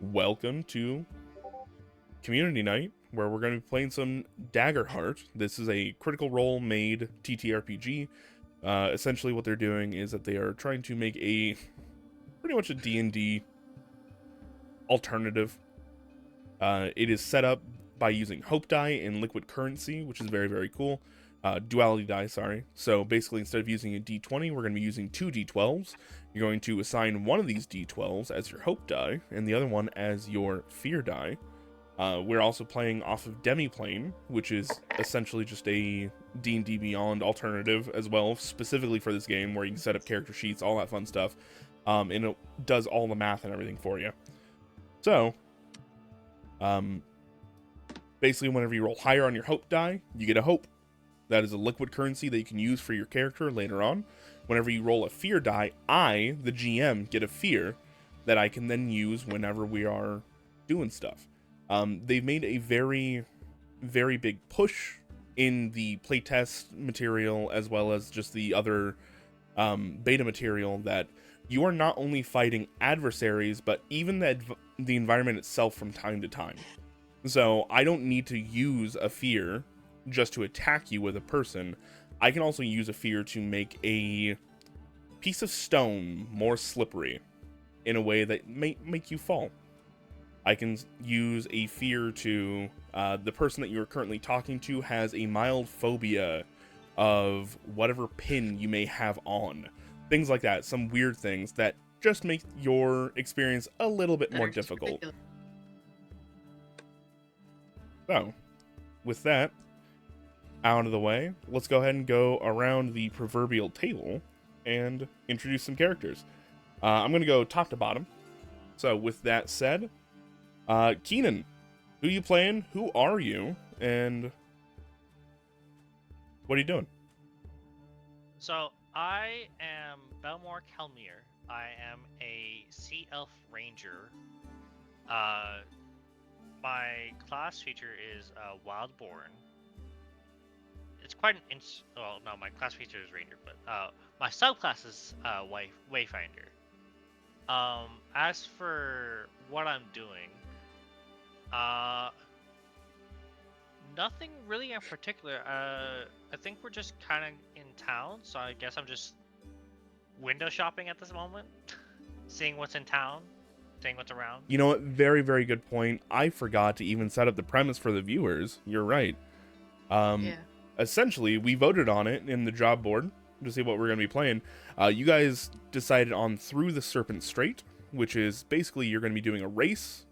Welcome to Community Night, where we're going to be playing some Daggerheart. This is a Critical Role made TTRPG. Essentially what they're doing is that they are trying to make pretty much a D&D alternative. It is set up by using Hope Die and Liquid Currency, which is very, very cool. Duality die, sorry. So basically, instead of using a D20, we're going to be using two D12s. You're going to assign one of these D12s as your Hope die, and the other one as your Fear die. We're also playing off of Demiplane, which is essentially just a D&D Beyond alternative as well, specifically for this game, where you can set up character sheets, all that fun stuff, and it does all the math and everything for you. So, basically, whenever you roll higher on your Hope die, you get a Hope. That is a liquid currency that you can use for your character later on. Whenever you roll a Fear die, I, the GM, get a Fear that I can then use whenever we are doing stuff. They've made a very, very big push in the playtest material as well as just the other beta material that you are not only fighting adversaries, but even the environment itself from time to time. So I don't need to use a Fear just to attack you with a person. I can also use a Fear to make a piece of stone more slippery in a way that may make you fall. I can use a Fear to the person that you're currently talking to has a mild phobia of whatever pin you may have on. Things like that, some weird things that just make your experience a little bit more difficult. So, with that out of the way, let's go ahead and go around the proverbial table and introduce some characters. I'm going to go top to bottom. So with that said, Keenan, who you playing? Who are you? And what are you doing? So I am Belmore Kelmir. I am a Sea Elf Ranger. My class feature is Wildborn. It's quite an well, no, my class feature is Ranger, but my subclass is Wayfinder. As for what I'm doing, nothing really in particular. I think we're just kind of in town, so I guess I'm just window shopping at this moment, seeing what's in town, seeing what's around. You know what? Very, very good point. I forgot to even set up the premise for the viewers. You're right. Yeah. Essentially, we voted on it in the job board to see what we're going to be playing. You guys decided on Through the Serpent Strait, which is basically you're going to be doing a race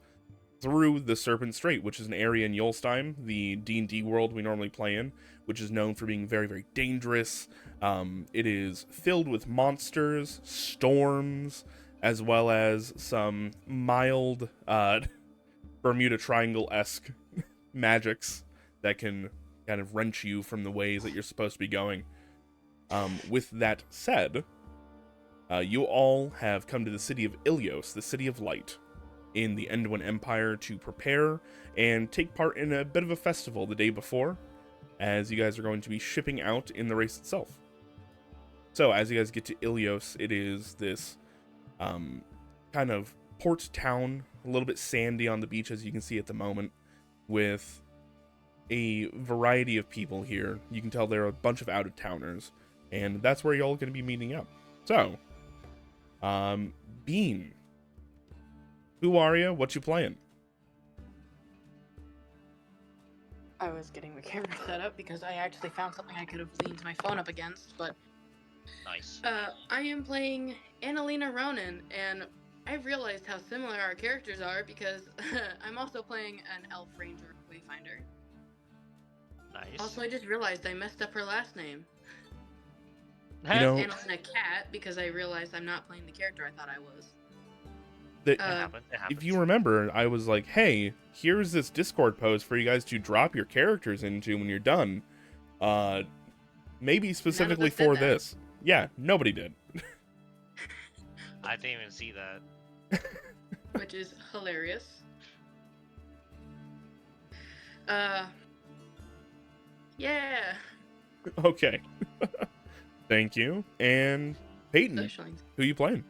through the Serpent Strait, which is an area in Yulstein, the D&D world we normally play in, which is known for being very, very dangerous. It is filled with monsters, storms, as well as some mild Bermuda Triangle-esque magics that can kind of wrench you from the ways that you're supposed to be going. With that said, you all have come to the city of Ilios, the City of Light, in the Endwin Empire to prepare and take part in a bit of a festival the day before, as you guys are going to be shipping out in the race itself. So, as you guys get to Ilios, it is this kind of port town, a little bit sandy on the beach, as you can see at the moment, with a variety of people here. You can tell there are a bunch of out-of-towners, and that's where y'all are going to be meeting up. So, Bean, who are you? What you playing? I was getting the camera set up because I actually found something I could have leaned my phone up against, but Nice. I am playing Annalena Ronan, and I realized how similar our characters are because I'm also playing an Elf Ranger Wayfinder. Nice. Also, I just realized I messed up her last name. You know, Annalena Cat, because I realized I'm not playing the character I thought I was. that It happens. if you remember, I was like, hey, here's this Discord post for you guys to drop your characters into when you're done. Maybe specifically for this. Yeah, nobody did. I didn't even see that. Which is hilarious. Yeah. Okay. Thank you. And Peyton, who you playing?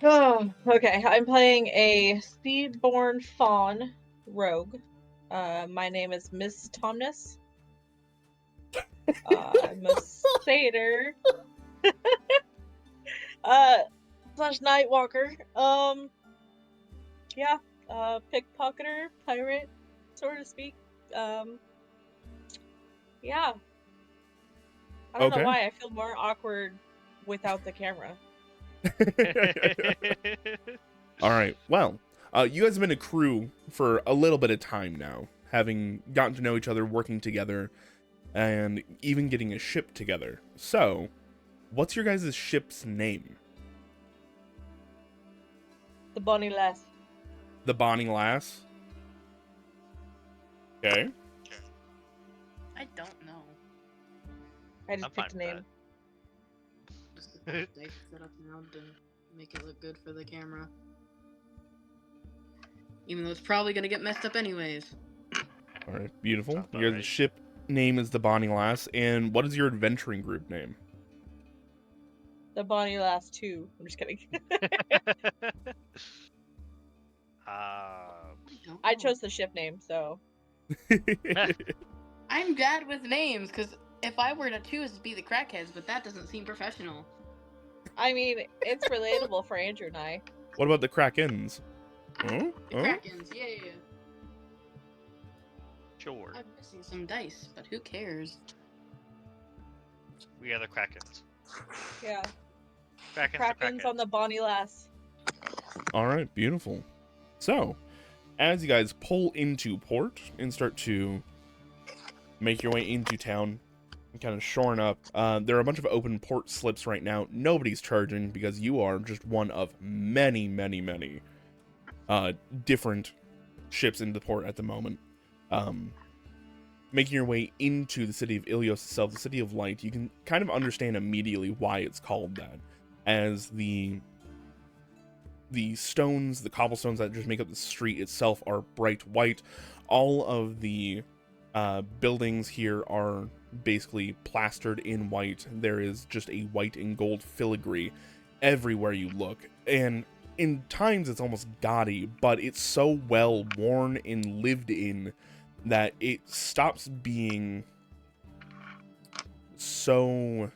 Oh, okay. I'm playing a Seedborn Fawn rogue. My name is Miss Tomness. I'm a satyr. Slash Nightwalker. Yeah. Pickpocketer, pirate, so to speak. Yeah. I don't know Okay. why I feel more awkward without the camera. All right. Well, you guys have been a crew for a little bit of time now, having gotten to know each other, working together, and even getting a ship together. So, what's your guys' ship's name? The Bonnie Lass. The Bonnie Lass. Okay. I don't know. I just I'm fine picked a with name. Just they set up now to make it look good for the camera. Even though it's probably gonna get messed up anyways. All right. Beautiful. Sounds about Your right. ship name is the Bonnie Lass, and what is your adventuring group name? The Bonnie Lass 2. I'm just kidding. Don't I know. chose the ship name, so. I'm bad with names, because if I were to choose to be the crackheads, but that doesn't seem professional. I mean, it's relatable for Andrew and I. What about the Krakens? Huh? The Huh? Krakens, yeah. Sure. I'm missing some dice, but who cares? We are the Krakens. Yeah. Krakens the Krakens Krakens. on the Bonnie Lass. All right, beautiful. So, as you guys pull into port and start to make your way into town, kind of shoring up, there are a bunch of open port slips right now. Nobody's charging because you are just one of many, many, many different ships in the port at the moment. Making your way into the city of Ilios itself, the city of light, you can kind of understand immediately why it's called that, as the stones, the cobblestones that just make up the street itself are bright white. All of the buildings here are basically plastered in white. There is just a white and gold filigree everywhere you look, and in times it's almost gaudy, but it's so well worn and lived in that it stops being so...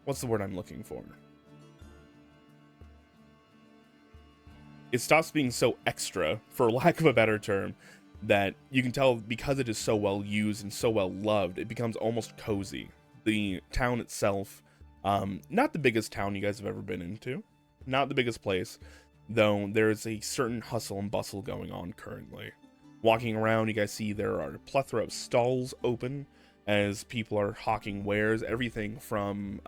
What's the word I'm looking for? It stops being so extra, for lack of a better term, that you can tell because it is so well used and so well loved, it becomes almost cozy. The town itself, not the biggest town you guys have ever been into, not the biggest place, though there's a certain hustle and bustle going on currently. Walking around, you guys see there are a plethora of stalls open as people are hawking wares, everything from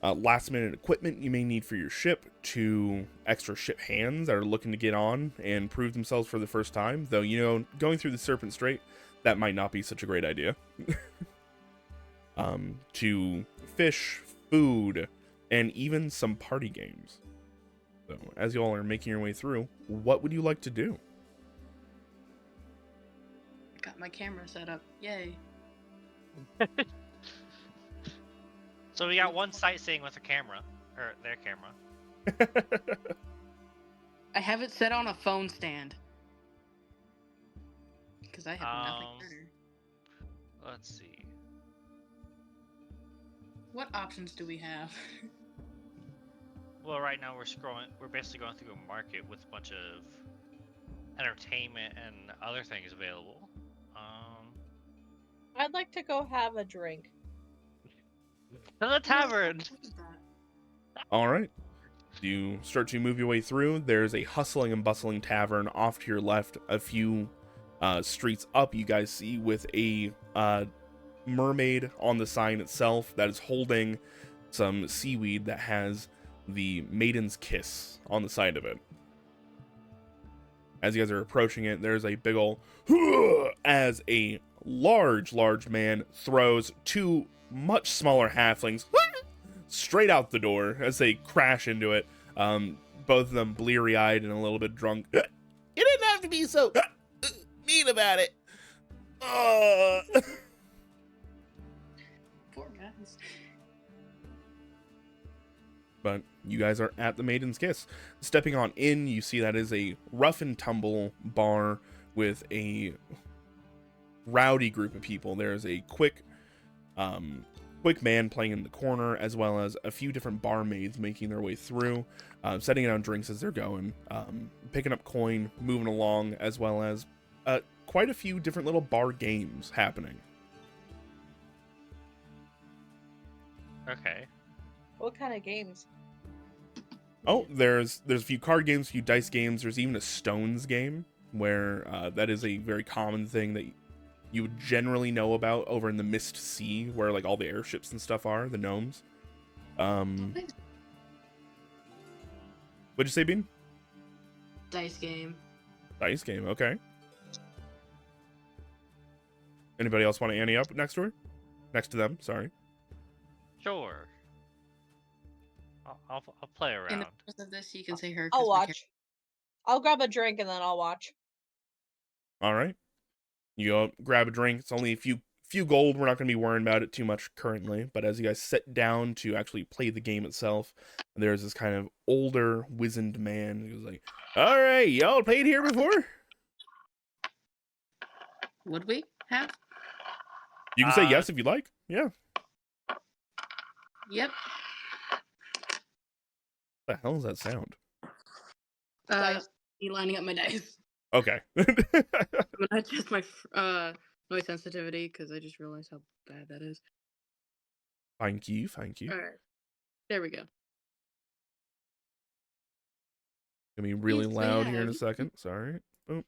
last minute equipment you may need for your ship to extra ship hands that are looking to get on and prove themselves for the first time, though, you know, going through the Serpent Strait, that might not be such a great idea. To fish, food, and even some party games. So, as you all are making your way through, what would you like to do? Got my camera set up. Yay. So we got one sightseeing with a camera, or their camera. I have it set on a phone stand. Because I have nothing better. Let's see. What options do we have? Well, right now we're basically going through a market with a bunch of entertainment and other things available. I'd like to go have a drink. To the tavern! All right. You start to move your way through. There's a hustling and bustling tavern off to your left. A few streets up, you guys see with a mermaid on the sign itself that is holding some seaweed that has the Maiden's Kiss on the side of it. As you guys are approaching it, there's a big ol' as a large man throws two much smaller halflings straight out the door as they crash into it. Both of them bleary-eyed and a little bit drunk. You didn't have to be so mean about it. Poor guys. But you guys are at the Maiden's Kiss. Stepping on in, you see that is a rough and tumble bar with a rowdy group of people. There's a quick man playing in the corner, as well as a few different barmaids making their way through, setting down drinks as they're going, picking up coin, moving along, as well as quite a few different little bar games happening. Okay. What kind of games? Oh, there's a few card games, a few dice games. There's even a stones game where that is a very common thing that you would generally know about over in the Mist Sea, where like all the airships and stuff are, the gnomes. What'd you say, Bean? Dice game. Dice game, okay. Anybody else want to ante up next to her? Next to them, sorry. Sure. I'll play around. In the course of this, you can say her. I'll 'cause my watch. I'll grab a drink and then I'll watch. All right. You go grab a drink. It's only a few gold. We're not going to be worrying about it too much currently. But as you guys sit down to actually play the game itself, there's this kind of older, wizened man who's like, "All right, y'all played here before?" Would we have? You can say yes if you'd like. Yeah. Yep. What the hell is that sound? Me lining up my dice. Okay. I'm gonna adjust my noise sensitivity because I just realized how bad that is. Thank you. Thank you. All right, there we go. Gonna be really Yes, loud we here in a have. second. Sorry. Oh,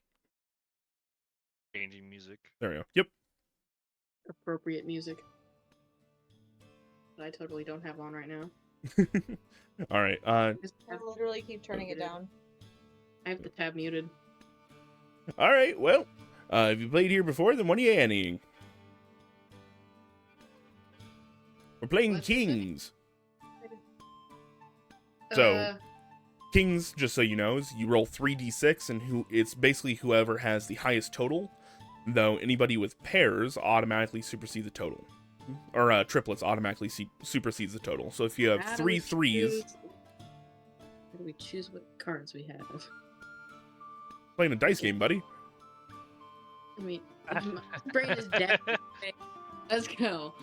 Changing music. there we go. Yep. Appropriate music that I totally don't have on right now. All right. Just I have- literally keep turning it down. I have the tab muted. All right. Well, if you played here before, then what are you anteing? We're playing What's the thing? Kings. So- Uh, Kings, just so you know, is you roll 3d6, and it's basically whoever has the highest total. Though anybody with pairs automatically supersede the total, or triplets automatically supersedes the total. So if you have how do 3 we threes, choose- How do we choose what cards we have? playing a dice game, buddy. I mean, my brain is dead. Let's go.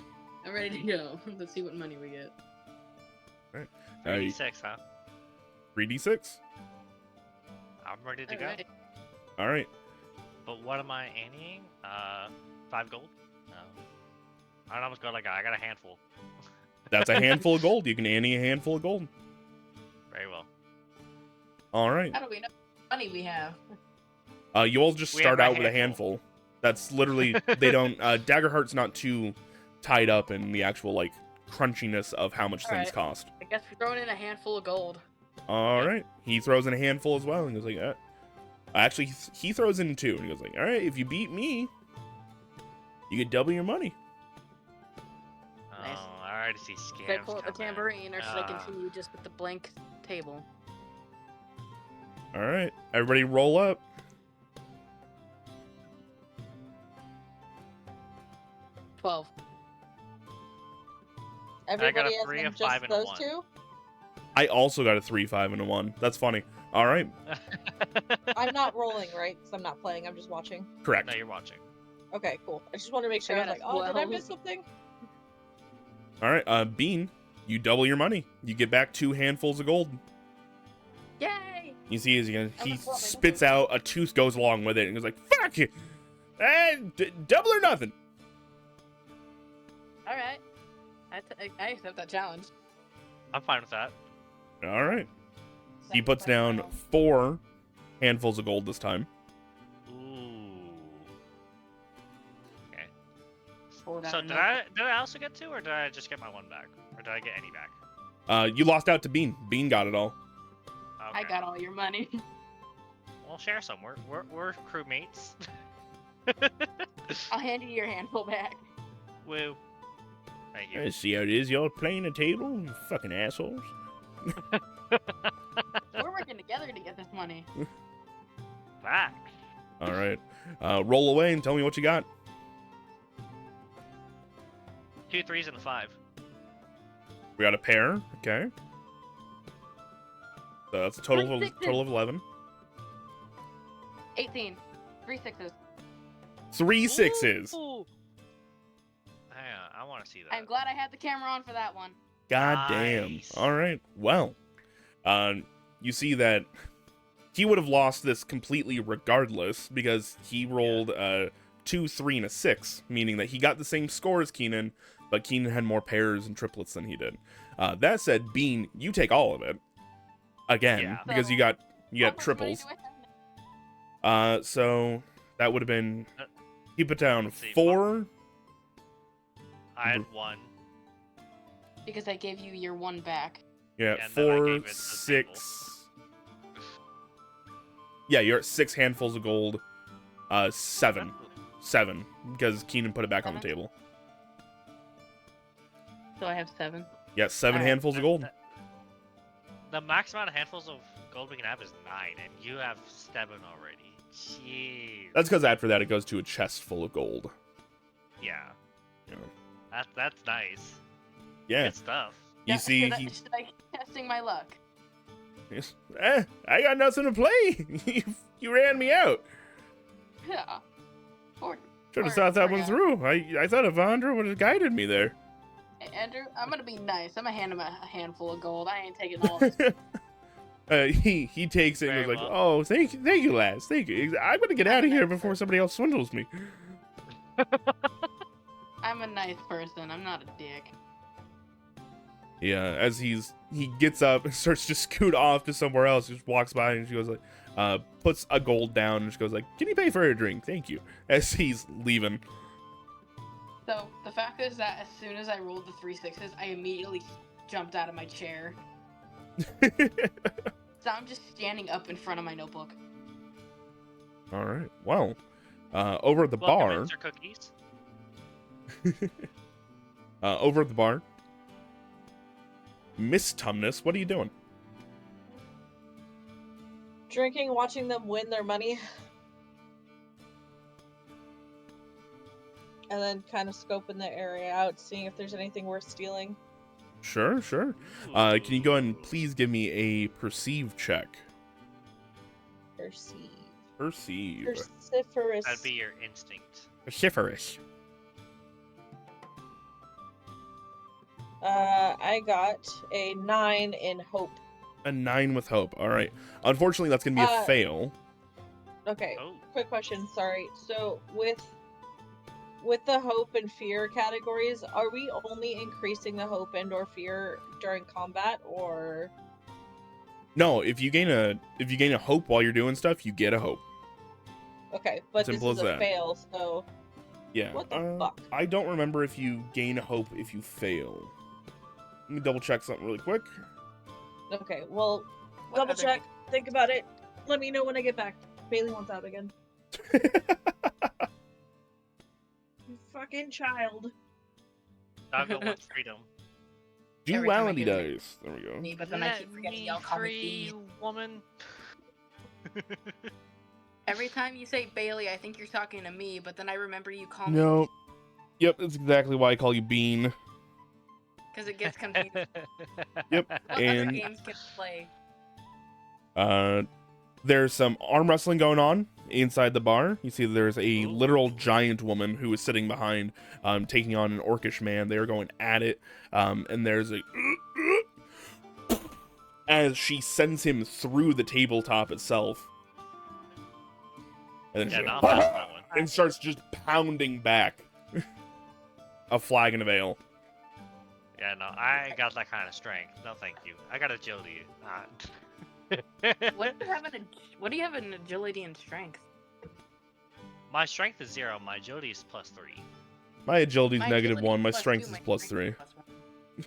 I'm ready to go. Let's see what money we get. 36, huh? 3d6. I'm ready to All go. right. All right. But what am I anteing? 5 gold? No. I almost got I got a handful. That's a handful of gold. You can ante a handful of gold. Very well. How All right. do we know what money we have? You all just We have start a out with a handful. handful. That's literally, they don't, Daggerheart's not too tied up in the actual, like, crunchiness of how much All things right. cost. I guess we're throwing in a handful of gold. All right. He throws in a handful as well, and goes like, actually, he throws in 2, and he goes like, all right, if you beat me, you get double your money. Nice. Oh, I already see scams. Should I pull out the coming. tambourine, or should I Ah. continue just with the blank table? All right. Everybody roll up. $12. Everybody a has 3, been a just 5, and a those 1. 2? I also got a 3, 5, and a 1. That's funny. All right. I'm not rolling, right? Because I'm not playing. I'm just watching. Correct. No, you're watching. Okay, cool. I just want to make sure. I was got like, it. oh, did I Well- miss something? All right. Bean, you double your money. You get back 2 handfuls of gold. Yay! You see, as he I'm a spits out a tooth, goes along with it, and goes like, "Fuck you, double or nothing." All right. I accept that challenge. I'm fine with that. All right. He puts down 4 handfuls of gold this time. Ooh. Okay. Hold So on, did no. I also get 2, or did I just get my 1 back, or did I get any back? You lost out to Bean. Bean got it all. I Okay. got all your money. We'll share some. We're crewmates. I'll hand you your handful back. Woo. Thank you. See how it is. Y'all playing a table, you fucking assholes. We're working together to get this money. Back. All right. Roll away and tell me what you got. 2 3s and a 5. We got a pair. Okay. So that's a Three total sixes. of 11. 18. 3 6s. 3 6s. Ooh. Hang on, I want to see that. I'm glad I had the camera on for that one. God damn. Nice. All right. Well, you see that he would have lost this completely regardless because he rolled 2, 3, and a 6, meaning that he got the same score as Keenan, but Keenan had more pairs and triplets than he did. That said, Bean, you take all of it again Yeah. because So, you got How much money triples. do I have? So that would have been keep it down Let's see, 4. I had 1. Because I gave you your 1 back. Yeah, And then I 4, gave it to the 6. Yeah, you're at 6 handfuls of gold. 7. 7, because Keenan put it back on the 7? table. So I have 7. Yeah, 7 Alright. handfuls of gold. The max amount of handfuls of gold we can have is 9, and you have 7 already. Jeez. That's because after that it goes to a chest full of gold. Yeah. Yeah. That's nice. Yeah. Good stuff. You Yeah, see, should I keep testing my luck? I got nothing to play. You ran me out. Yeah. Or, Should have or- thought that or, one through. I thought Evandra would have guided me there. Hey, Andrew, I'm gonna be nice. I'm gonna hand him a handful of gold. I ain't taking all of it. He takes it and Very goes like, well. "Oh, thank you, lads. Thank you. I'm gonna get out of here before somebody else swindles me." I'm a nice person. I'm not a dick. Yeah, as he gets up and starts to scoot off to somewhere else, just walks by and she goes like, puts a gold down and she goes like, "Can you pay for a drink? Thank you." As he's leaving. So the fact is that as soon as I rolled the 3 6s, I immediately jumped out of my chair. So I'm just standing up in front of my notebook. All right. Well, over at the Welcome, bar. Mr. Cookies. Over at the bar. Miss Tumnus, what are you doing? Drinking, watching them win their money. And then kind of scoping the area out, seeing if there's anything worth stealing. Sure. Can you go ahead and please give me a perceive check? Perceive. Perceive. Perciferous. That'd be your instinct. Vociferous. I got a 9 in hope. A 9 with hope. All right. Unfortunately, that's going to be a fail. Okay, Oh. quick question, sorry. So with the hope and fear categories, are we only increasing the hope and or fear during combat, or No, if you gain a hope while you're doing stuff, you get a hope. okay, but Simple this is as a that. fail, so Yeah. What the fuck? I don't remember if you gain a hope if you fail. Let me double check something really quick. okay, well, What double other- check, think about it. Let me know when I get back. Bailey wants out again. You fucking child. Doggo wants freedom. Every time I Duality hear it. dice. There we go. Me, but then I keep forgetting y'all call me free, B. woman. Every time you say Bailey, I think you're talking to me, but then I remember you call me No. Yep, that's exactly why I call you Bean. because it gets confusing. Yep. What other And games can I play? there's some arm wrestling going on inside the bar. You see there's a literal giant woman who is sitting behind, taking on an orcish man. They are going at it. And there's a as she sends him through the tabletop itself. And then Yeah, she no, I'll pass on that one. and starts just pounding back a flagon of ale. Yeah, no, I got that kind of strength. No, thank you. I got agility. What do you have in agility and strength? My strength is 0. My agility is +3. My agility's My negative agility 1. My +2, strength is my +3. strength is +1.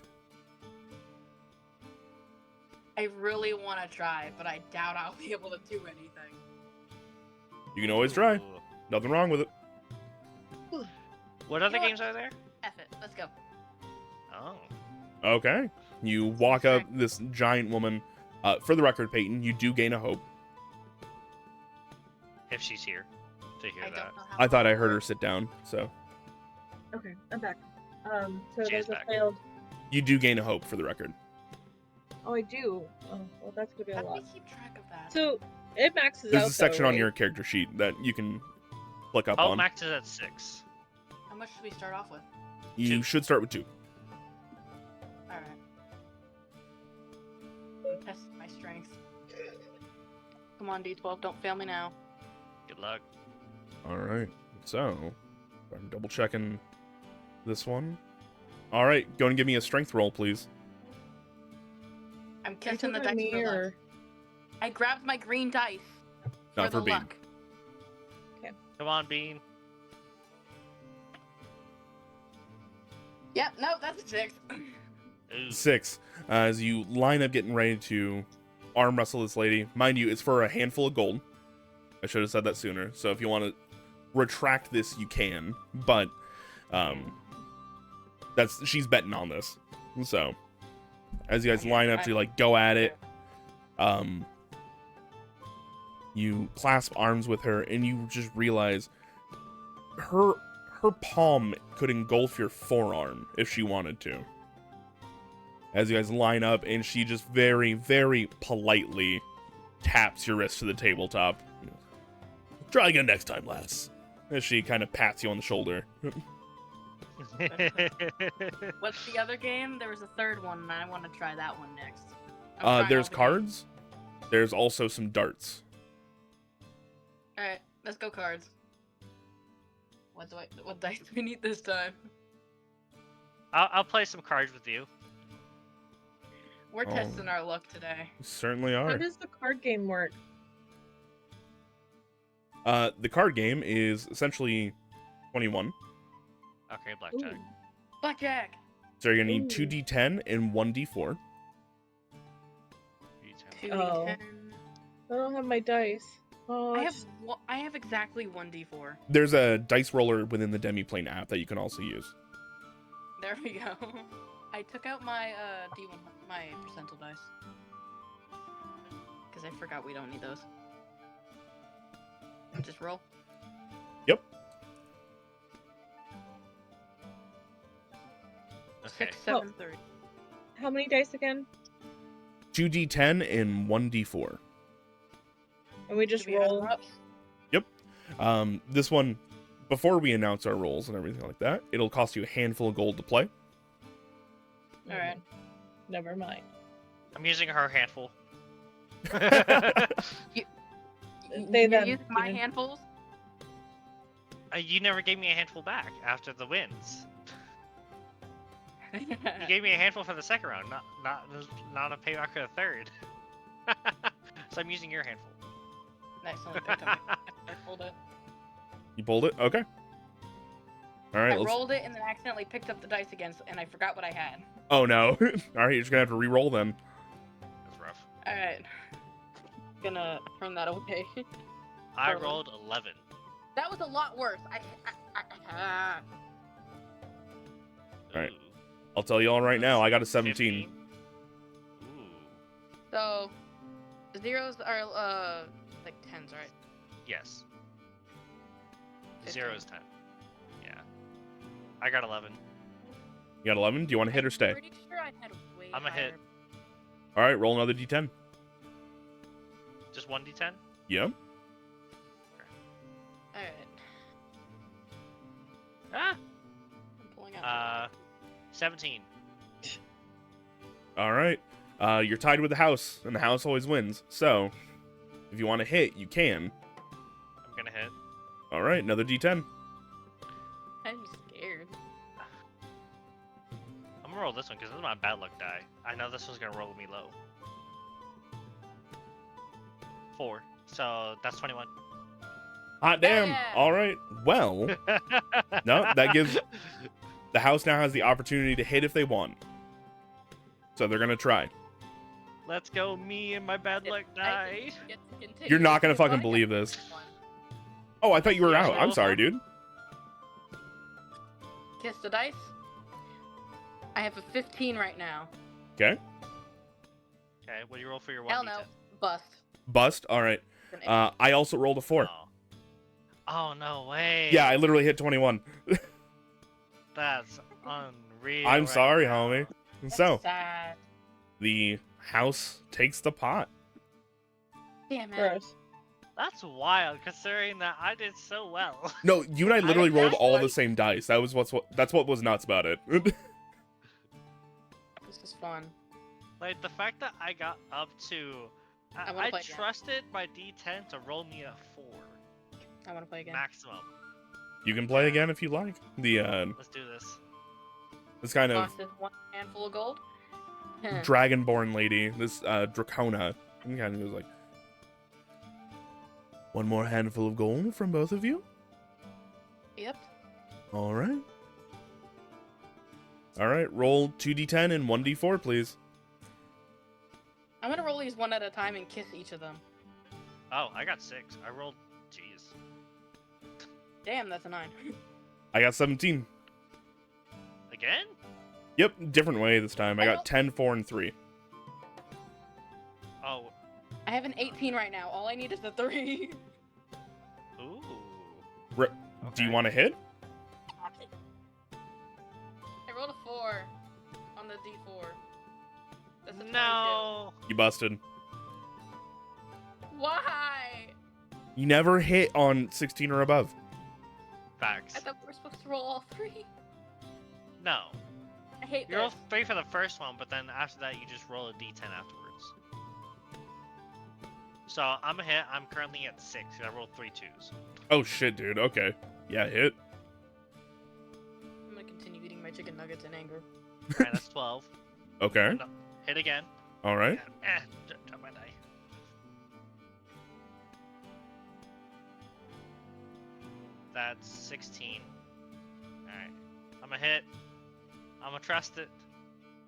I really want to try, but I doubt I'll be able to do anything. You can always try. Ooh. Nothing wrong with it. What other You know games are there? F it, let's go. Oh. Okay. You walk up this giant woman. For the record, Peyton, you do gain a hope. If she's here to hear I that. don't know how I thought I long heard her works. sit down, so Okay, I'm back. So She is there's a back. failed. you do gain a hope for the record. Oh, I do. Oh, well, that's gonna be a How do we lot. keep track of that? So it maxes There's out. a section though, on right? your character sheet that you can click up Oh, on. max is at 6. How much should we start off with? You 2. should start with 2. All right. I'm testing my strength. Come on, D12, don't fail me now. Good luck. All right. So, I'm double checking this one. All right, go and give me a strength roll, please. I'm Are you kissing the talking dice to me for luck. or- I grabbed my green dice Not for for the Bean. luck. Come on, Bean. Yep, no, that's a 6. Ooh. 6. As you line up getting ready to arm wrestle this lady. Mind you, it's for a handful of gold. I should have said that sooner. So if you want to retract this, you can. But she's betting on this. So as you guys line up to like go at it, you clasp arms with her, and you just realize her palm could engulf your forearm if she wanted to. As you guys line up, and she just very, very politely taps your wrist to the tabletop. Try again next time, lass. As she kind of pats you on the shoulder. What's the other game? There was a third one, and I want to try that one next. I'm trying There's all the cards. There's also some darts. games. All right, let's go cards. What dice do we need this time? I'll play some cards with you. We're Oh. testing our luck today. Certainly How are. does the card game work? The card game is essentially 21. Okay, blackjack. Ooh. Blackjack. So you're gonna need Ooh. 2d10 and 1d4. You tell me. 2d10. Oh. I don't have my dice. Oh, I have exactly 1d4. There's a dice roller within the Demiplane app that you can also use. There we go. I took out my D1, my percentile dice, because I forgot we don't need those. Just roll. Yep. Okay. 6, 7, 3. how many dice again? 2d10 and 1d4. And we just Do we add them roll. up? This one, before we announce our rolls and everything like that, it'll cost you a handful of gold to play. All right. Never mind. I'm using her handful. You Say them, use my Steven. handfuls? You never gave me a handful back after the wins. You gave me a handful for the second round, not a payback for the third. So I'm using your handful. Nice, only picked up my- I rolled it. You pulled it? Okay. All right. I Let's... rolled it and then accidentally picked up the dice again, and I forgot what I had. Oh no. All right, you're just gonna have to re-roll then. That's rough. All right. Gonna turn that away. I Totally. rolled 11. That was a lot worse. Alright. Ooh. I'll tell you all right now. I got a 17. 15. Ooh. So, the zeros are like 10s, right? Yes. 15. 0 is 10. Yeah. I got 11. You got 11? Do you want to hit or stay? Pretty sure I had way I'm a hit. higher. All right, roll another d10. Just 1d10? Yeah. All right. Ah! I'm pulling out. 17. All right. You're tied with the house, and the house always wins. So, if you want to hit, you can. I'm gonna hit. All right, another d10. I'm scared. I'm gonna roll this one because this is my bad luck die. I know this one's gonna roll me low. 4. So that's 21. Hot damn. Yeah. All right. Well, no, that gives the house now has the opportunity to hit if they want. So they're gonna try. Let's go, me and my bad luck I die. didn't get to continue. You're not gonna Because fucking I believe got this. one. Oh, I thought you were Yes, out. I'm sorry, dude. Kiss the dice. I have a 15 right now. Okay. Okay, what do you roll for your 1d10? Hell no. Bust. Bust. All right. An eight. I also rolled a 4. Oh, no way. Yeah, I literally hit 21. That's unreal. I'm right sorry, now. homie. That's So, sad. the house takes the pot. Damn it. Gross. That's wild, considering that I did so well. No, you and I literally rolled that's all right. the same dice. That's what was nuts about it. This is fun. Like, the fact that I got up to... I wanna I play again. trusted my D10 to roll me a 4. I want to play again. Maximum. You can play again if you like. Let's do this. This kind of Cost us one handful of gold. dragonborn lady, this Dracona, kind of goes like, one more handful of gold from both of you. Yep. All right. All right. Roll 2d10 and 1d4, please. I'm gonna roll these one at a time and kiss each of them. Oh, I got 6. I rolled... Jeez. Damn, that's a 9. I got 17. Again? Yep, different way this time. I got 10, 4, and 3. Oh. I have an 18 right now. All I need is the 3. Ooh. Do you Okay. want to hit? I rolled a 4 on the D4. That's a 22. No. You busted. Why? You never hit on 16 or above. Facts. I thought we were supposed to roll all 3. No. I hate You roll this. 3 for the first one, but then after that, you just roll a D10 afterwards. So I'm a hit. I'm currently at 6. I rolled 3 2s. Oh shit, dude. Okay. Yeah, hit. I'm gonna continue eating my chicken nuggets in anger. Alright, that's 12. Okay. No, hit again. All right. Drop my die. That's 16. Alright. I'm a hit. I'm gonna trust it.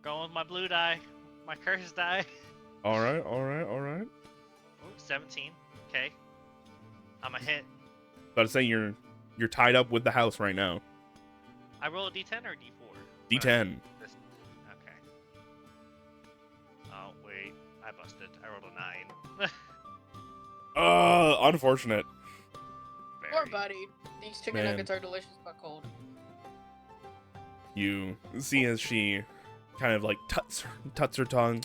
Going with my blue die. My curse die. All right. All right. All right. Ooh, 17. Okay. I'm a hit. About to say you're tied up with the house right now. I roll a D10 or D4? D10. Okay. Oh, wait. I busted. I rolled a 9. Unfortunate. Poor Very. buddy. These chicken Man. nuggets are delicious but cold. You see as she kind of like tuts her tongue.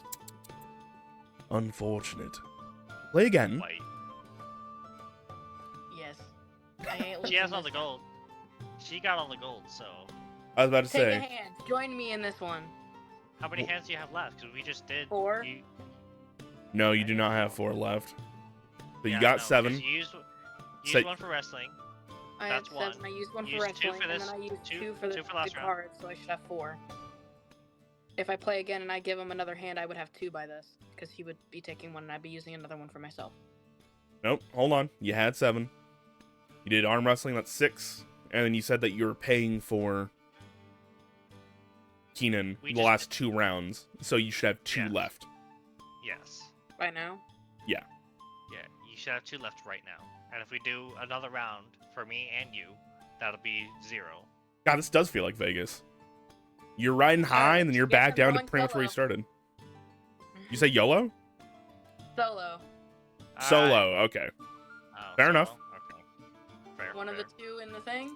Unfortunate. Play again. White. Yes. I ain't She losing has all this the one. gold. She got all the gold, so... I was about to Take a say. hand. Join me in this one. How many hands do you have left? Because we just did... 4. You... No, you do not have 4 left. But Yeah, you got no, 7. because You used Say- one for wrestling. I That's had 7. one. I used 1 for Use 2 wrestling, for and this- then I used 2 2 for the last round. cards, so I should have 4. If I play again and I give him another hand, I would have 2 by this, because he would be taking one and I'd be using another one for myself. Nope. Hold on. You had 7. You did arm wrestling. That's 6. And then you said that you were paying for Keenan We the just- last 2 rounds. So you should have 2 Yeah. left. Yes. Right now? Yeah, you should have 2 left right now. And if we do another round for me and you, that'll be 0. God, this does feel like Vegas. You're riding high, and then you're yes, back I'm down to going pretty much where you solo. started. You say YOLO? Solo. Solo. Okay. Oh, Fair solo? enough. Okay. Fair, One of the fair. 2 in the thing?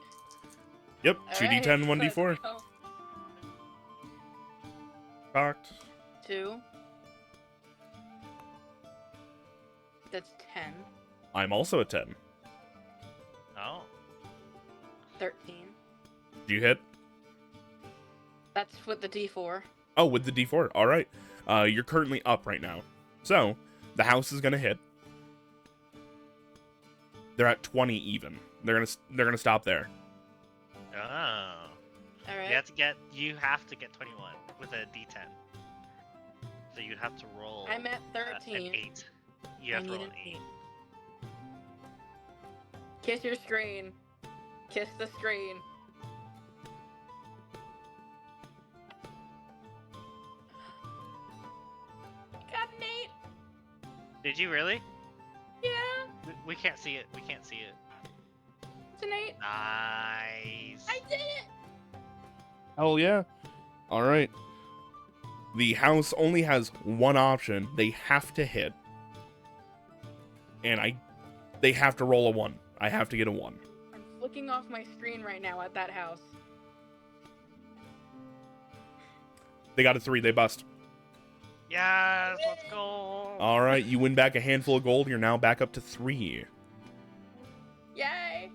Yep. Alright, 2d10, let's 1d4. go. Cocked. 2. That's 10. I'm also a 10. Oh. 13. Did you hit? That's with the D4. Oh, with the d4. All right. You're currently up right now. So, the house is going to hit. They're at 20 even. They're going to stop there. Oh. Alright. You have to get 21 with a D10. So you have to roll I'm at an 13. 8. You I have to need roll an an 8. 8. Kiss your screen. Kiss the screen. Got an 8. Did you really? Yeah, We can't see it. We can't see it. it's an 8. Nice. I did it. Hell yeah. All right. The house only has one option. They have to hit. And they have to roll a 1. I have to get a 1. I'm flicking off my screen right now at that house. They got a 3. They bust. Yes, let's go. All right, you win back a handful of gold. You're now back up to 3. Yay!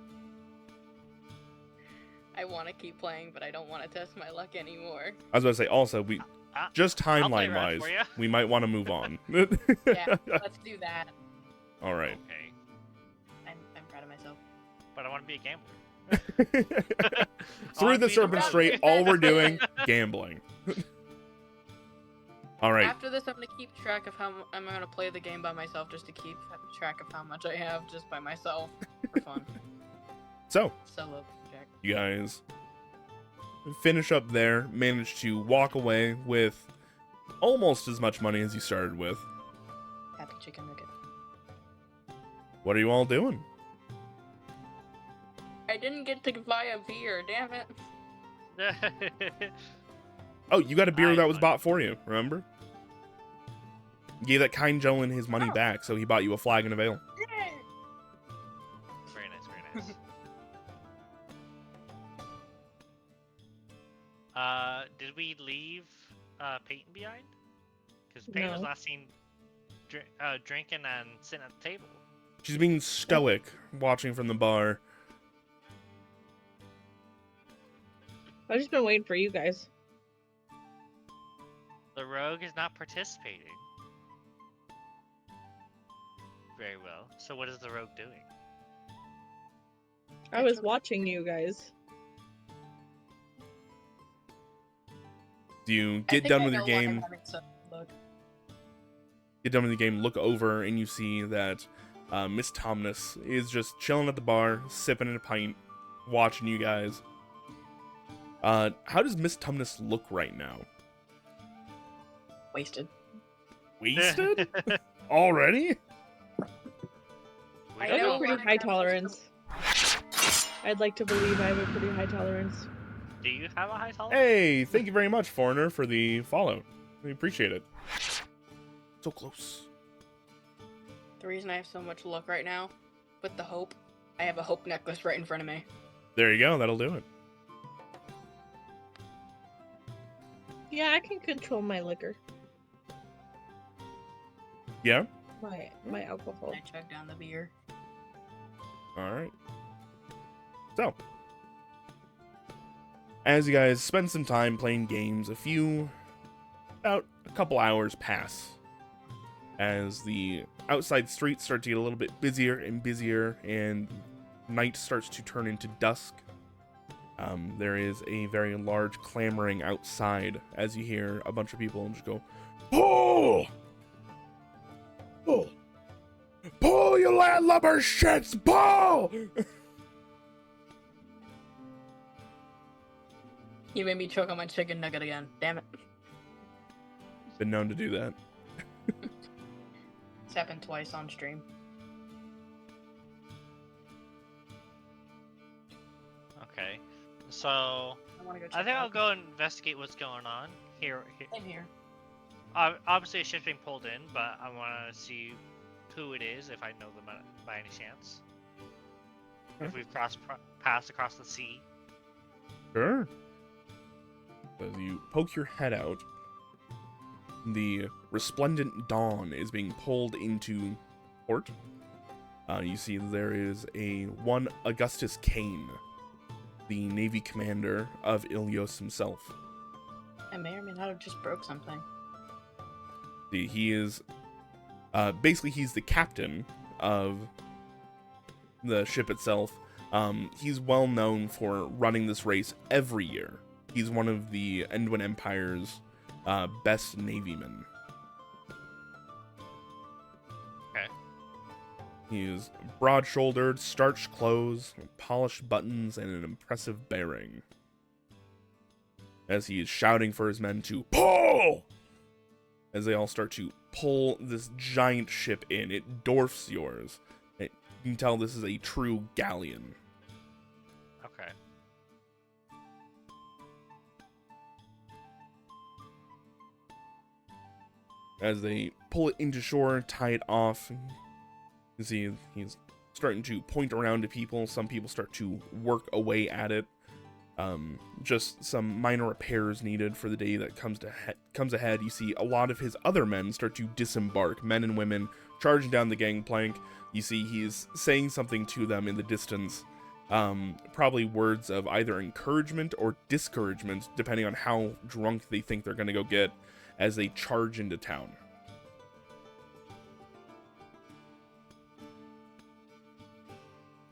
I want to keep playing, but I don't want to test my luck anymore. I was about to say, also, we just I'll play around timeline-wise, for ya. we might want to move on. Yeah, let's do that. All right. Okay, I'm proud of myself. but I want to be a gambler. Through the be the Serpent rogue. Strait, all we're doing, gambling. All right. After this, I'm gonna keep track of how I'm gonna play the game by myself, just to keep track of how much I have just by myself for fun. So, Solo project. you guys finish up there, manage to walk away with almost as much money as you started with. Happy chicken nugget. What are you all doing? I didn't get to buy a beer, damn it. Oh, you got a beer Nice that was one. bought for you, remember? You gave that kind gentleman his money Oh. back, so he bought you a flag and a veil. Very nice, very nice. Did we leave Peyton behind? Because Peyton was No. last seen drinking and sitting at the table. She's being stoic, watching from the bar. I've just been waiting for you guys. The rogue is not participating. Very well. So what is the rogue doing? I was watching you guys. Do you I get think done I with your know why I'm game? having such a look. Get done with the game, look over, and you see that Miss Tomness is just chilling at the bar, sipping a pint, watching you guys. How does Miss Tomness look right now? Wasted. Wasted? Already? I I have know a pretty what I high have tolerance. I'd like to believe I have a pretty high tolerance. Do you have a high tolerance? Hey, thank you very much, Foreigner, for the follow. We appreciate it. So close. The reason I have so much luck right now, with the hope, I have a hope necklace right in front of me. There you go, that'll do it. Yeah, I can control my liquor. Yeah? My alcohol. I chug down the beer. Alright. So, as you guys spend some time playing games, about a couple hours pass as the outside streets start to get a little bit busier and busier, and night starts to turn into dusk. There is a very large clamoring outside as you hear a bunch of people just go, "Pull! Pull! Pull, you landlubber shits! Pull!" You made me choke on my chicken nugget again. Damn it. Been known to do that. It's happened twice on stream. Okay. So I want to go check I think it I'll out. go investigate what's going on here. Same here. Obviously, a ship's being pulled in, but I want to see who it is if I know them by any chance. If we've passed across the sea. Sure. As you poke your head out, the resplendent dawn is being pulled into port. You see there is one Augustus Kane, the Navy commander of Ilios himself. I may or may not have just broke something. He is basically he's the captain of the ship itself. He's well known for running this race every year. He's one of the Endwin Empire's best navymen. Okay. He is broad-shouldered, starched clothes, polished buttons, and an impressive bearing. As he is shouting for his men to pull! As they all start to pull this giant ship in. It dwarfs yours. You can tell this is a true galleon. Okay. As they pull it into shore, tie it off, you see he's starting to point around to people. Some people start to work away at it. just some minor repairs needed for the day that comes ahead. You see a lot of his other men start to disembark, men and women charging down the gangplank. You see he's saying something to them in the distance, probably words of either encouragement or discouragement, depending on how drunk they think they're going to go get as they charge into town.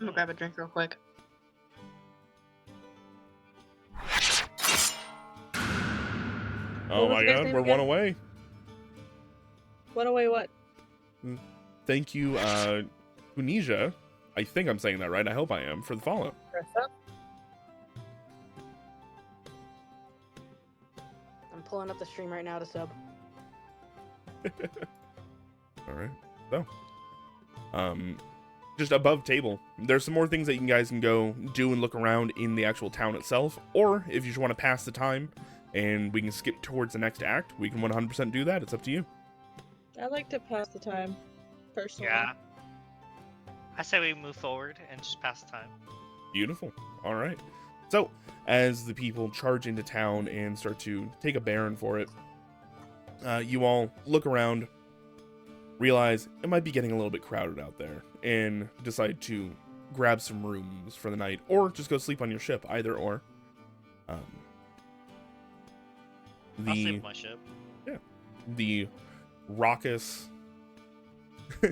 I'm gonna grab a drink real quick. Oh was my the guy's god, name we're again? one away. What away? What? Thank you, Tunisia. I think I'm saying that right. I hope I am, for the follow. I'm pulling up the stream right now to sub. Alright. So. Just above table, there's some more things that you guys can go do and look around in the actual town itself. Or if you just want to pass the time and we can skip towards the next act, we can 100% do that. It's up to you. I like to pass the time, personally. Yeah. I say we move forward and just pass the time. Beautiful. All right. So, as the people charge into town and start to take a bearing for it, you all look around, realize it might be getting a little bit crowded out there, and decide to grab some rooms for the night, or just go sleep on your ship, either or. I'll sleep on my ship. The raucous,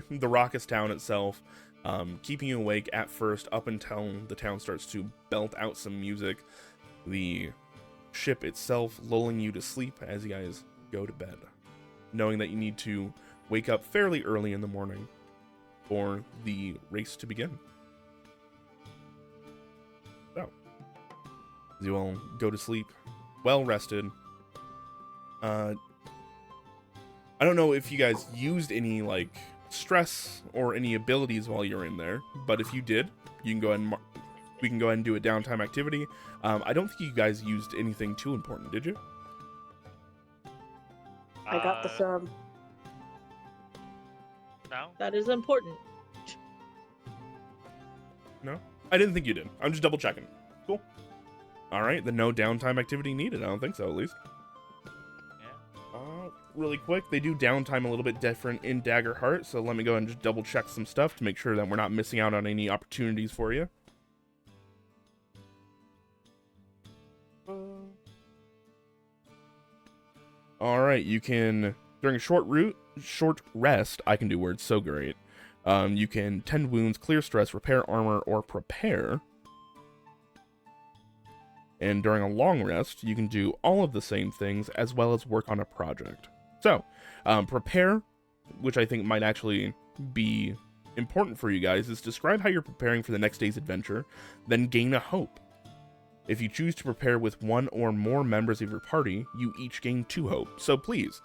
the raucous town itself, keeping you awake at first up until the town starts to belt out some music. The ship itself lulling you to sleep as you guys go to bed, knowing that you need to wake up fairly early in the morning for the race to begin. So, as you all go to sleep, well rested. I don't know if you guys used any, like, stress or any abilities while you're in there, but if you did, you can go ahead and we can go ahead and do a downtime activity. I don't think you guys used anything too important, did you? I got the sub. No? That is important. No? I didn't think you did. I'm just double checking. Cool. Alright, then no downtime activity needed. I don't think so, at least. Yeah. Really quick, they do downtime a little bit different in Daggerheart, so let me go and just double check some stuff to make sure that we're not missing out on any opportunities for you. Alright, you can, during a short rest, I can do words so great. You can tend wounds, clear stress, repair armor, or prepare. And during a long rest, you can do all of the same things as well as work on a project. So, prepare, which I think might actually be important for you guys, is describe how you're preparing for the next day's adventure, then gain a hope. If you choose to prepare with one or more members of your party, you each gain 2 hope. So please,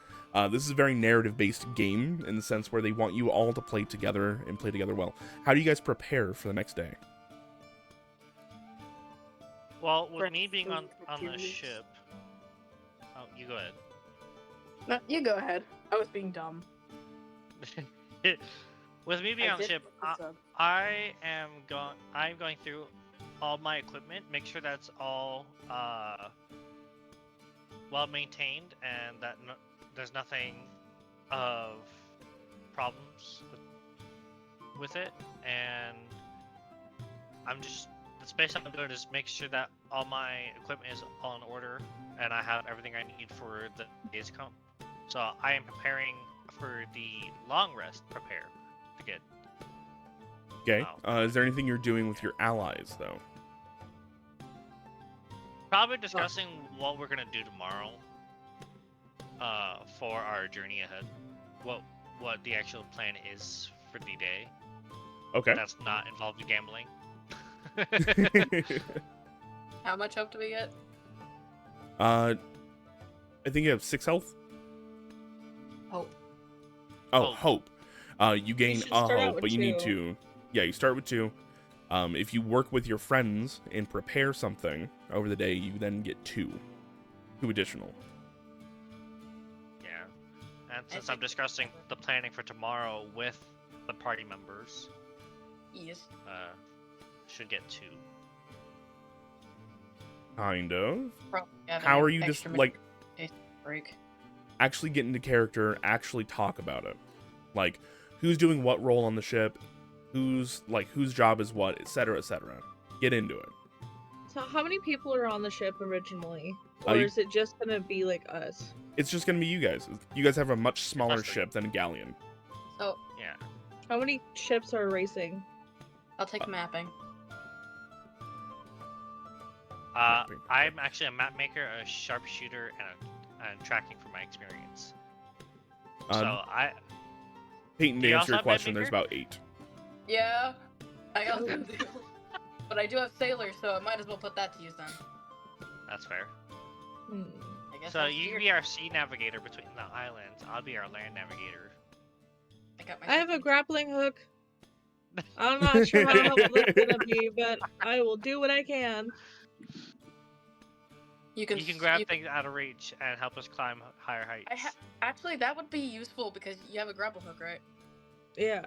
this is a very narrative-based game in the sense where they want you all to play together and play together well. How do you guys prepare for the next day? Well, with Correct. me being on the Materials. ship... Oh, you go ahead. No, you go ahead. I was being dumb. With me being I on the did ship, get the sub. I'm going through all my equipment, make sure that's all well maintained, and that there's nothing of problems with it. And the space I'm doing is make sure that all my equipment is all in order, and I have everything I need for the days to come. So I am preparing for the long rest. Prepare to get. Okay. Is there anything you're doing with your allies, though? Probably discussing what we're gonna do tomorrow. For our journey ahead. What the actual plan is for the day. Okay. That's not involved in gambling. How much hope do we get? I think you have 6 health. Hope. Oh, Hope. hope. You gain should a start out hope, with but you need 2. to. Yeah, you start with 2. If you work with your friends and prepare something over the day, you then get 2 additional. Yeah. And since I'm discussing the planning for tomorrow with the party members, Yes. should get 2. Kind of. Probably having How an are you just extra like break? actually get into character, actually talk about it? Like, who's doing what role on the ship, whose job is what, etc., etc. Get into it. So how many people are on the ship originally? Uh, Or you- is it just gonna be like us? It's just gonna be you guys. You guys have a much smaller Mostly. ship than a galleon. So Yeah. How many ships are racing? I'll take mapping. Mapping. I'm actually a map maker, a sharpshooter, and tracking from my experience. So Peyton, Do to you answer also your have question, there's Mapmaker? about 8. Yeah, I also do. But I do have sailor, so I might as well put that to use then. that's fair. Hmm. I guess So I'll you steer. be our sea navigator between the islands. I'll be our land navigator. I got my I have a system. grappling hook. I'm not sure how helpful that's gonna be, but I will do what I can. You can grab things out of reach and help us climb higher heights. Actually, that would be useful because you have a grapple hook, right? Yeah.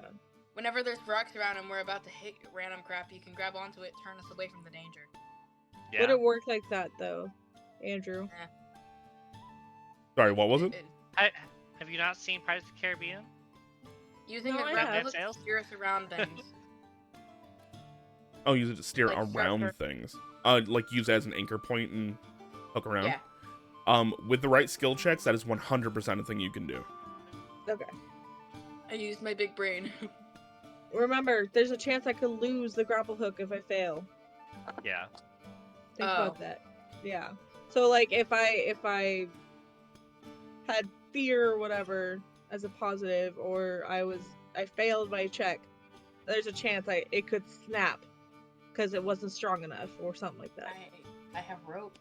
Whenever there's rocks around and we're about to hit random crap, you can grab onto it, turn us away from the danger. Yeah. Would it work like that though, Andrew? Sorry, what was it? Have you not seen Pirates of the Caribbean? Using No, the I grapple have. hook Sails? to steer us around things. Oh, use it to steer Like around sharp. things. Like use it as an anchor point and hook around. Yeah. With the right skill checks, that is 100% a thing you can do. Okay. I used my big brain. Remember, there's a chance I could lose the grapple hook if I fail. Yeah. Think Oh. about that. Yeah. So like if I had fear or whatever as a positive, or I failed my check, there's a chance it could snap because it wasn't strong enough or something like that. I have rope.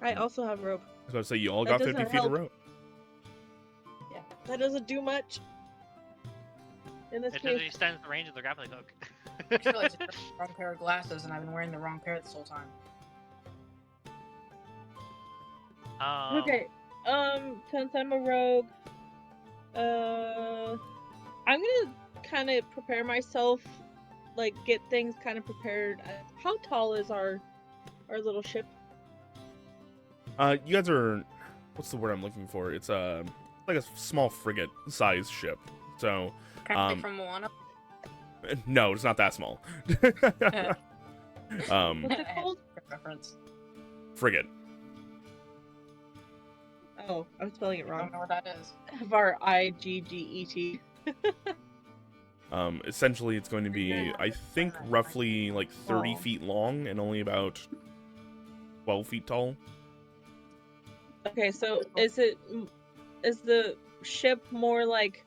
I also have rope. I was about to say, you all That got 50 doesn't feet of help. rope. Yeah. That doesn't do much. In this It case. just extends the range of the grappling hook. I just realized I took the wrong pair of glasses and I've been wearing the wrong pair this whole time. Okay. Since I'm a rogue, I'm gonna kind of prepare myself, like get things kind of prepared. How tall is our little ship? You guys are, what's the word I'm looking for? It's like a small frigate size ship. So Kind of like from Moana. no, it's not that small. What's it called? Reference. Frigate. Oh, I'm spelling it I don't wrong. know what that is. Varigget. Essentially, it's going to be, I think, roughly like 30 Oh. feet long and only about 12 feet tall. Okay, so is the ship more like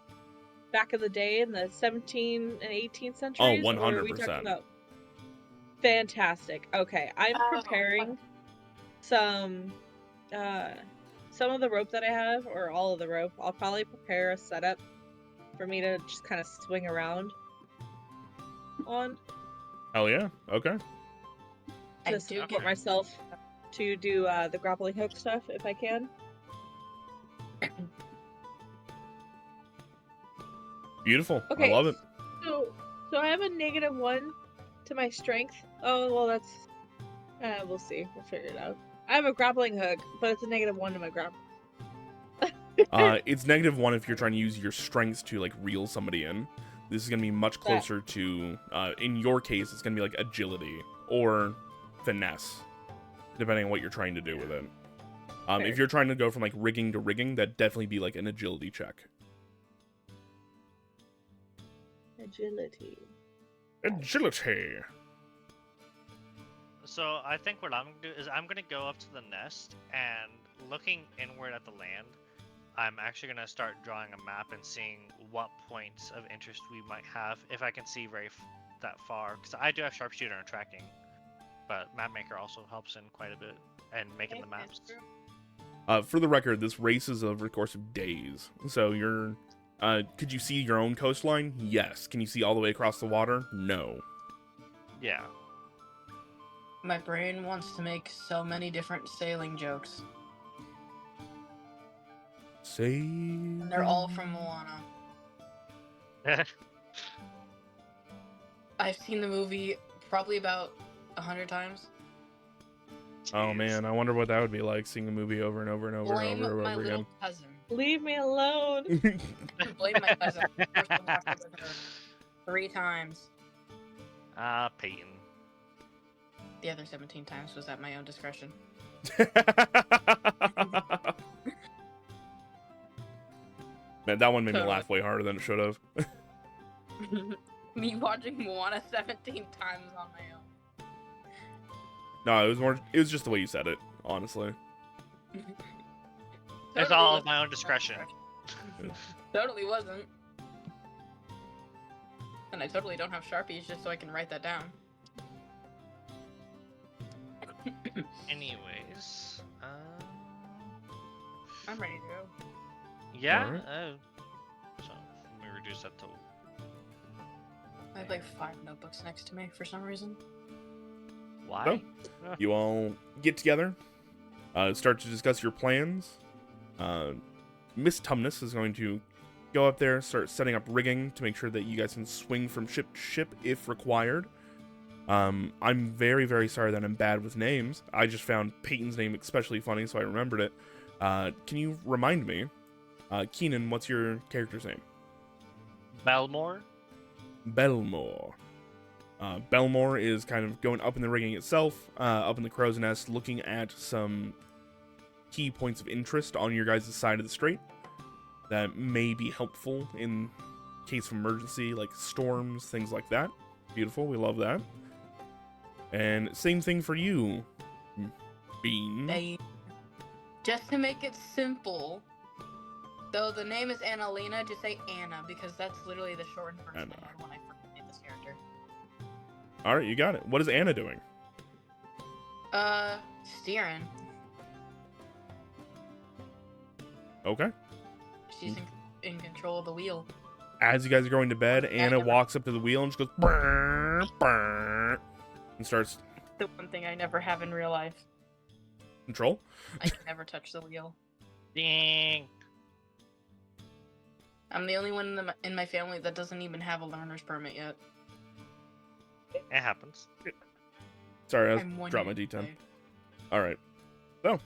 back in the day in the 17th and 18th centuries? Or are we 100%. talking about... Fantastic. Okay, I'm preparing some of the rope that I have, or all of the rope. I'll probably prepare a setup for me to just kind of swing around on Hell yeah. Okay. I to do support get myself to do the grappling hook stuff if I can. Beautiful. Okay. I love it. So I have a -1 to my strength. Oh well, that's we'll see. We'll figure it out. I have a grappling hook, but it's a -1 to my grapple. It's -1 if you're trying to use your strengths to like reel somebody in. This is gonna be much closer to, in your case, it's gonna be like agility or finesse, depending on what you're trying to do with it. Fair. If you're trying to go from like rigging to rigging, that'd definitely be like an agility check. Agility. Agility. So I think what I'm gonna do is I'm gonna go up to the nest and looking inward at the land, I'm actually gonna start drawing a map and seeing what points of interest we might have if I can see that far. Because I do have sharpshooter and tracking, but mapmaker also helps in quite a bit and making the maps. For the record, this race is over the course of days. So you're, could you see your own coastline? Yes. Can you see all the way across the water? No. Yeah. My brain wants to make so many different sailing jokes. And they're all from Moana. I've seen the movie probably about 100 times. Oh man, I wonder what that would be like, seeing the movie over and over and over Blame and over and my over little again. cousin. Leave me alone. Blame my cousin. First one watched it with her 3 times. Peyton. The other 17 times was at my own discretion. Man, that one made me Totally. laugh way harder than it should have. Me watching Moana 17 times on my own. No, it was just the way you said it, honestly. It's all of my own discretion. Totally wasn't. And I totally don't have Sharpies just so I can write that down. Anyways, I'm ready to go. yeah. Alright. So let me reduce that to. I have like 5 notebooks next to me for some reason. Why? You all get together, start to discuss your plans. Miss Tumnus is going to go up there, start setting up rigging to make sure that you guys can swing from ship to ship if required. I'm very, very sorry that I'm bad with names. I just found Peyton's name especially funny, so I remembered it. Can you remind me? Keenan, what's your character's name? Belmore. Belmore. Belmore is kind of going up in the rigging itself, up in the crow's nest, looking at some key points of interest on your guys' side of the strait that may be helpful in case of emergency, like storms, things like that. Beautiful, we love that. And same thing for you, Bean. Just to make it simple, though the name is Annalena, just say Anna, because that's literally the shortened version I had when I first made this character. Alright, you got it. What is Anna doing? Steering. Okay. She's in control of the wheel. As you guys are going to bed, Anna walks up to the wheel and just goes brr, brr, and starts The one thing I never have in real life. control. I can never touch the wheel. Ding. I'm the only one in my family that doesn't even have a learner's permit yet. It happens. Sorry, I I'm one dropped my year D10. away. Alright. So,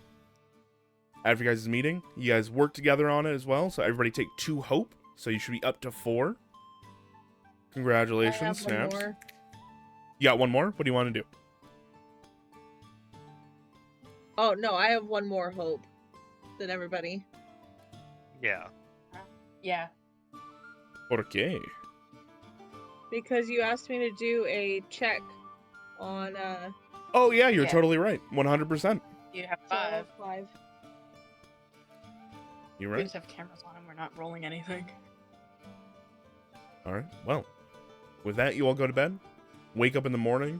after you guys' meeting, you guys work together on it as well, so everybody take 2 hope, so you should be up to 4. Congratulations, I have Snaps. one more. You got one more? What do you want to do? Oh no, I have one more hope than everybody. Yeah. Yeah. Okay. Because you asked me to do a check on Oh yeah, you're Yeah. totally right. 100%. You have so I 5. have 5. You're We right. just have cameras on and we're not rolling anything. Alright, well. With that, you all go to bed. Wake up in the morning.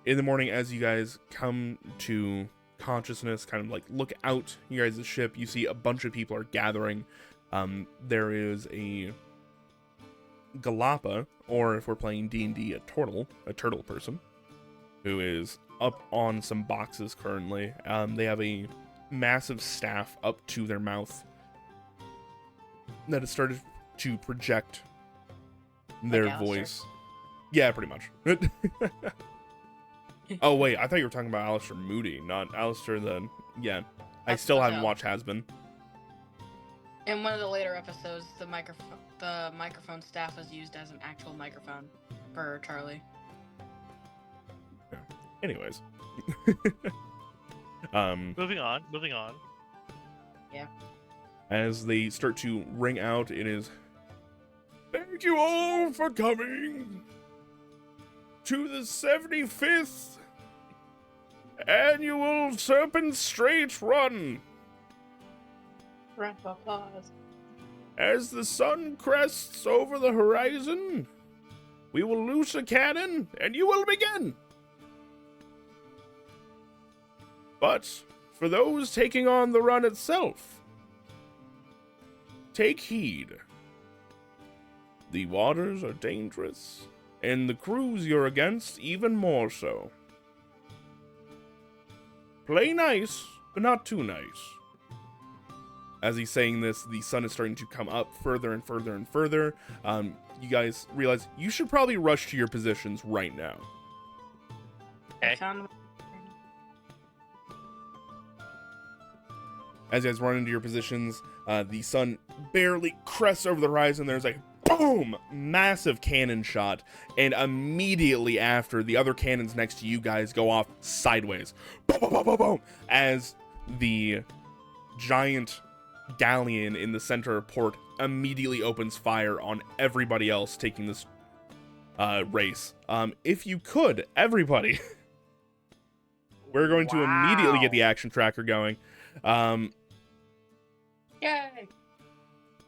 In the morning, as you guys come to consciousness, kind of like look out you guys' ship, you see a bunch of people are gathering. There is a Galapa, or if we're playing D&D, a turtle person, who is up on some boxes currently. They have a massive staff up to their mouth that has started to project their Alistair. voice. Yeah, pretty much. Oh wait, I thought you were talking about Alistair Moody, not Alistair the... Yeah, I That's still the haven't hell. watched Has-Been. In one of the later episodes, the microphone staff was used as an actual microphone for Charlie. Anyways. Moving on. Moving on. As they start to ring out, it is... Thank you all for coming to the 75th annual Serpent Strait Run. Round of applause. As the sun crests over the horizon, we will loose a cannon and you will begin. But for those taking on the run itself, take heed. The waters are dangerous, and the crews you're against even more so. Play nice, but not too nice. As he's saying this, the sun is starting to come up further and further and further. You guys realize you should probably rush to your positions right now. Okay. I found As you guys run into your positions, the sun barely crests over the horizon. There's a boom, massive cannon shot, and immediately after, the other cannons next to you guys go off sideways. Boom, boom, boom, boom, boom, as the giant galleon in the center of port immediately opens fire on everybody else taking this race. If you could, everybody, we're going to immediately get the action tracker going. Yay!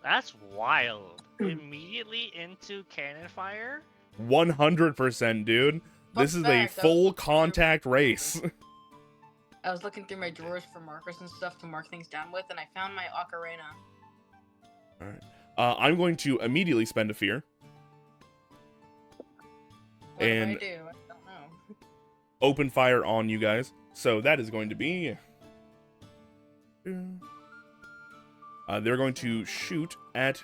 That's wild. Immediately into cannon fire? 100%, dude. This is a full contact race. I was looking through my drawers for markers and stuff to mark things down with, and I found my ocarina. Alright. I'm going to immediately spend a fear. What And do? I don't know. open fire on you guys. So that is going to be... they're going to shoot at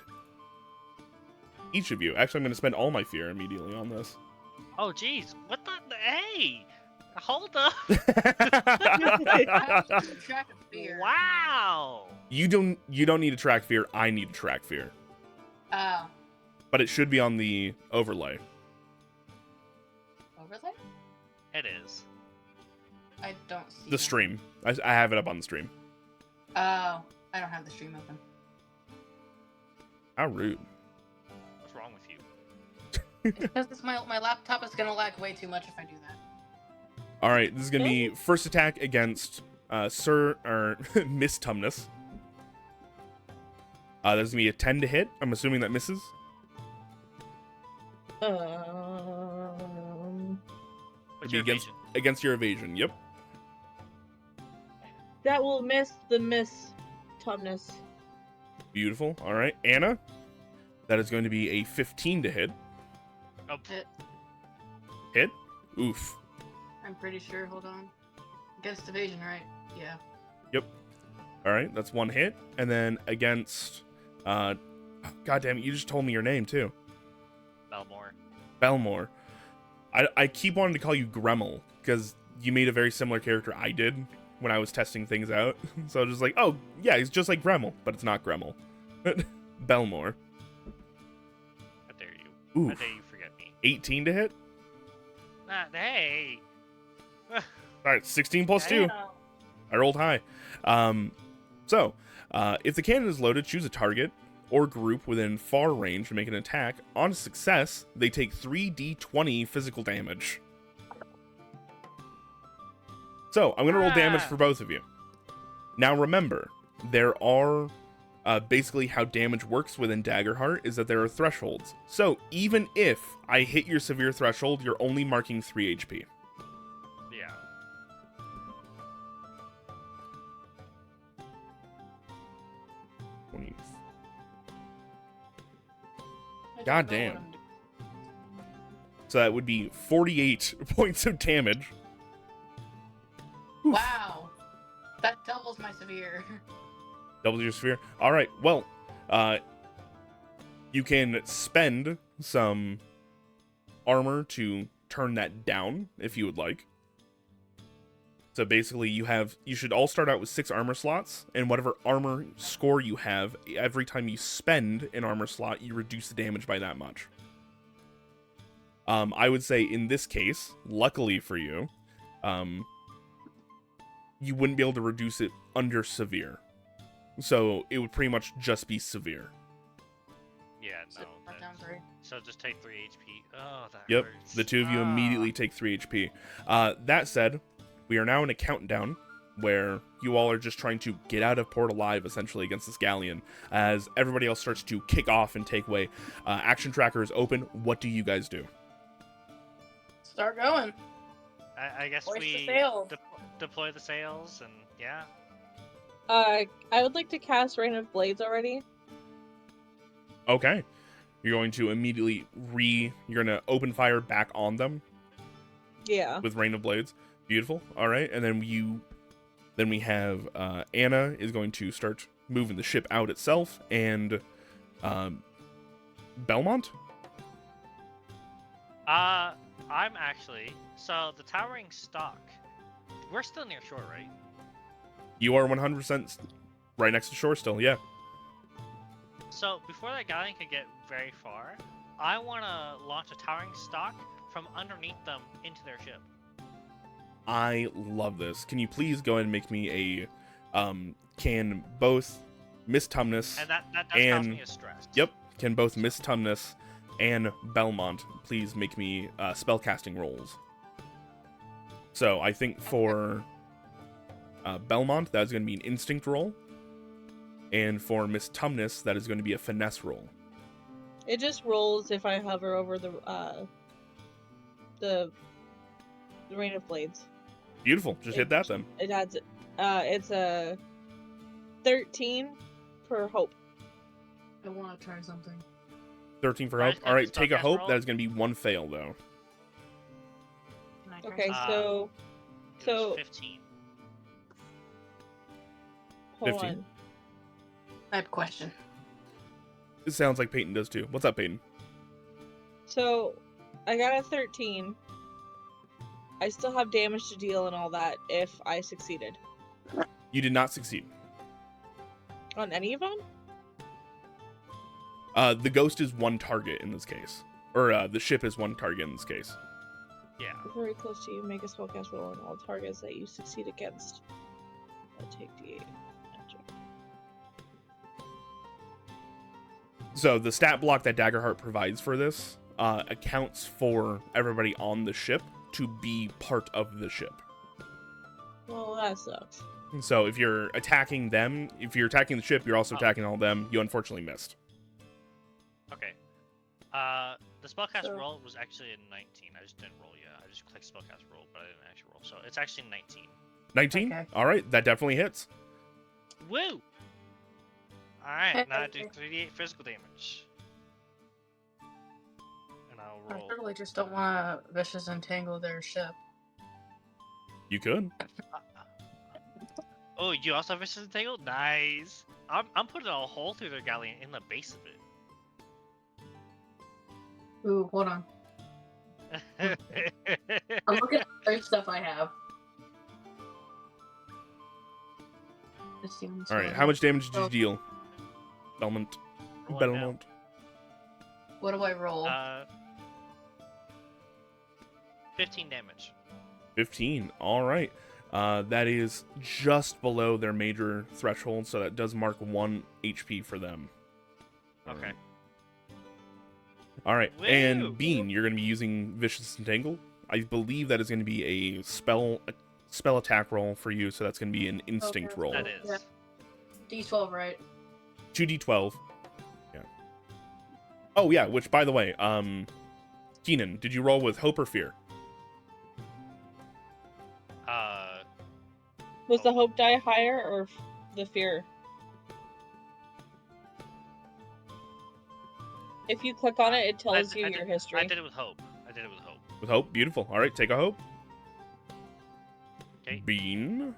each of you. Actually, I'm going to spend all my fear immediately on this. Oh, jeez. What the? Hey! Hold up! I have to keep track of fear. Wow! You don't need to track fear. I need to track fear. Oh. But it should be on the overlay. Overlay? It is. I don't see The that. stream. I have it up on the stream. Oh. I don't have the stream open. How rude. What's wrong with you? It's because my laptop is gonna lag way too much if I do that. Alright, this is going to be first attack against Miss Tumnus. There's going to be a 10 to hit. I'm assuming that misses. What's Be your against, evasion? against your evasion. Yep. That will miss the Miss Tumnus. Beautiful. Alright, Anna. That is going to be a 15 to hit. Oh, Hit? Oof. I'm pretty sure. Hold on. Against evasion, right? Yeah. Yep. Alright, that's one hit. And then against... God damn it, you just told me your name, too. Belmore. Belmore. I keep wanting to call you Gremmel, because you made a very similar character I did when I was testing things out. So I was just like, oh, yeah, he's just like Gremmel, but it's not Gremmel. Belmore. How dare you? Oof. How dare you forget me? 18 to hit? Hey! Alright, 16 plus 2. I rolled high. If the cannon is loaded, choose a target or group within far range to make an attack. On success, they take 3d20 physical damage. So, I'm going to roll damage for both of you. Now remember, there are... basically how damage works within Daggerheart is that there are thresholds. So, even if I hit your severe threshold, you're only marking 3 HP. Yeah. God damn. So that would be 48 points of damage. Wow. That doubles my severe. Double your sphere. All right. Well, you can spend some armor to turn that down if you would like. So basically, you should all start out with 6 armor slots, and whatever armor score you have, every time you spend an armor slot, you reduce the damage by that much. I would say in this case, luckily for you, you wouldn't be able to reduce it under severe. So it would pretty much just be severe. Yeah, no. That sounds right. So just take 3 HP. Oh, that Yep, hurts. the two of you immediately take 3 HP. That said, we are now in a countdown where you all are just trying to get out of port alive, essentially, against this galleon, as everybody else starts to kick off and take way. Action tracker is open. What do you guys do? Start going. I guess Hoist the we sails. deploy the sails and yeah. I would like to cast Rain of Blades already. Okay. You're going to immediately you're going to open fire back on them Yeah. with Rain of Blades. Beautiful. All right. And then we have Anna is going to start moving the ship out itself, and Belmont? I'm actually so the towering stock. We're still near shore, right? You are 100%. Right next to shore still, yeah. So before that galleon can get very far, I want to launch a towering stock from underneath them into their ship. I love this. Can you please go ahead and make me a can both Miss Tumnus And that does and cause me a stress. yep, can both Miss Tumnus and Belmont please make me spellcasting rolls. So I think for Belmont that is going to be an instinct roll, and for Miss Tumnus that is going to be a finesse roll. It just rolls if I hover over the Rain of Blades. Beautiful. Just hit that then. It adds it's a 13 for hope. I want to try something. 13 for Alright, hope. can I All right, take a spellcast hope. roll? That is going to be one fail though. Can I try Okay, something? so It was so 15. hold 15. on. I have a question. It sounds like Peyton does too. What's up, Peyton? So I got a 13. I still have damage to deal and all that if I succeeded. You did not succeed. On any of them? The ghost is one target in this case. Or the ship is one target in this case. Yeah. Very close to you, make a spellcast roll on all targets that you succeed against. I'll take D8. So the stat block that Daggerheart provides for this accounts for everybody on the ship to be part of the ship. Well, that sucks. So if you're attacking them, if you're attacking the ship, you're also attacking all of them. You unfortunately missed. Okay. The spellcast So- roll was actually a 19. I just didn't roll yet. I just clicked spellcast roll, but I didn't actually roll. So it's actually 19. 19? Okay. All right, that definitely hits. Woo! Alright, now I do 3d8 physical damage. And I'll I roll. totally just don't want to vicious entangle their ship. You could. Oh, you also have Vicious Entangle? Nice! I'm putting a hole through their galleon in the base of Ooh, hold on. it. I'm looking at the other stuff I have. This seems All right, fun. how much damage did you Oh. deal? Belmont. Roll it now. Belmont. What do I roll? 15 damage. 15. All right. That is just below their major threshold, so that does mark 1 HP for them. Okay. All right. Woo! And Bean, you're going to be using Vicious Entangle. I believe that is going to be a spell attack roll for you, so that's going to be an instinct Okay. roll. That is. Yeah. D12, right? 2d12. Yeah. Oh yeah, which by the way, Keenan, did you roll with hope or fear? Was the hope die higher or the fear? If you click on it, it tells you your history. I did it with hope. With hope, beautiful. All right, take a hope. Okay. Bean.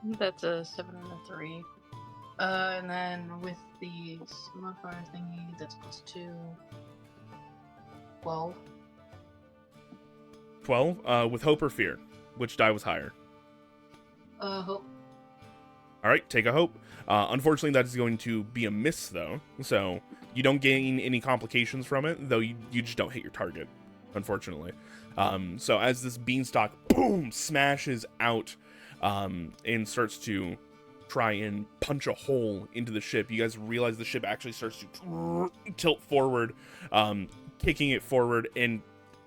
That's a 7 and a 3. And then with the modifier thingy, that's +2. 12. 12. With hope or fear, which die was higher? Hope. All right, take a hope. Unfortunately, that is going to be a miss, though. So you don't gain any complications from it, though you just don't hit your target, unfortunately. So as this beanstalk, boom, smashes out and starts to try and punch a hole into the ship, you guys realize the ship actually starts to tilt forward, kicking it forward and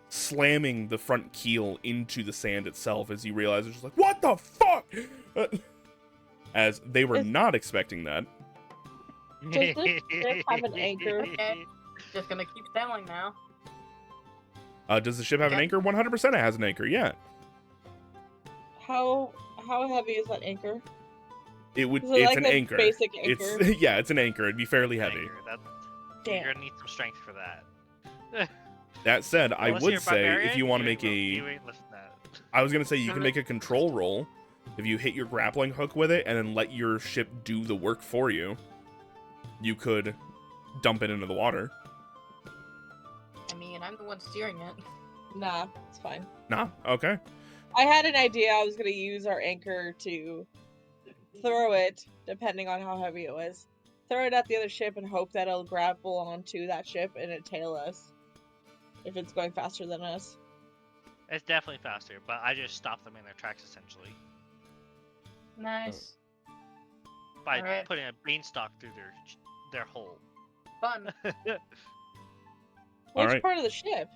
slamming the front keel into the sand itself as you realize it's just like, what the fuck? As they were not expecting that. Does this ship have an anchor? Okay. Just gonna keep sailing now. Does the ship have an Yeah. anchor? 100% it has an anchor, yeah. How heavy is that anchor? It's like an a anchor. basic anchor? It's yeah, it's an anchor. It'd be fairly heavy. Anchor, Damn. You're gonna need some strength for that. That said, I Unless you're would a say if barbarian, you want to ain't make you ain't lifting that. I was gonna say you can make a control roll if you hit your grappling hook with it and then let your ship do the work for you. You could dump it into the water. I mean, I'm the one steering it. Nah, it's fine. Nah, okay. I had an idea. I was gonna use our anchor to throw it, depending on how heavy it was. Throw it at the other ship and hope that it'll grapple onto that ship and it tail us. If it's going faster than us. It's definitely faster, but I just stopped them in their tracks essentially Nice. by Alright. putting a beanstalk through their hole. Fun. Which Alright. part of the ship?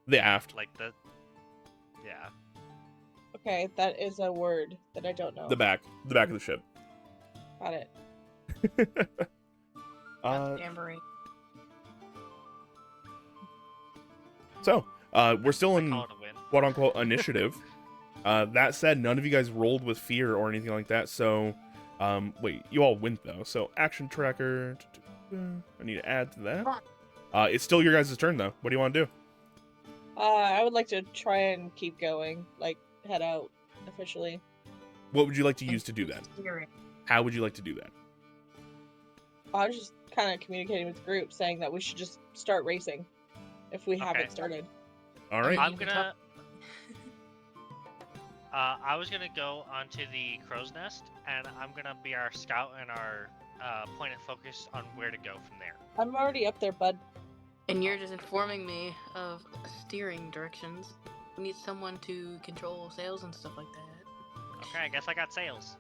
The aft. Like the. Yeah. Okay, that is a word that I don't know. The back of the ship. Got it. Jamboree. So, we're still in Call it a win. quote-unquote initiative. That said, none of you guys rolled with fear or anything like that, so... wait, you all went, though. So, action tracker... I need to add to that. It's still your guys' turn, though. What do you want to do? I would like to try and keep going, like head out officially. What would you like to use to do that? Steering. How would you like to do that? I was just kind of communicating with the group, saying that we should just start racing if we haven't Okay. started. All right. I'm gonna. I was gonna go onto the crow's nest, and I'm gonna be our scout and our point of focus on where to go from there. I'm already up there, bud. And you're just informing me of steering directions. We need someone to control sails and stuff like that. Okay, I guess I got sails.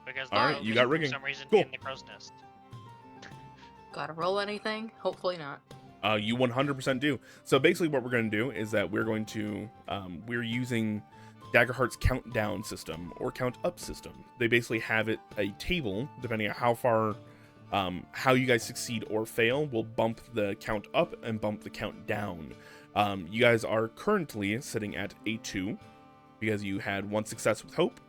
Because All right, the you got for rigging. some reason Cool. in the crow's nest. Gotta roll anything? Hopefully not. You 100% do. So basically what we're going to do is that we're going to, we're using Daggerheart's countdown system or count up system. They basically have it a table, depending on how far, how you guys succeed or fail, will bump the count up and bump the count down. You guys are currently sitting at a 2 because you had 1 success with hope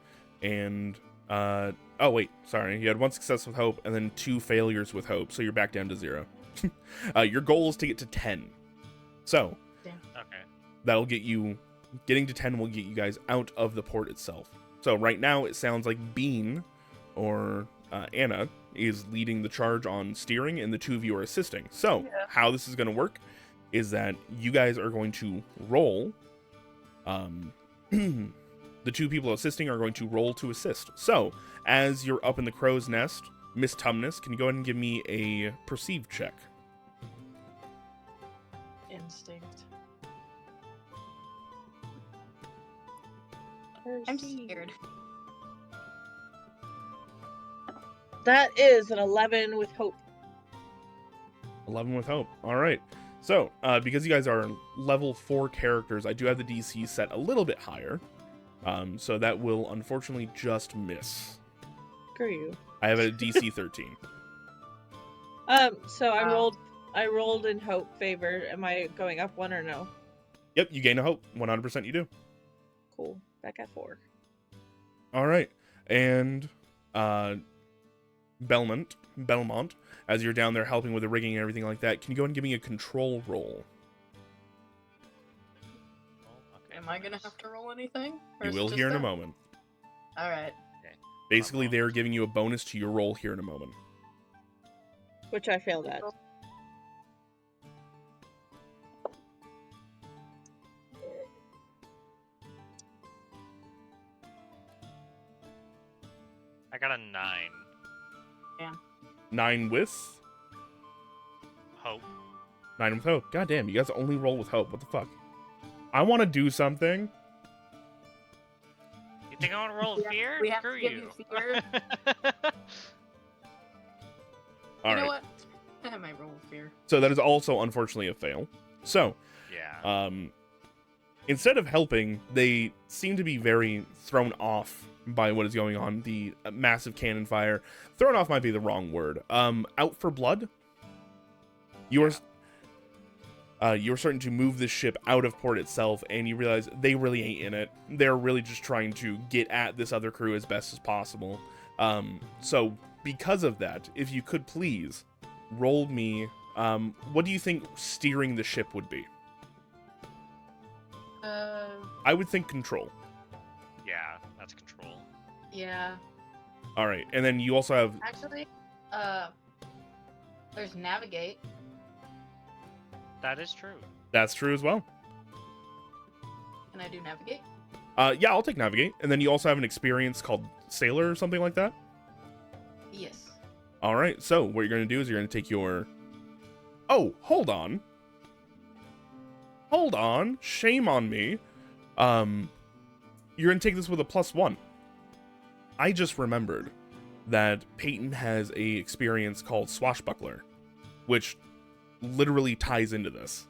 and, oh wait, sorry. You had 1 success with hope and then 2 failures with hope. So you're back down to 0. Your goal is to get to 10. So, Okay. that'll get you, getting to 10 will get you guys out of the port itself. So right now it sounds like Bean or Anna is leading the charge on steering and the 2 of you are assisting. So how this is going to work is that you guys are going to roll. The 2 people assisting are going to roll to assist. So as you're up in the crow's nest, Miss Tumnus, can you go ahead and give me a perceive check? Instinct. I'm scared. That is an 11 with hope. 11 with hope. All right. So, because you guys are level 4 characters, I do have the DC set a little bit higher. So that will unfortunately just miss. Screw you. I have a DC 13. So I rolled in hope favor. Am I going up 1 or no? Yep, you gain a hope. 100% you do. Cool. Back at 4. All right. And Belmont, as you're down there helping with the rigging and everything like that, can you go and give me a control roll? Okay. Am I gonna have to roll anything? Or You is it will just hear in a them? moment. Alright. Basically, they're giving you a bonus to your roll here in a moment. Which I failed at. I got a 9. 9 with? Hope. 9 with hope. God damn, you guys only roll with hope. What the fuck? I want to do something. You think I want to roll with fear? we have Screw to give you. you fear. All You know right. what? I might roll with fear. So that is also unfortunately a fail. So, Yeah. instead of helping, they seem to be very thrown off by what is going on. The massive cannon fire. Thrown off might be the wrong word. Out for blood. You're starting to move this ship out of port itself, and you realize they really ain't in it. They're really just trying to get at this other crew as best as possible. So because of that, if you could please roll me, what do you think steering the ship would be? I would think control. Yeah, that's control. Yeah. All right, and then you also have Actually, there's navigate. That is true. that's true as well. And Can I do navigate? Yeah, I'll take navigate. And then you also have an experience called sailor or something like that. Yes. All right. So what you're going to do is you're going to take your... Oh, hold on. Hold on. Shame on me. You're going to take this with a +1. I just remembered that Peyton has a experience called Swashbuckler, which literally ties into this.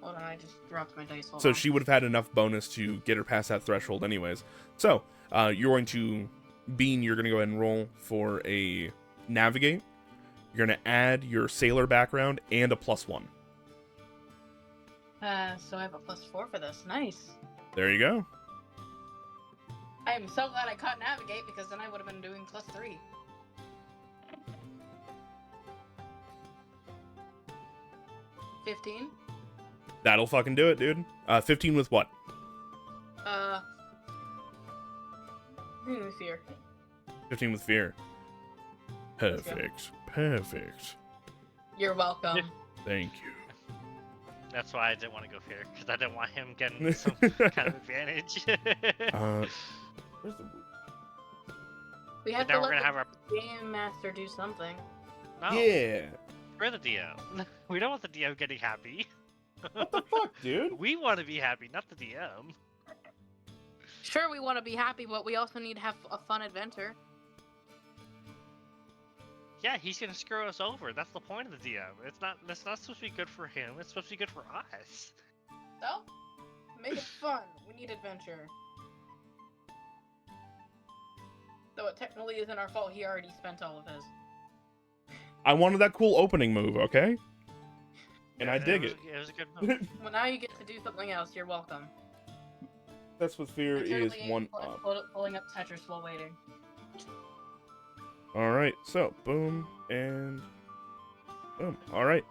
Hold on, I just dropped my dice. Hold So on. she would have had enough bonus to get her past that threshold anyways. So, you're going to... Bean, you're going to go ahead and roll for a navigate. You're going to add your sailor background and a +1. So I have a +4 for this. Nice. There you go. I am so glad I caught navigate because then I would have been doing +3. $15. That'll fucking do it, dude. 15 with what? Fear. 15 with fear. Perfect. Perfect. You're welcome. Thank you. That's why I didn't want to go fear, because I didn't want him getting some kind of advantage. Where's the... We have Now to we're let gonna the have our... game master do something. No, Yeah. we're the DM. We don't want the DM getting happy. What the fuck, dude? We want to be happy, not the DM. Sure, we want to be happy, but we also need to have a fun adventure. Yeah, he's gonna screw us over. That's the point of the DM. It's not supposed to be good for him. It's supposed to be good for us. So, make it fun. We need adventure. Though it technically isn't our fault. He already spent all of his. I wanted that cool opening move, okay? And I It dig was- it. It was a good move. Well, now you get to do something else. You're welcome. That's with fear is Literally 1 up. pulling up Tetris while waiting. Alright, so boom and boom. Alright.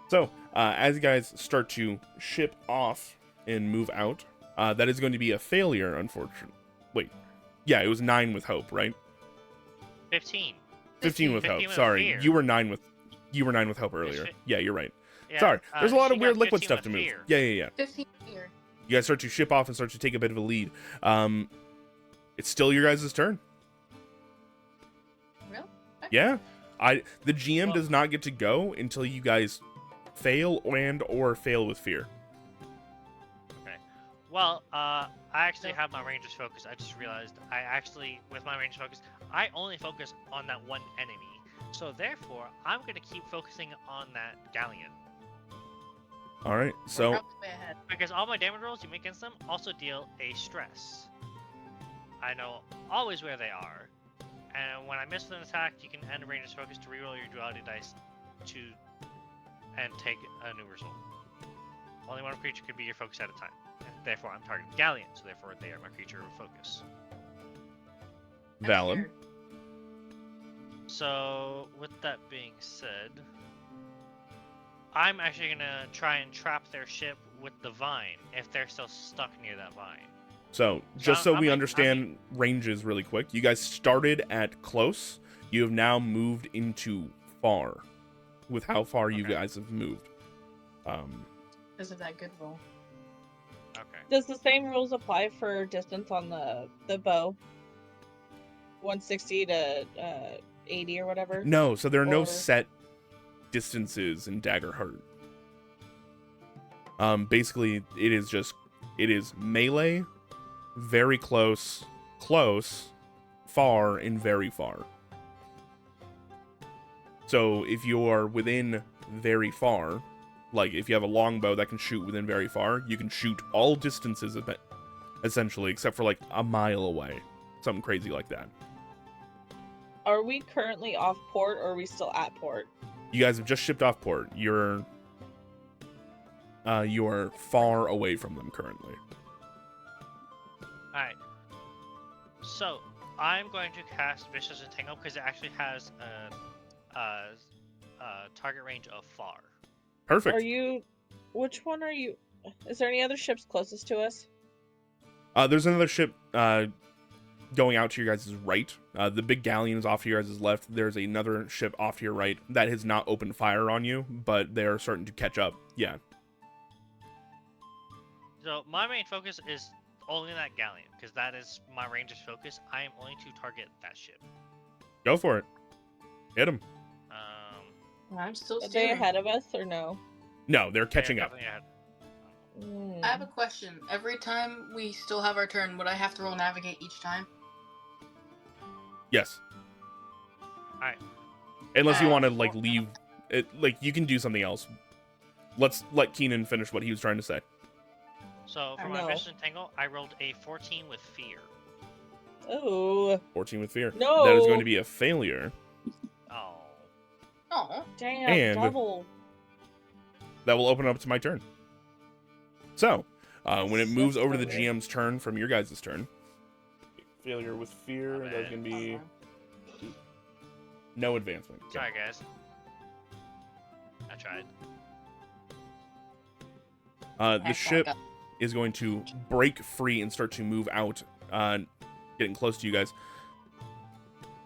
So, as you guys start to ship off and move out, that is going to be a failure, unfortunately. Wait. Yeah, it was 9 with hope, right? 15. 15 with 15 hope. with Sorry. fear. You were 9 with hope earlier. fi- Yeah, you're right. Yeah, Sorry. There's a lot she of weird got liquid 15 stuff with to move. fear. Yeah. 15 here. You guys start to ship off and start to take a bit of a lead. It's still your guys' turn. Really? Yeah. The GM Well- does not get to go until you guys fail or fail with fear. Okay. Well, I actually have my ranger's focus. I just realized with my ranger's focus, I only focus on that one enemy. So therefore, I'm gonna keep focusing on that galleon. All right. We're So probably way ahead. Because all my damage rolls you make against them also deal a stress. I know always where they are. And when I miss with an attack, you can end a ranger's focus to reroll your duality dice and take a new result. Only one creature can be your focus at a time. And therefore, I'm targeting Galleon, so therefore they are my creature of focus. I'm valid. scared. So, with that being said, I'm actually gonna try and trap their ship with the vine if they're still stuck near that vine. So, just so I'm we like- understand ranges really quick, you guys started at close. You have now moved into far with how far you Okay. guys have moved. Because of that good roll. Okay. Does the same rules apply for distance on the bow? 160 to 80 or whatever? No, so there are no Or- set distances in Daggerheart. Basically, it is melee, very close, close, far, and very far. So if you are within very far, like if you have a longbow that can shoot within very far, you can shoot all distances essentially, except for like a mile away, something crazy like that. Are we currently off port or are we still at port? You guys have just shipped off port. You're far away from them currently. Alright. So, I'm going to cast Vicious Entangle because it actually has a target range of far. Perfect. Which one are you? Is there any other ships closest to us? There's another ship going out to your guys' right. The big galleon is off to your guys' left. There's another ship off to your right that has not opened fire on you, but they are starting to catch up. Yeah. So my main focus is only that galleon, because that is my ranger's focus. I am only to target that ship. Go for it. Hit him. I'm still Are they steering. ahead of us or no? No, they're catching up. definitely ahead. Mm. I have a question. Every time we still have our turn, would I have to roll navigate each time? Yes. Alright. Unless you Uh, want to like leave it, like you can do something else. Let's let Keenan finish what he was trying to say. So for my Vicious Entangle, I rolled a 14 with fear. Oh. 14 with fear. No. That is going to be a failure. Oh. Oh. Damn, And- double. That will open up to my turn. So, when it So moves over to the sorry. GM's turn from your guys' turn, failure with fear, My that's bad. going to be no advancement. Okay. Sorry, guys. I tried. The ship is going to break free and start to move out, getting close to you guys.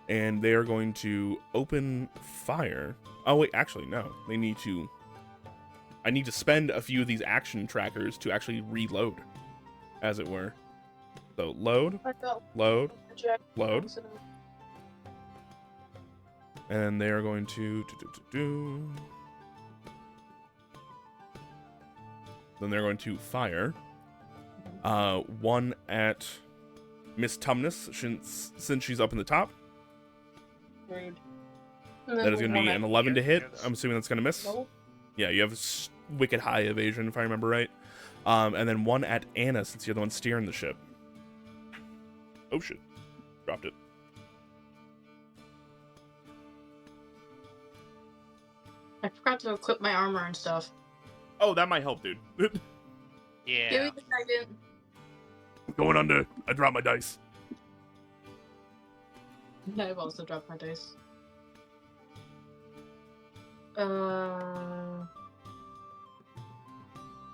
And they are going to open fire. Oh, wait, actually, no. They need to... I need to spend a few of these action trackers to actually reload, as it were. So, load, load, load. And they are going to... Then they're going to fire. One at Miss Tumnus, since she's up in the top. Rude. That is going to be an 11 to hit. Yes. I'm assuming that's going to miss. Nope. Yeah, you have wicked high evasion, if I remember right. And then one at Anna, since you're the one steering the ship. Oh, shit. Dropped it. I forgot to equip my armor and stuff. Oh, that might help, dude. Yeah. Give me a second. Going under. I dropped my dice. I've also dropped my dice.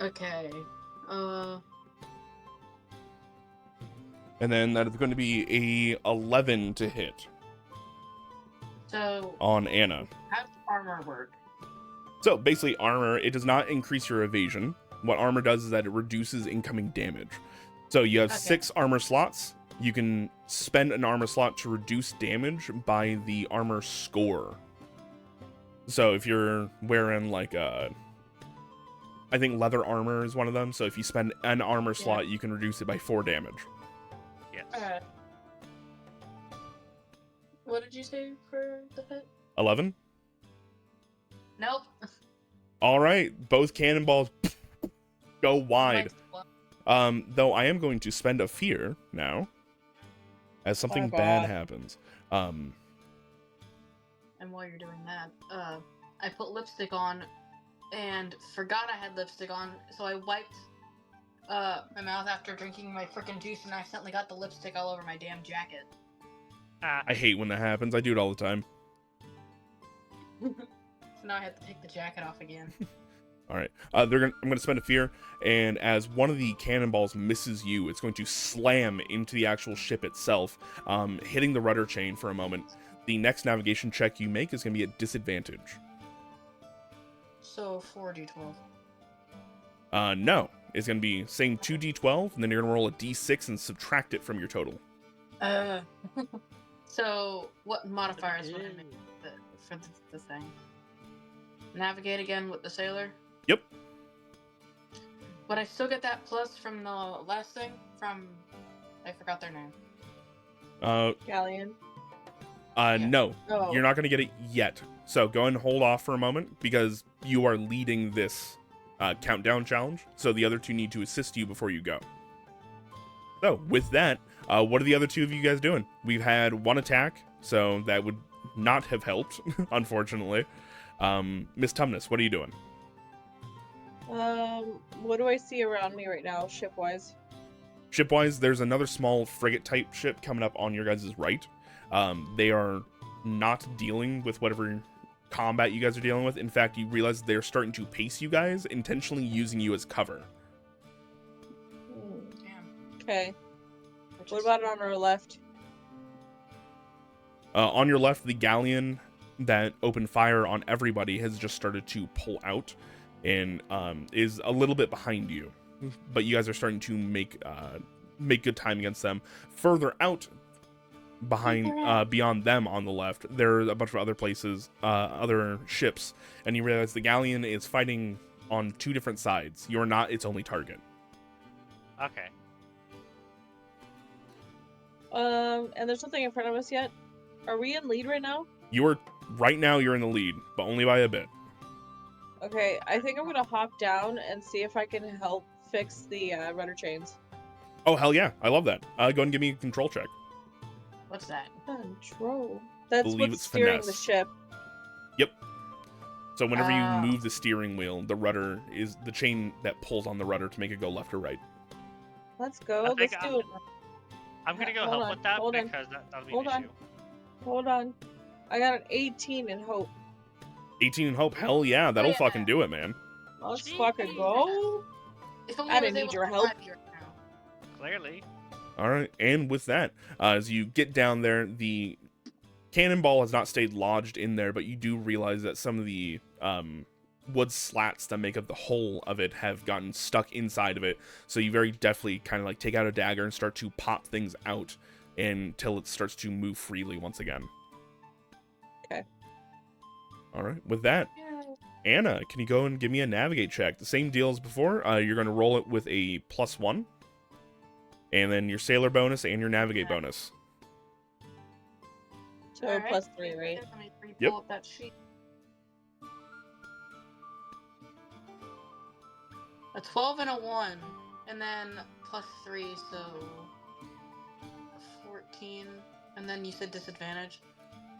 Okay. And then that is going to be a 11 to hit So, on Anna. how does armor work? So basically, armor, it does not increase your evasion. What armor does is that it reduces incoming damage. So you have Okay. 6 armor slots. You can spend an armor slot to reduce damage by the armor score. So if you're wearing like I think leather armor is one of them. So if you spend an armor slot, you can reduce it by 4 damage. Yes. Alright. What did you say for the hit? 11. Nope. All right, both cannonballs go wide. Though I am going to spend a fear now, as something Oh, bad God. happens. And while you're doing that, I put lipstick on and forgot I had lipstick on, so I wiped my mouth after drinking my freaking juice and accidentally got the lipstick all over my damn jacket. I hate when that happens. I do it all the time. So now I have to take the jacket off again. All right, I'm gonna spend a fear, and as one of the cannonballs misses you, it's going to slam into the actual ship itself, hitting the rudder chain for a moment. The next navigation check you make is gonna be at disadvantage. So 4d12. No, it's gonna be same 2d12, and then you're gonna roll a d6 and subtract it from your total. So what modifiers would I make for the thing? Navigate again with the sailor? Yep. But I still get that plus from the last thing? I forgot their name. Galleon. No, Oh. you're not gonna get it yet. So go and hold off for a moment because you are leading this countdown challenge. So the other two need to assist you before you go. So with that, what are the other two of you guys doing? We've had one attack, so that would not have helped, unfortunately. Miss Tumnus, what are you doing? What do I see around me right now, ship-wise? Shipwise, there's another small frigate-type ship coming up on your guys' right. They are not dealing with whatever combat you guys are dealing with. In fact, you realize they're starting to pace you guys, intentionally using you as cover. Damn. Okay. Which What is- about on our left? On your left, the galleon that opened fire on everybody has just started to pull out and is a little bit behind you. but you guys are starting to make good time against them. Further out, beyond them on the left, there are a bunch of other places, other ships, and you realize the galleon is fighting on two different sides. You're not its only target. Okay. And there's nothing in front of us yet. Are we in lead right now? Right now you're in the lead, but only by a bit. Okay, I think I'm gonna hop down and see if I can help fix the rudder chains. Oh, hell yeah, I love that. Go ahead and give me a control check. What's that? Control. That's Believe what's it's steering finesse. the ship. Yep. So whenever you Oh. move the steering wheel, the rudder is the chain that pulls on the rudder to make it go left or right. Let's go. I Let's think do it. I'm gonna go Hold help on, with that hold on, because that'll be hold an on. issue. Hold on. I got an 18 in hope. 18 in hope, hell yeah, that'll Yeah. fucking do it, man. Let's Jesus. fucking go. If only I I was didn't need able your to help. drive you right now. Clearly. All right, and with that, as you get down there, the cannonball has not stayed lodged in there, but you do realize that some of the wood slats that make up the whole of it have gotten stuck inside of it. So you very deftly kind of like take out a dagger and start to pop things out until it starts to move freely once again. Okay. All right, with that, Anna, can you go and give me a navigate check? The same deal as before. You're going to roll it with a +1, and then your sailor bonus and your navigate bonus. So Alright. +3, right? Let me pull Yep. up that sheet. A 12 and a 1, and then +3, so 14. And then you said disadvantage.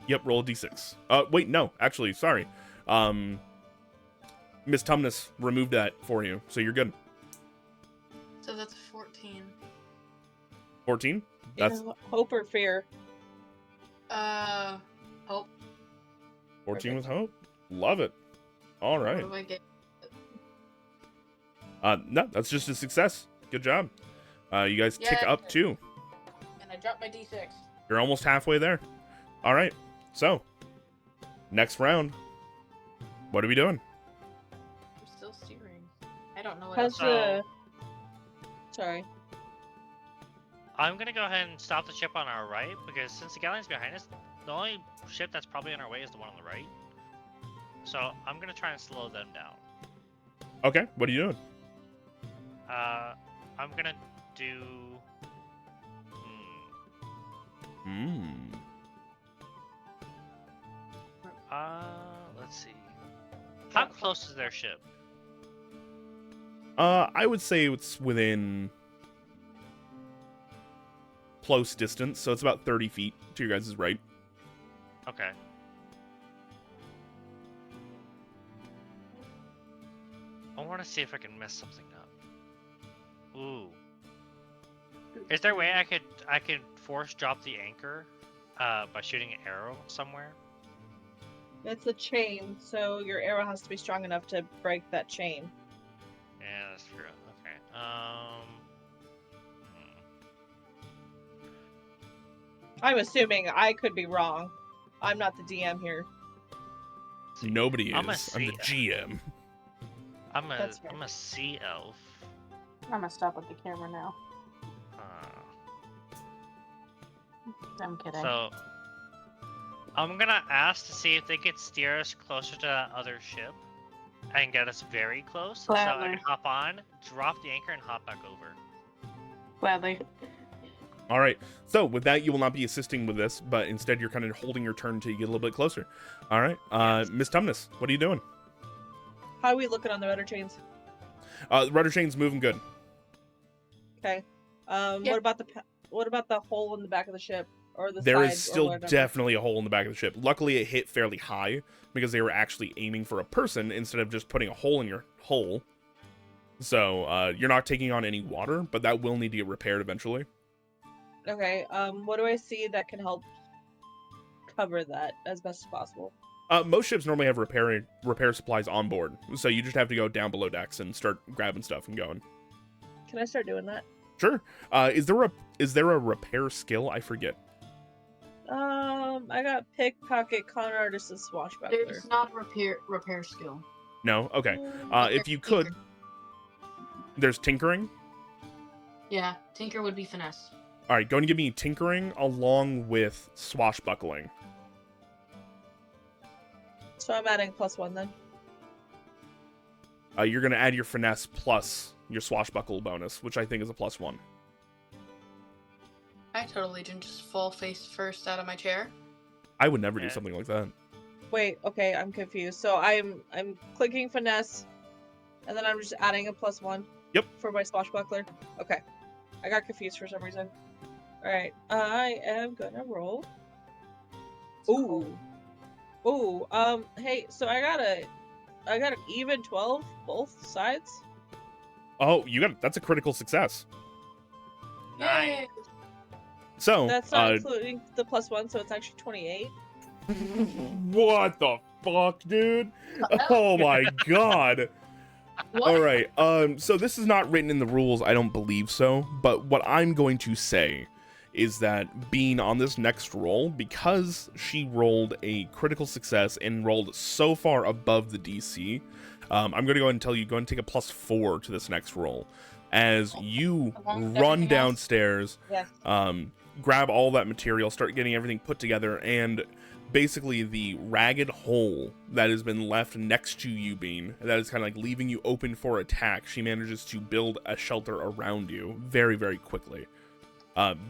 Yep, roll a d6. Wait, no, actually, sorry. Miss Tumnus removed that for you, so you're good. So that's 14. 14? That's Hope or fear. Hope. 14 with hope. Love it. All right. What do I get? No, that's just a success. Good job. You guys tick Yay. up 2. And I dropped my d6. You're almost halfway there. All right. So, next round. What are we doing? I'm still steering. I don't know what How's else. the... Sorry. I'm gonna go ahead and stop the ship on our right because since the galleon's behind us, the only ship that's probably on our way is the one on the right. So I'm gonna try and slow them down. Okay, what are you doing? I'm gonna do. Let's see. How close is their ship? I would say it's within close distance, so it's about 30 feet to your guys' right. Okay. I want to see if I can mess something up. Ooh. Is there a way I could force drop the anchor by shooting an arrow somewhere? It's a chain, so your arrow has to be strong enough to break that chain. Yeah, that's true. Okay. I'm assuming. I could be wrong. I'm not the DM here. Nobody I'm a is. I'm the GM. That's fair. I'm a sea elf. I'm gonna stop with the camera now. I'm kidding. So I'm gonna ask to see if they could steer us closer to that other ship and get us very close, so I Gladly. can hop on, drop the anchor, and hop back over. Gladly. All right. So with that, you will not be assisting with this, but instead you're kind of holding your turn until you get a little bit closer. All right. Yes. Miss Tumnus, what are you doing? How are we looking on the rudder chains? The rudder chain's moving good. Okay. Yeah. What about the hole in the back of the ship or the There side is or still whatever? definitely a hole in the back of the ship. Luckily, it hit fairly high because they were actually aiming for a person instead of just putting a hole in your hull. So you're not taking on any water, but that will need to get repaired eventually. Okay. What do I see that can help cover that as best as possible? Most ships normally have repair supplies on board, so you just have to go down below decks and start grabbing stuff and going. Can I start doing that? Sure. Is there a repair skill? I forget. I got pickpocket, con artist, and swashbuckler. There's not a repair skill. No. Okay. Mm, If you could, There's tinkering. Yeah, tinker would be finesse. All right, go and give me tinkering along with swashbuckling. So I'm adding +1 then. You're going to add your finesse plus your swashbuckle bonus, which I think is a +1. I totally didn't just fall face first out of my chair. I would never do Yeah. something like that. Wait, okay, I'm confused. So I'm clicking finesse, and then I'm just adding a +1. Yep. For my swashbuckler. Okay, I got confused for some reason. All right, I am gonna roll. Ooh. Ooh. Hey, so I got an even 12 both sides. Oh, that's a critical success. Nice. So, That's not including the +1, so it's actually 28. what the fuck, dude? Oh my god. What? All right. So this is not written in the rules, I don't believe so, but what I'm going to say is that Bean on this next roll, because she rolled a critical success and rolled so far above the DC, I'm going to go ahead and tell you, go ahead and take a +4 to this next roll. As you Along with run everything else? downstairs, Yes. grab all that material, start getting everything put together, and basically the ragged hole that has been left next to you, Bean, that is kind of like leaving you open for attack, she manages to build a shelter around you very, very quickly.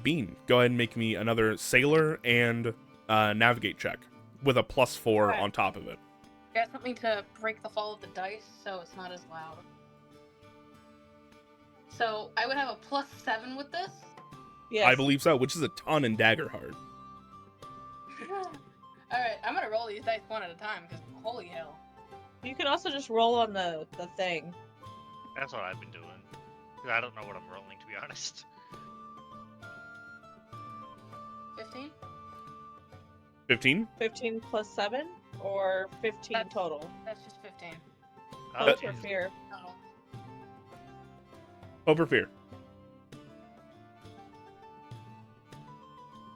Bean, go ahead and make me another sailor and navigate check with a +4 Okay. on top of it. You guys want me to break the fall of the dice so it's not as loud? So I would have a +7 with this. Yes. I believe so, which is a ton in Daggerheart. Alright, I'm gonna roll these dice one at a time because holy hell. You can also just roll on the thing. That's what I've been doing. 'Cause I don't know what I'm rolling, to be honest. 15? 15? 15 +7 or 15 That's- total. That's just 15. Hope Okay. or fear. Oh. Hope or fear?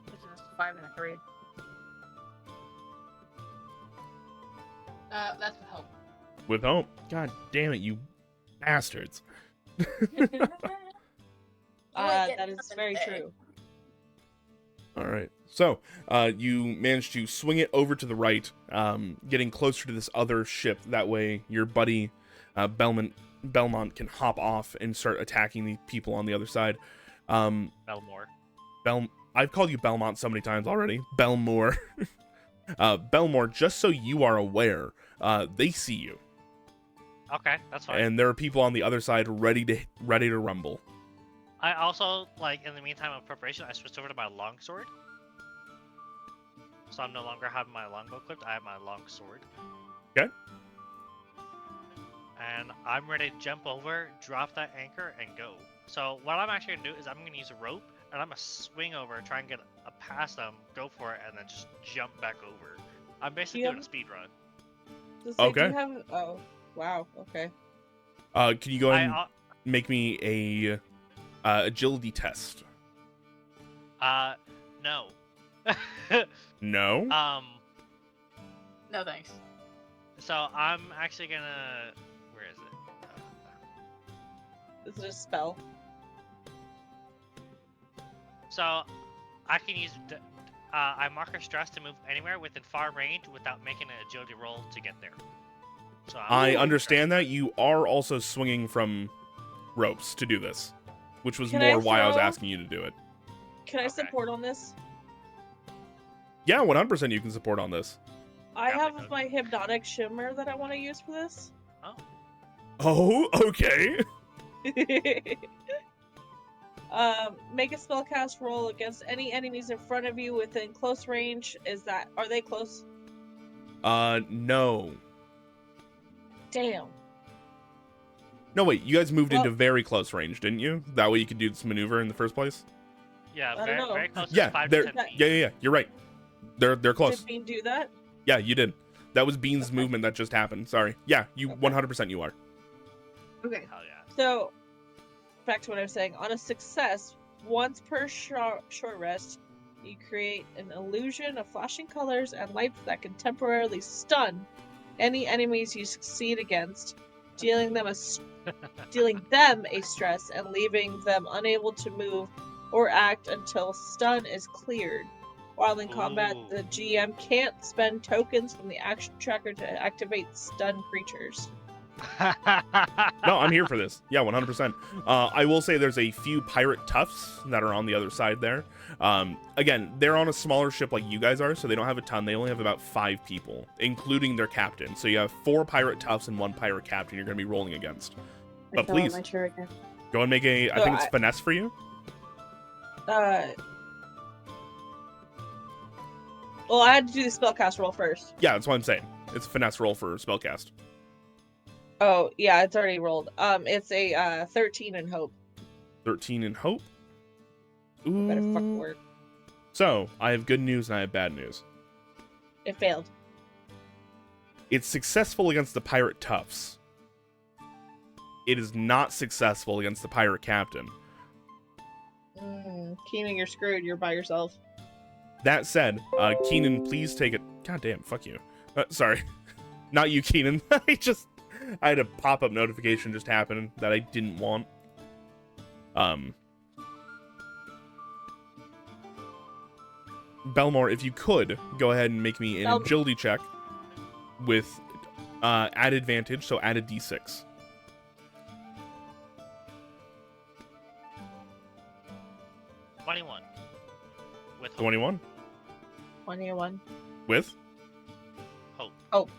This is a 5 and a 3. That's with hope. With hope. God damn it, you bastards. That is very true. All right. So, you manage to swing it over to the right, getting closer to this other ship. That way, your buddy Belmont can hop off and start attacking the people on the other side. Belmore. I've called you Belmont so many times already. Belmore. Belmore, just so you are aware, they see you, Okay, that's fine. and there are people on the other side ready to rumble. I also, like, in the meantime of preparation, I switched over to my longsword. So I'm no longer having my longbow equipped, I have my longsword. Okay. And I'm ready to jump over, drop that anchor, and go. So what I'm actually going to do is I'm going to use a rope, and I'm going to swing over, try and get past them, go for it, and then just jump back over. I'm basically Yeah. doing a speed run. Does they Okay. do have... Oh, wow. Okay. Can you go ahead and I, make me a agility test? no. No. No thanks. So I'm actually gonna. Where is it? Is it a spell? So I can use. I marker stress to move anywhere within far range without making an agility roll to get there. So I understand that. You are also swinging from ropes to do this, which was Can I more why I was throw- asking you to do it. Can I Okay. support on this? Yeah, 100% you can support on this. I Yeah, have because- my hypnotic shimmer that I want to use for this. Oh, okay. Make a spellcast roll against any enemies in front of you within close range. Are they close? No. Damn. No, wait, you guys moved Well- into very close range, didn't you? That way you could do this maneuver in the first place? Yeah, I don't very, know. very close. Yeah, to 5 they're to 10 feet. yeah, you're right. They're close. Did Bean do that? Yeah, you did. That was Bean's Okay. movement that just happened. Sorry. Yeah, you Okay. 100% you are. Okay. Hell yeah. So, back to what I was saying. On a success, once per short rest, you create an illusion of flashing colors and lights that can temporarily stun any enemies you succeed against, dealing them a stress and leaving them unable to move or act until stun is cleared. While in combat, Ooh. the GM can't spend tokens from the action tracker to activate stun creatures. No, I'm here for this. Yeah, 100%. I will say there's a few pirate toughs that are on the other side there. Again, they're on a smaller ship like you guys are, so they don't have a ton. They only have about 5 people, including their captain. So you have 4 pirate toughs and 1 pirate captain you're going to be rolling against. But please, My chair again. go and make a... I think it's finesse for you. Well, I had to do the spellcast roll first. Yeah, that's what I'm saying. It's a finesse roll for spellcast. Oh, yeah, it's already rolled. It's a 13 in hope. 13 in hope. Better fucking Ooh. work. So, I have good news and I have bad news. It failed. It's successful against the pirate toughs. It is not successful against the pirate captain. Keenan, you're screwed. You're by yourself. That said, Keenan, please take it. God damn, fuck you. Sorry. Not you, Keenan. I had a pop-up notification just happen that I didn't want. Belmore, if you could, go ahead and make me an agility check with add advantage, so add a d6. With hope. 21. 21. With? Hope. Hope.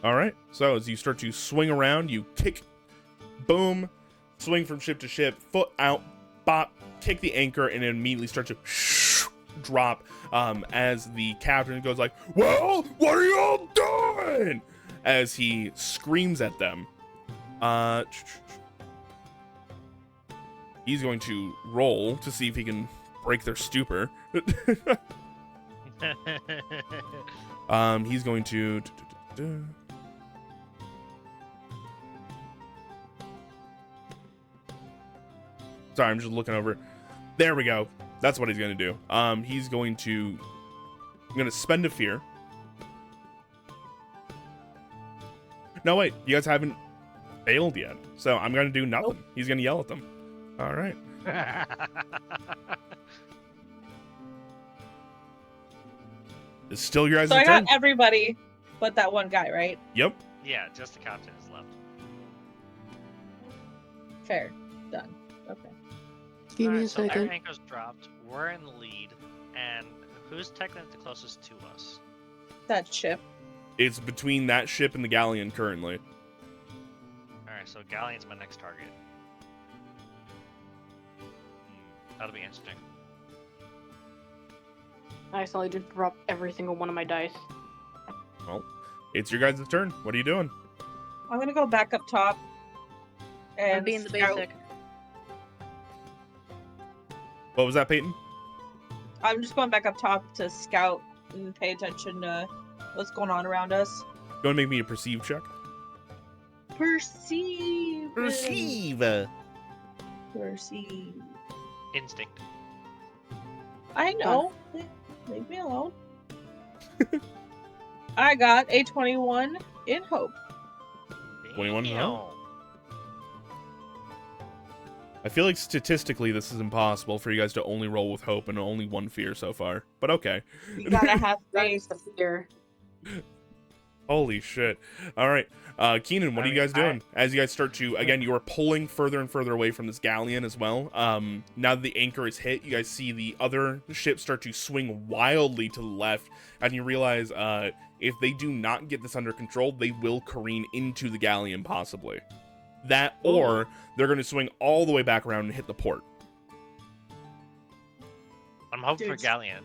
Alright, so as you start to swing around, you kick, boom, swing from ship to ship, foot out, bop, kick the anchor, and then immediately start to drop as the captain goes like, well, what are y'all doing? As he screams at them. He's going to roll to see if he can break their stupor. He's going to... Sorry, I'm just looking over. There we go. That's what he's going to do. He's going to... I'm going to spend a fear. No, wait. You guys haven't failed yet. So I'm going to do nothing. Nope. He's going to yell at them. All right. It's still your guys' turn. So I got everybody but that one guy, right? Yep. Yeah, just the captain is left. Fair. Done. Okay. Give me a So second. our anchor's dropped. We're in the lead. And who's technically the closest to us? That ship. It's between that ship and the galleon currently. Alright, so Galleon's my next target. That'll be interesting. I accidentally just dropped every single one of my dice. Well, it's your guys' turn. What are you doing? I'm gonna go back up top. And I'm being the scout. basic. What was that, Peyton? I'm just going back up top to scout and pay attention to what's going on around us. Go and make me a perceive check. Perceive. Perceive. Perceive. Instinct. I know. Leave me alone. I got a 21 in hope. 21 in Damn. hope? I feel like statistically this is impossible for you guys to only roll with hope and only 1 fear so far. But okay. You gotta have Raise faith. the fear. Holy shit. Alright. Keenan, what are you guys doing? As you guys start to, again, you are pulling further and further away from this galleon as well. Now that the anchor is hit, you guys see the other ships start to swing wildly to the left, and you realize if they do not get this under control, they will careen into the galleon possibly. That, or they're going to swing all the way back around and hit the port. I'm hoping for Dude. Galleon.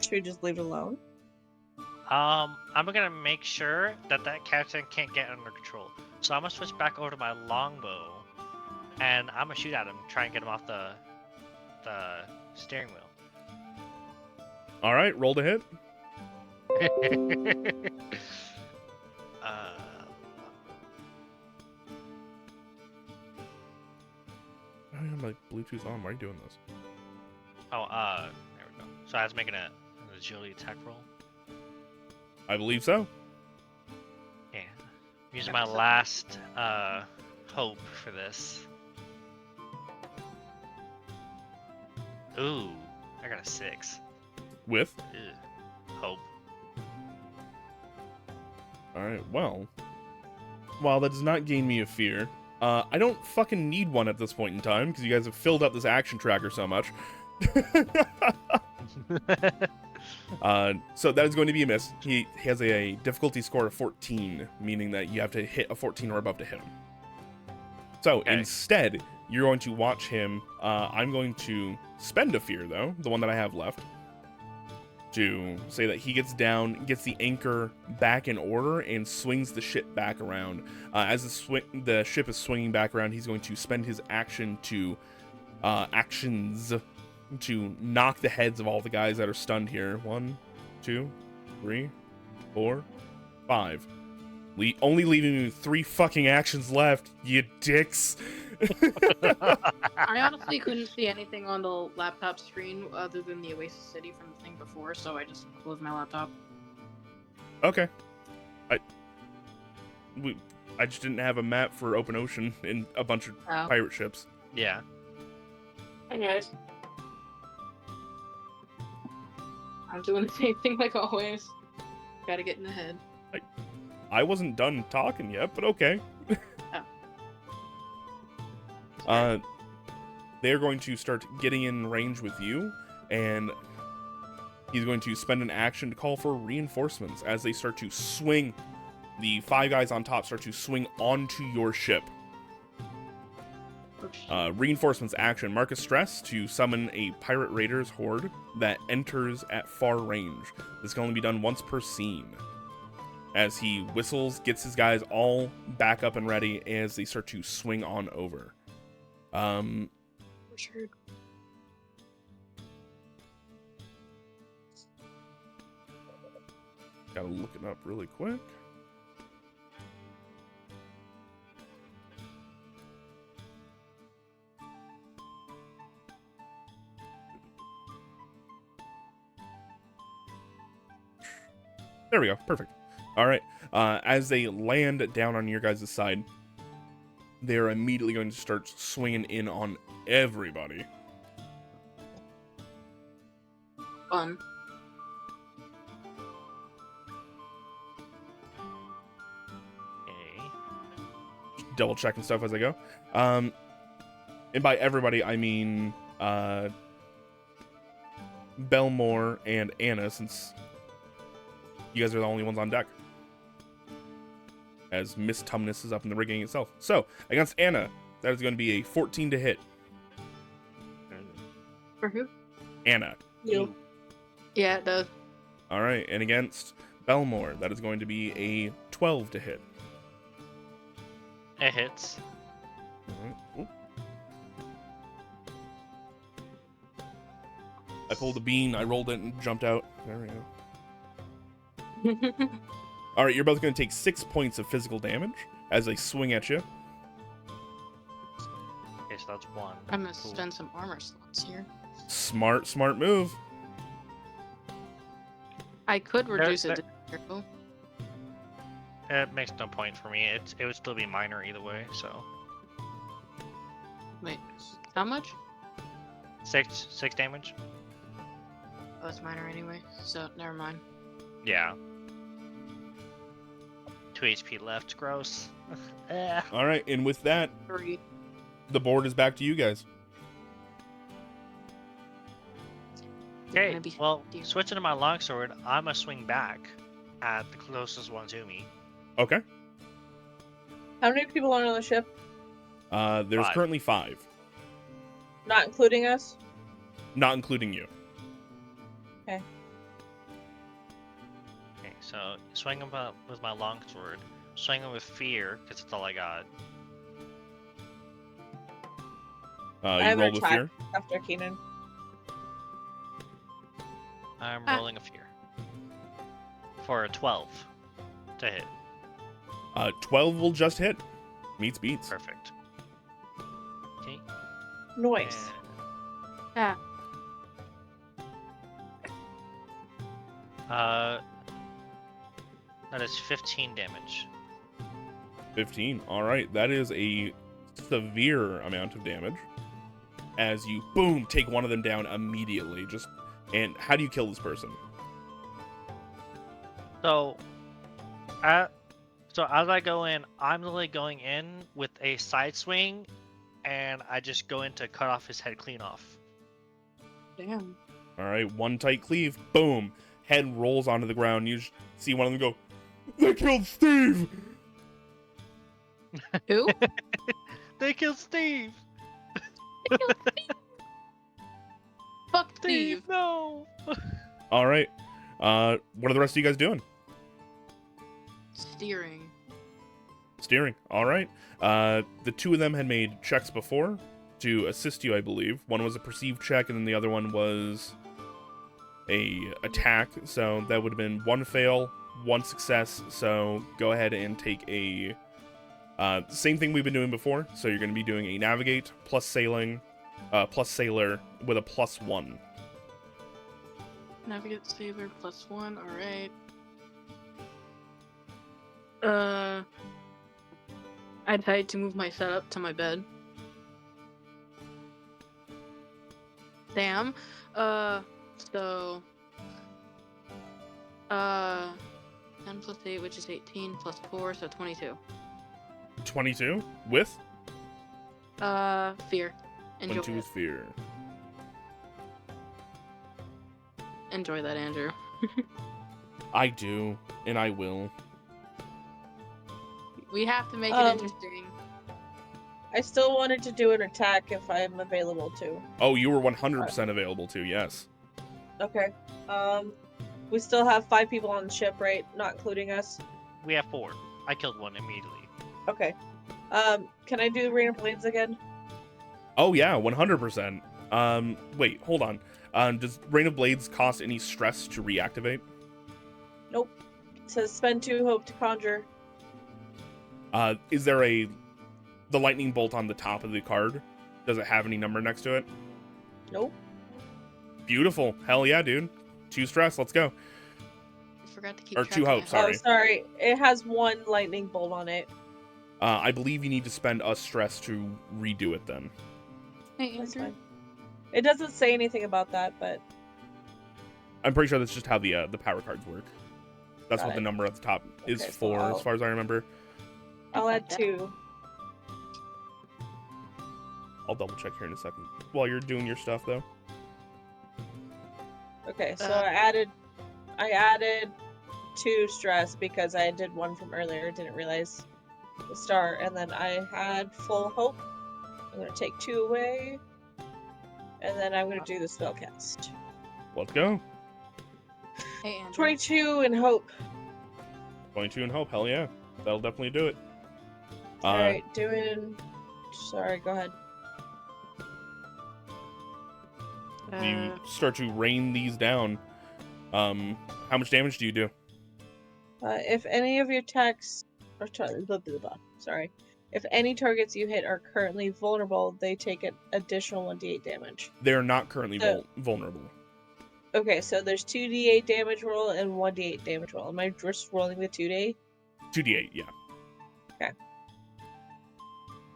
Should we just leave it alone? I'm gonna make sure that that captain can't get under control. So I'm gonna switch back over to my longbow, and I'm gonna shoot at him, try and get him off the steering wheel. All right, roll to hit. I have my Bluetooth on. Why are you doing this? There we go. So I was making a agility attack roll. I believe so. Yeah. I'm using my last hope for this. Ooh, I got a 6. With. Ugh. Hope. Alright, well. While that does not gain me a fear, I don't fucking need one at this point in time, because you guys have filled up this action tracker so much. So that is going to be a miss. He has a difficulty score of 14, meaning that you have to hit a 14 or above to hit him. So Okay. instead, you're going to watch him. I'm going to spend a fear, though, the one that I have left, to say that he gets down, gets the anchor back in order, and swings the ship back around. As the ship is swinging back around, he's going to spend his action to to knock the heads of all the guys that are stunned here. 1, 2, 3, 4, 5. Only leaving me with 3 fucking actions left, you dicks. I honestly couldn't see anything on the laptop screen other than the Oasis City from the thing before, so I just closed my laptop. Okay. I just didn't have a map for open ocean and a bunch of Oh. pirate ships. Yeah. Hey guys. I'm doing the same thing like always. Gotta get in the head. I wasn't done talking yet, but okay. Oh. They're going to start getting in range with you, and he's going to spend an action to call for reinforcements as they start to swing. The 5 guys on top start to swing onto your ship. Reinforcements action. Mark a stress to summon a pirate raiders horde that enters at far range. This can only be done once per scene. As he whistles, gets his guys all back up and ready as they start to swing on over. Sure. Gotta look it up really quick. There we go. Perfect. All right. As they land down on your guys' side, they're immediately going to start swinging in on everybody. Fun. Okay. Double checking stuff as I go. And by everybody, I mean Belmore and Anna, since you guys are the only ones on deck. As Miss Tumnus is up in the rigging itself. So, against Anna, that is going to be a 14 to hit. For who? Anna. You. Yeah, it does. All right. And against Belmore, that is going to be a 12 to hit. It hits. All right. Oop. I pulled a bean, I rolled it, and jumped out. There we go. All right, you're both going to take 6 points of physical damage as they swing at you. Okay, so that's 1. I'm gonna Cool. spend some armor slots here. Smart move. I could reduce it there- to 0. It makes no point for me. It would still be minor either way, so. Wait, how much? 6 damage? Oh, it's minor anyway, so never mind. Yeah. 2 HP left, gross. All right, and with that, 3. the board is back to you guys. Okay, Gonna be well, dear. switching to my longsword, I'm gonna swing back at the closest one to me. Okay. How many people are on the ship? There's 5. currently 5, Not including us? not including you. Okay, so swing him up with my longsword, swing him with fear, because that's all I got. I You have roll an with attack. fear. After Keenan. I'm Ah. rolling a fear. For a 12 to hit. 12 will just hit. Meets beats. Perfect. Okay. Noise. Ah. That is 15 damage. 15. All right, that is a severe amount of damage. As you boom, take one of them down immediately. And how do you kill this person? So, so as I go in, I'm literally going in with a side swing, and I just go in to cut off his head clean off. Damn. All right, one tight cleave, boom, head rolls onto the ground. You see one of them go, "They killed Steve." Who? They killed Steve. Fuck Steve, Steve. no. All right, what are the rest of you guys doing? Steering. Steering. All right. The two of them had made checks before to assist you, I believe. One was a perceived check, and then the other one was a attack. So that would have been one fail, one success. So go ahead and take a same thing we've been doing before. So you're going to be doing a navigate plus sailing, plus sailor with a +1. Navigate sailor +1. All right. I decided to move my setup to my bed. Damn. So 10 plus 8, which is 18, plus 4, so 22. 22 with? Fear. Enjoy 22 with fear. Enjoy that, Andrew. I do, and I will. We have to make it interesting. I still wanted to do an attack if I'm available to. Oh, you were 100% available to, yes. Okay. We still have 5 people on the ship, right? Not including us. We have 4. I killed one immediately. Okay. Can I do Rain of Blades again? Oh, yeah, 100%. Wait, hold on. Does Rain of Blades cost any stress to reactivate? Nope. It says spend 2 hope to conjure. Is there the lightning bolt on the top of the card? Does it have any number next to it? Nope. Beautiful. Hell yeah, dude. 2 stress. Let's go. I forgot to keep Or track 2 of my hope, sorry. Oh, sorry. It has 1 lightning bolt on it. I believe you need to spend a stress to redo it then. Hey, That's Andrew. fine. It doesn't say anything about that, but I'm pretty sure that's just how the power cards work. That's Got what the it. number at the top is Okay, so for, I'll- as far as I remember. I'll add 2. I'll double check here in a second. While you're doing your stuff, though. Okay, so Uh, I added 2 stress because I did 1 from earlier, didn't realize the star, and then I had full hope. I'm gonna take 2 away, and then I'm gonna do the spell cast. Let's go. Hey, Andrew. 22 in hope. 22 and hope. Hell yeah. That'll definitely do it. Alright, doing. Sorry, go ahead. You start to rain these down. How much damage do you do? If any of your attacks. Blah, blah, blah. Sorry. If any targets you hit are currently vulnerable, they take an additional 1d8 damage. They're not currently vulnerable. Okay, so there's 2d8 damage roll and 1d8 damage roll. Am I just rolling the 2d8? 2d8, yeah.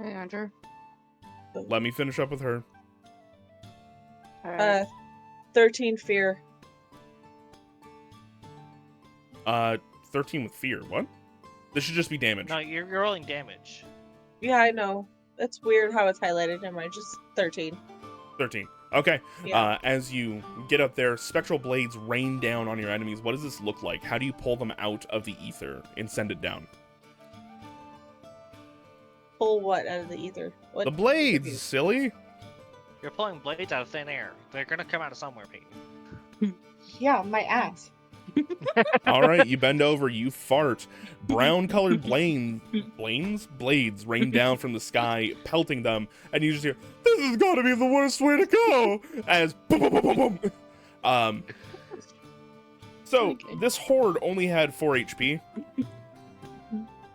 Hey, Andrew. Let me finish up with her. Alright. 13 fear. 13 with fear. What? This should just be damage. No, you're rolling damage. Yeah, I know. That's weird how it's highlighted. Never mind, just 13. 13. Okay. Yeah. As you get up there, spectral blades rain down on your enemies. What does this look like? How do you pull them out of the ether and send it down? Pull what out of the ether? What? The blades, silly. You're pulling blades out of thin air. They're gonna come out of somewhere, Peyton. Yeah, my ass. All right, you bend over, you fart. Brown-colored blades rain down from the sky, pelting them, and you just hear, "This has got to be the worst way to go!" As boom, boom, boom, boom, boom. So Okay. this horde only had 4 HP.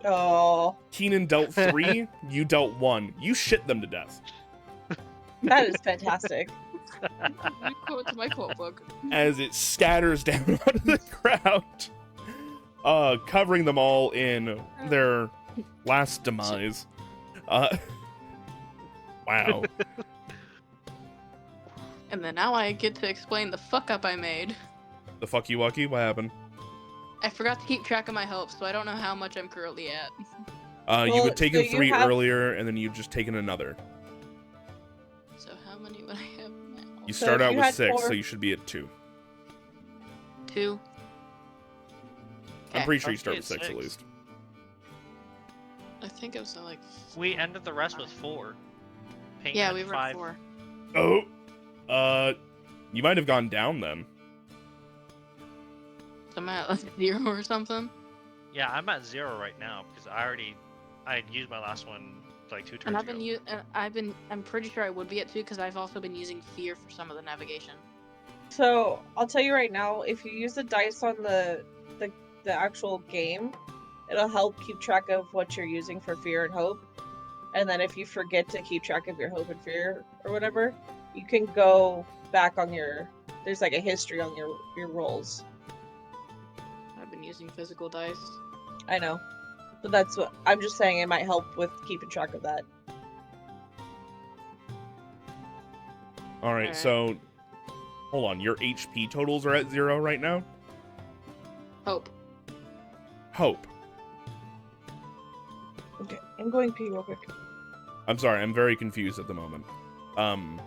Oh, Keenan dealt 3. You dealt 1. You shit them to death. that is fantastic. You quote to my quote book. as it scatters down onto the ground, covering them all in their last demise. Wow. And then now I get to explain the fuck up I made. The fuck you, Lucky? What happened? I forgot to keep track of my hopes, so I don't know how much I'm currently at. You Well, had taken so you 3 have- earlier, and then you've just taken another. So how many would I have now? You So start if out you with had 6, 4 so you should be at 2. 2. I'm Okay. pretty sure you Let's start get with 6 at 6. least. I think it was like. We ended the rest with 4. Peyton Yeah, had we were 5. at 4. Oh, you might have gone down then. So I'm at like 0 or something. Yeah, I'm at 0 right now because I had used my last one like 2 And turns ago. I'm pretty sure I would be at 2 because I've also been using fear for some of the navigation. So I'll tell you right now, if you use the dice on the actual game, it'll help keep track of what you're using for fear and hope. And then if you forget to keep track of your hope and fear or whatever, you can go back on there's like a history on your rolls. I've been using physical dice. I know. So that's what I'm just saying, it might help with keeping track of that. All right, Alright. so hold on. Your HP totals are at 0 right now? Hope. Hope. Okay, I'm going pee real quick. I'm sorry, I'm very confused at the moment. I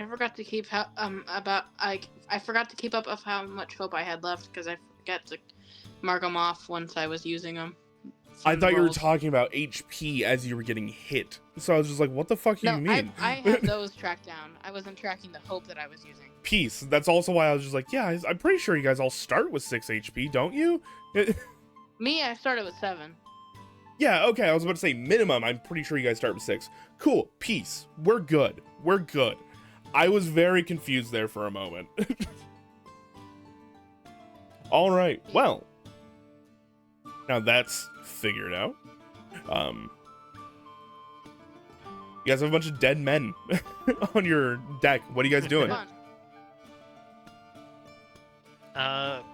forgot to keep I forgot to keep up of how much hope I had left because I forgot to mark them off once I was using them. I thought you were talking about HP as you were getting hit. So I was just like, what the fuck do No, you mean? I have those tracked down. I wasn't tracking the hope that I was using. Peace. That's also why I was just like, yeah, I'm pretty sure you guys all start with 6 HP, don't you? Me, I started with 7. Yeah, okay, I was about to say minimum. I'm pretty sure you guys start with 6. Cool. Peace. We're good. We're good. I was very confused there for a moment. All right. Well, now that's figured out. You guys have a bunch of dead men on your deck. What are you guys doing? Fun.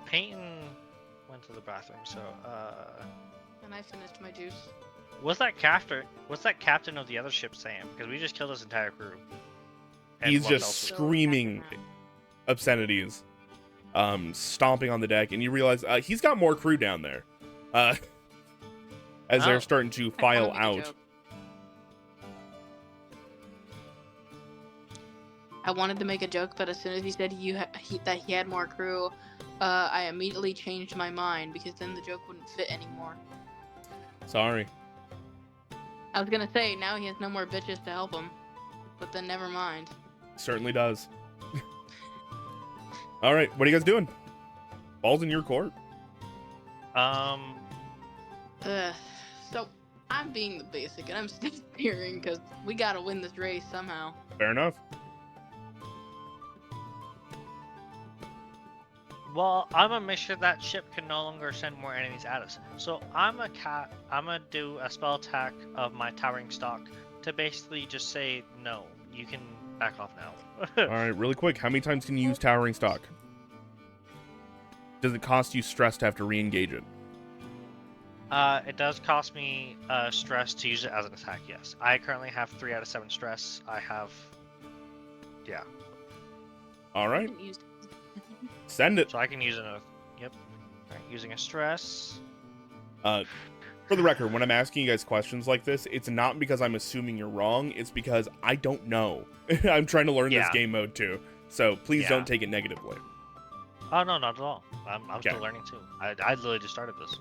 Peyton went to the bathroom, so And I finished my juice. what's that captain of the other ship saying? Because we just killed his entire crew. And He's what just else? So, screaming back around. obscenities, stomping on the deck, and you realize he's got more crew down there. As they're Oh. starting to I file wanna make a out. joke. I wanted to make a joke, but as soon as he said that he had more crew, I immediately changed my mind because then the joke wouldn't fit anymore. Sorry. I was gonna say now he has no more bitches to help him, but then never mind. Certainly does. All right, what are you guys doing? Ball's in your court. So I'm being the basic, and I'm still steering because we gotta win this race somehow. Fair enough. Well, I'm gonna make sure that ship can no longer send more enemies at us. So I'm gonna do a spell attack of my towering stock to basically just say no. You can back off now. All right, really quick. How many times can you use Towering Stock? Does it cost you stress to have to re-engage it? It does cost me stress to use it as an attack. Yes, I currently have 3 out of 7 stress. I have, yeah. All right, I used- send it. So I can use another. Yep. All right, using a stress. For the record, when I'm asking you guys questions like this, it's not because I'm assuming you're wrong. It's because I don't know. I'm trying to learn this Yeah. game mode too. So please Yeah. don't take it negatively. Oh no, not at all. I'm Okay. still learning too. I literally just started this.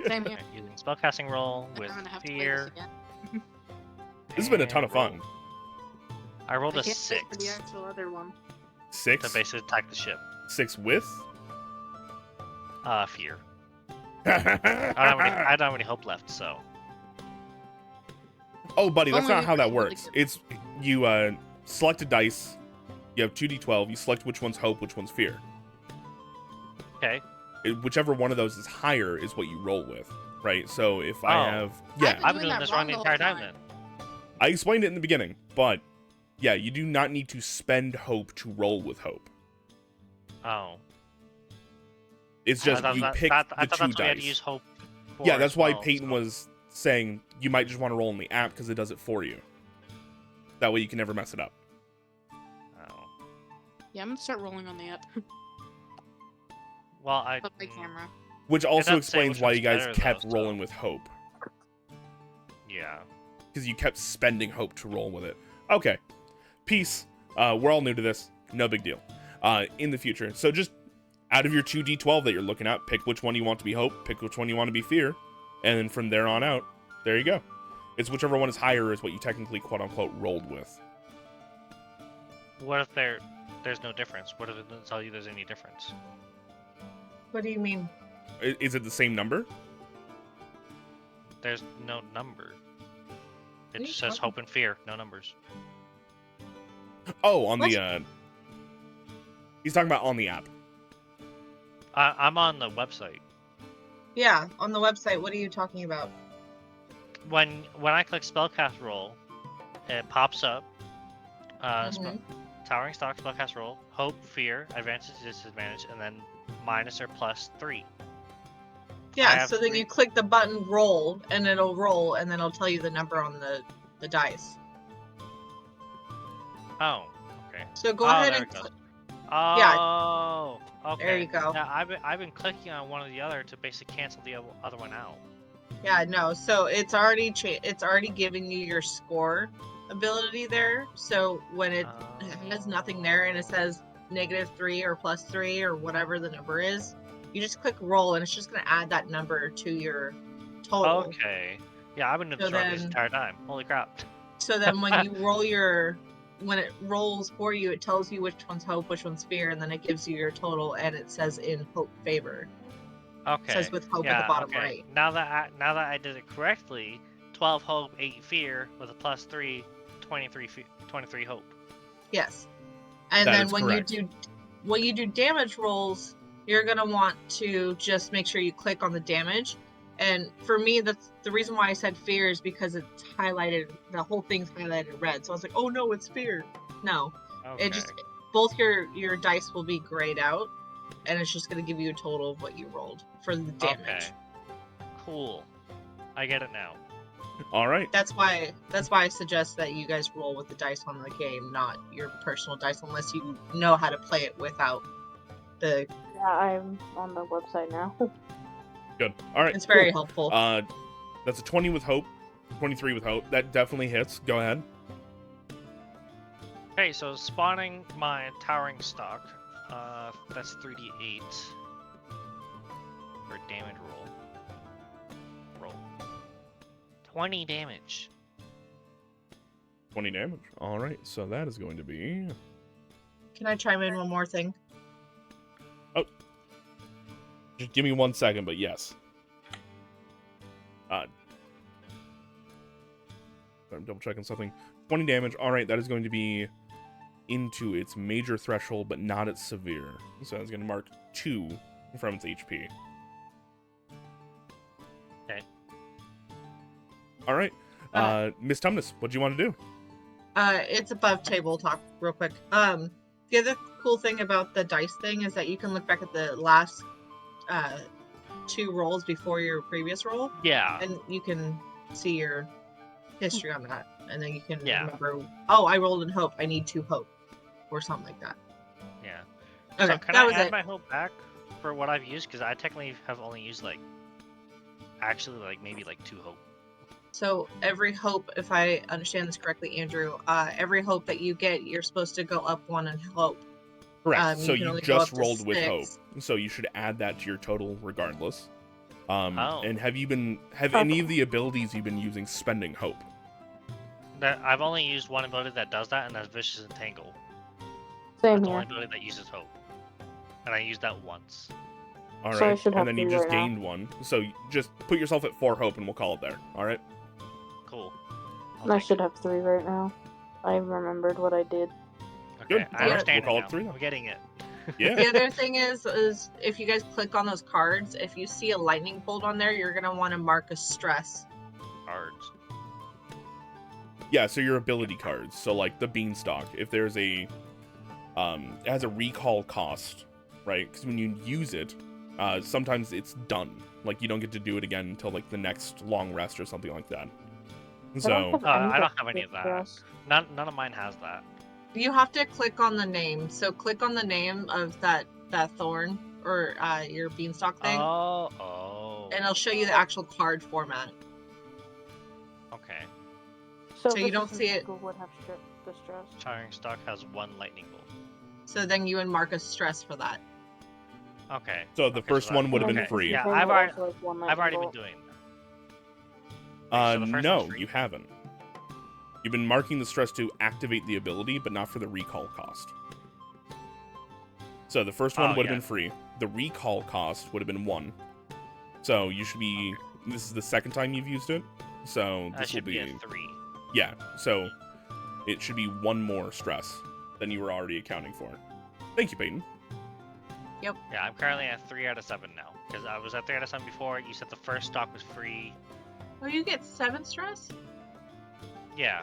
Same here. Alright, using spellcasting roll I'm with gonna have to play this fear. again. This has been a ton and of fun. roll. I rolled I a can't wait for 6 the actual other one. to 6? basically attack the ship. 6 with? Fear. I don't have any hope left, so. Oh, buddy, that's Only not how that really works. good. It's you select a dice. You have 2d12. You select which one's hope, which one's fear. Okay. Whichever one of those is higher is what you roll with, right? So if I Oh. have, I've yeah, been I've been doing doing that this wrong wrong the the whole entire time time. then. I explained it in the beginning, but yeah, you do not need to spend hope to roll with hope. Oh. It's just you pick the I thought two that's what you had to dice. use hope for Yeah, that's as why well, Peyton so- was saying you might just want to roll in the app because it does it for you. That way you can never mess it up. Oh. Yeah, I'm gonna start rolling on the app. Well, I. Put my camera. Which also doesn't say explains which why one's you guys better, kept though, so- rolling with hope. Yeah. Because you kept spending hope to roll with it. Okay. Peace. We're all new to this. No big deal. In the future. So just out of your 2d12 that you're looking at, pick which one you want to be hope, pick which one you want to be fear, and then from there on out, there you go. It's whichever one is higher is what you technically quote-unquote rolled with. What if there's no difference? What if it doesn't tell you there's any difference? What do you mean? Is it the same number? There's no number. It What are just you says talking- hope and fear, no numbers. Oh, on What? the, he's talking about on the app. I'm on the website. Yeah, on the website. What are you talking about? When I click spellcast roll, it pops up. Mhm. Towering stock, spellcast roll, hope, fear, advantage, disadvantage, and then minus or plus 3. I Yeah, have so then three- you click the button roll, and it'll roll, and then it'll tell you the number on the dice. Oh, okay. So go Oh, ahead there and it goes. Yeah. Oh, okay. There you go. Yeah, I've been clicking on one or the other to basically cancel the other one out. Yeah, no. So it's already it's already giving you your score ability there. So when it has nothing there and it says -3 or +3 or whatever the number is, you just click roll and it's just gonna add that number to your total. Okay. Yeah, I've been doing So this wrong this then- entire time. Holy crap. So then when you when it rolls for you, it tells you which one's hope, which one's fear, and then it gives you your total and it says in hope favor. Okay. It says with hope at the bottom right. Now that I did it correctly, 12 hope, 8 fear with a +3, 23 hope. Yes. And That then is when correct. you do damage rolls, you're gonna want to just make sure you click on the damage. And for me, that's the reason why I said fear is because it's highlighted. The whole thing's highlighted red. So I was like, oh no, it's fear. No, Okay. it just both your dice will be grayed out, and it's just gonna give you a total of what you rolled for the damage. Okay. Cool. I get it now. All right. That's why I suggest that you guys roll with the dice on the game, not your personal dice, unless you know how to play it without the. Yeah, I'm on the website now. Good. All right. It's very cool. helpful. That's a 20 with hope, 23 with hope. That definitely hits. Go ahead. Okay, so spawning my towering stock. That's 3d8 for damage roll. Roll. 20 damage. 20 damage. All right. So that is going to be. Can I chime in one more thing? Just give me 1 second, but yes. I'm double checking something. 20 damage. All right, that is going to be into its major threshold, but not its severe. So it's going to mark 2 from its HP. Okay. All right. Miss Tumnus, what do you want to do? It's above table talk real quick. The other cool thing about the dice thing is that you can look back at the last 2 rolls before your previous roll, Yeah. and you can see your history on that, and then you can Yeah. remember, oh, I rolled in hope, I need 2 hope, or something like that. Yeah. Okay, So can that I was add it. my hope back for what I've used? Because I technically have only used maybe 2 hope. So every hope, if I understand this correctly, Andrew, every hope that you get, you're supposed to go up 1 in hope. Correct. You So can you only go just up to rolled with hope. 6. So you should add that to your total regardless. Oh. And have any of the abilities you've been using spending hope? That I've only used one ability that does that, and that's Vicious Entangle. Same That's the here. only ability that uses hope. And I used that once. All right. So I should have and then you 3 just right now. gained 1. So you just put yourself at 4 hope and we'll call it there. All right. Cool. And I should have 3 right now. I remembered what I did. Okay, Good. I Yeah. understand We'll call it it now. 3 then. I'm getting it. Yeah. The other thing is if you guys click on those cards, if you see a lightning bolt on there, you're gonna want to mark a stress. Cards. Yeah, so your ability cards. So like the Beanstalk, if there's a it has a recall cost, right? Because when you use it, sometimes it's done. Like you don't get to do it again until like the next long rest or something like that. So I don't have any of that. None of mine has that. You have to click on the name. So click on the name of that thorn or your beanstalk thing, Oh. and it'll show you the actual card format. Okay. So you don't see it. Would have the stress. Towering stock has 1 lightning bolt. So then you would mark a stress for that. Okay. So the first one would have been free. Yeah, I've already been doing that. So the first No, one's free? you haven't. You've been marking the stress to activate the ability, but not for the recall cost. So the first one would have been free. The recall cost would have been 1. So you should be. This is the second time you've used it. So That this will should be a 3. Yeah. So it should be 1 more stress than you were already accounting for. Thank you, Peyton. Yeah, I'm currently at 3 out of 7 now. Because I was at 3 out of 7 before. You said the first stock was free. Oh, you get 7 stress? Yeah.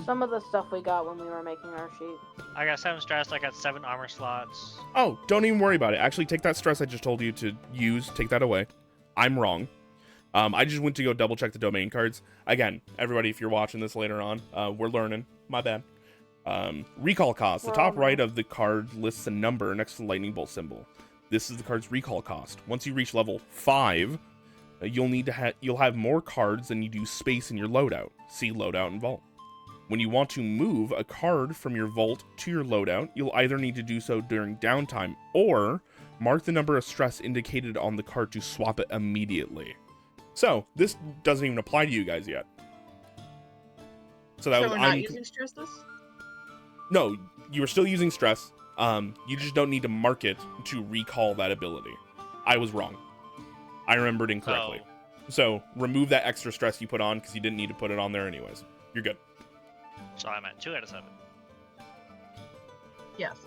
Some of the stuff we got when we were making our sheet. I got 7 stress. I got 7 armor slots. Oh, don't even worry about it. Actually, take that stress I just told you to use. Take that away. I'm wrong. I just went to go double check the domain cards. Again, everybody, if you're watching this later on, we're learning. My bad. Recall cost. The top right of the card lists a number next to the lightning bolt symbol. This is the card's recall cost. Once you reach level 5, you'll have more cards than you do space in your loadout. See loadout and vault. When you want to move a card from your vault to your loadout, you'll either need to do so during downtime or mark the number of stress indicated on the card to swap it immediately. So this doesn't even apply to you guys yet. So we're not using stress this? No, you are still using stress. You just don't need to mark it to recall that ability. I was wrong. I remembered incorrectly. So remove that extra stress you put on because you didn't need to put it on there anyways. You're good. So I'm at 2 out of 7. Yes.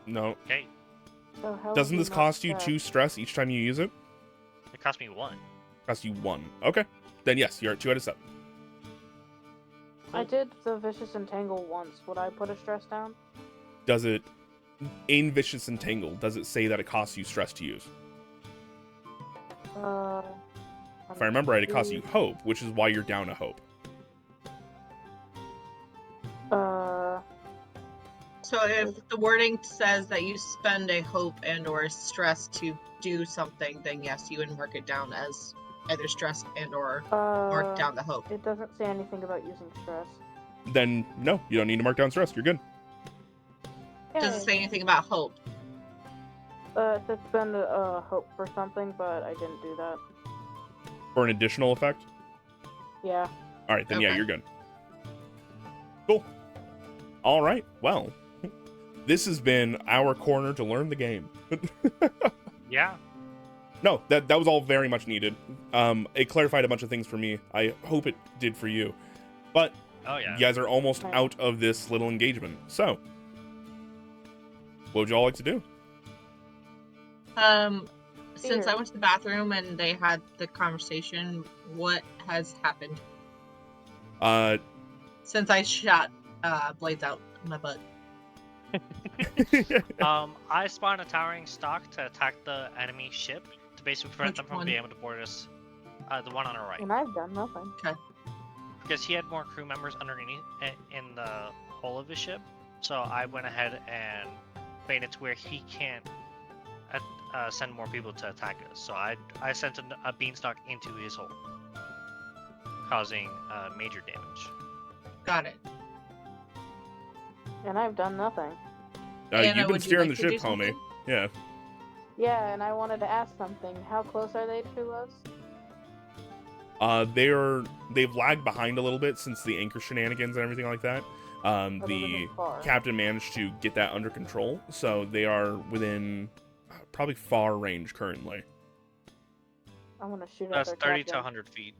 No. Okay. So how Doesn't would this you cost mark you that? 2 stress each time you use it? It cost me 1. Cost you 1. Okay. Then yes, you're at 2 out of 7. I did the vicious entangle once. Would I put a stress down? Does it, in Vicious Entangle, does it say that it costs you stress to use? If I remember right, it costs you hope, which is why you're down a hope. So if the wording says that you spend a hope and or a stress to do something, then yes, you would mark it down as either stress and or mark down the hope. It doesn't say anything about using stress. Then no, you don't need to mark down stress. You're good. It doesn't say anything about hope. It said spend a hope for something, but I didn't do that. For an additional effect? Yeah. All right, then yeah, Okay. you're good. Cool. All right, well, this has been our corner to learn the game. Yeah. No, that was all very much needed. It clarified a bunch of things for me. I hope it did for you. But Oh yeah. you guys are almost Right. out of this little engagement. So, what would you all like to do? Since Here. I went to the bathroom and they had the conversation, what has happened since I shot blades out my butt? I spawned a towering stock to attack the enemy ship to basically prevent Which them from one? being able to board us. The one on our right, And I've done nothing. because he had more crew members underneath in the hull of his ship. So I went ahead and made it to where he can't send more people to attack us. So I sent a beanstalk into his hull, causing major damage. Got it. And I've done nothing. Anna, You've been would you steering like the to do ship, homie. something? Yeah. Yeah, and I wanted to ask something. How close are they to us? They've lagged behind a little bit since the anchor shenanigans and everything like that. Other The than far? captain managed to get that under control, so they are within probably far range currently. I want to shoot at That's their 30 captain. to 100 feet.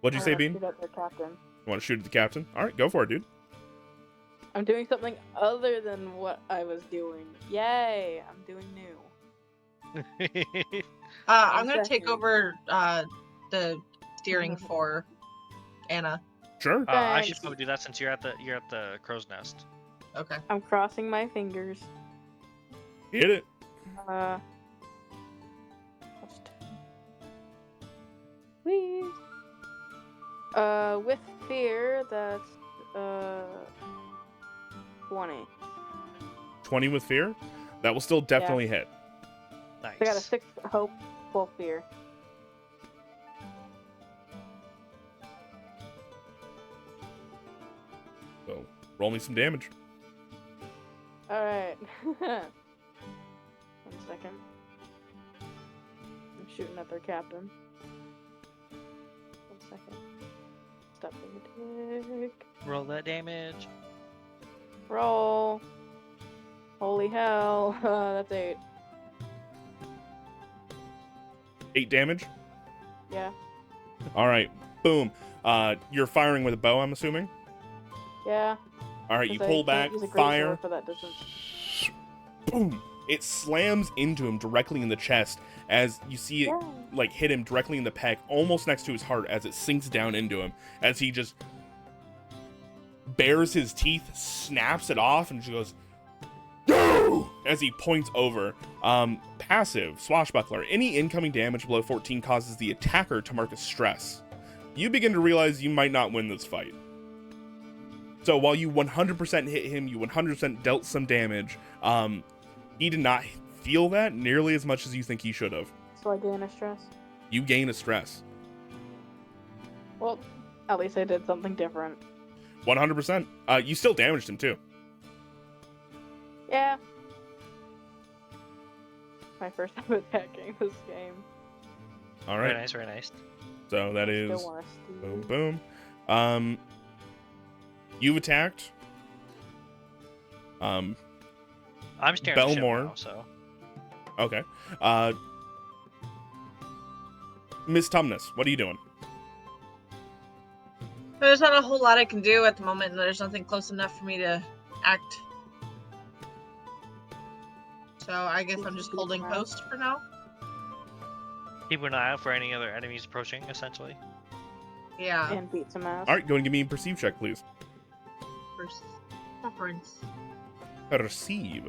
What'd you say, Bean? Shoot at their captain. You want to shoot at the captain? All right, go for it, dude. I'm doing something other than what I was doing. Yay! I'm doing new. I'm gonna take Second. over the steering for Anna. Sure. I should Thanks. probably do that since you're at the crow's nest. Okay. I'm crossing my fingers. Hit it. That's Please. With fear, that's 20. 20 with fear. That will still definitely hit. Nice. I got a 6 hope, full fear. So roll me some damage. Alright. 1 second. I'm shooting at their captain. 1 second. Stop being a dick. Roll that damage. Roll. Holy hell. That's 8. 8 damage. Yeah. All right. Boom. You're firing with a bow, I'm assuming. Yeah. All right. You 'cause I pull can't back, use a great fire. sword for that distance. Boom. It slams into him directly in the chest as you see it Yeah. like hit him directly in the pec, almost next to his heart, as it sinks down into him, as he just bares his teeth, snaps it off, and just goes, "No!" as he points over. Passive, Swashbuckler. Any incoming damage below 14 causes the attacker to mark a stress. You begin to realize you might not win this fight. So while you 100% hit him, you 100% dealt some damage, he did not feel that nearly as much as you think he should have. So I gain a stress. You gain a stress. Well, at least I did something different. 100%. You still damaged him too. Yeah. My first time attacking this game. All Very right. nice, very nice. So that Still is wanna boom, steal. boom. You've attacked. I'm staring at the ship Belmore. now, so. Okay. Miss Tumnus, what are you doing? There's not a whole lot I can do at the moment, and there's nothing close enough for me to act. So I guess I'm just holding post for now. Keep an eye out for any other enemies approaching, essentially. Yeah. And beat some ass. All right, go and give me a perceive check, please. Preference. Perceive.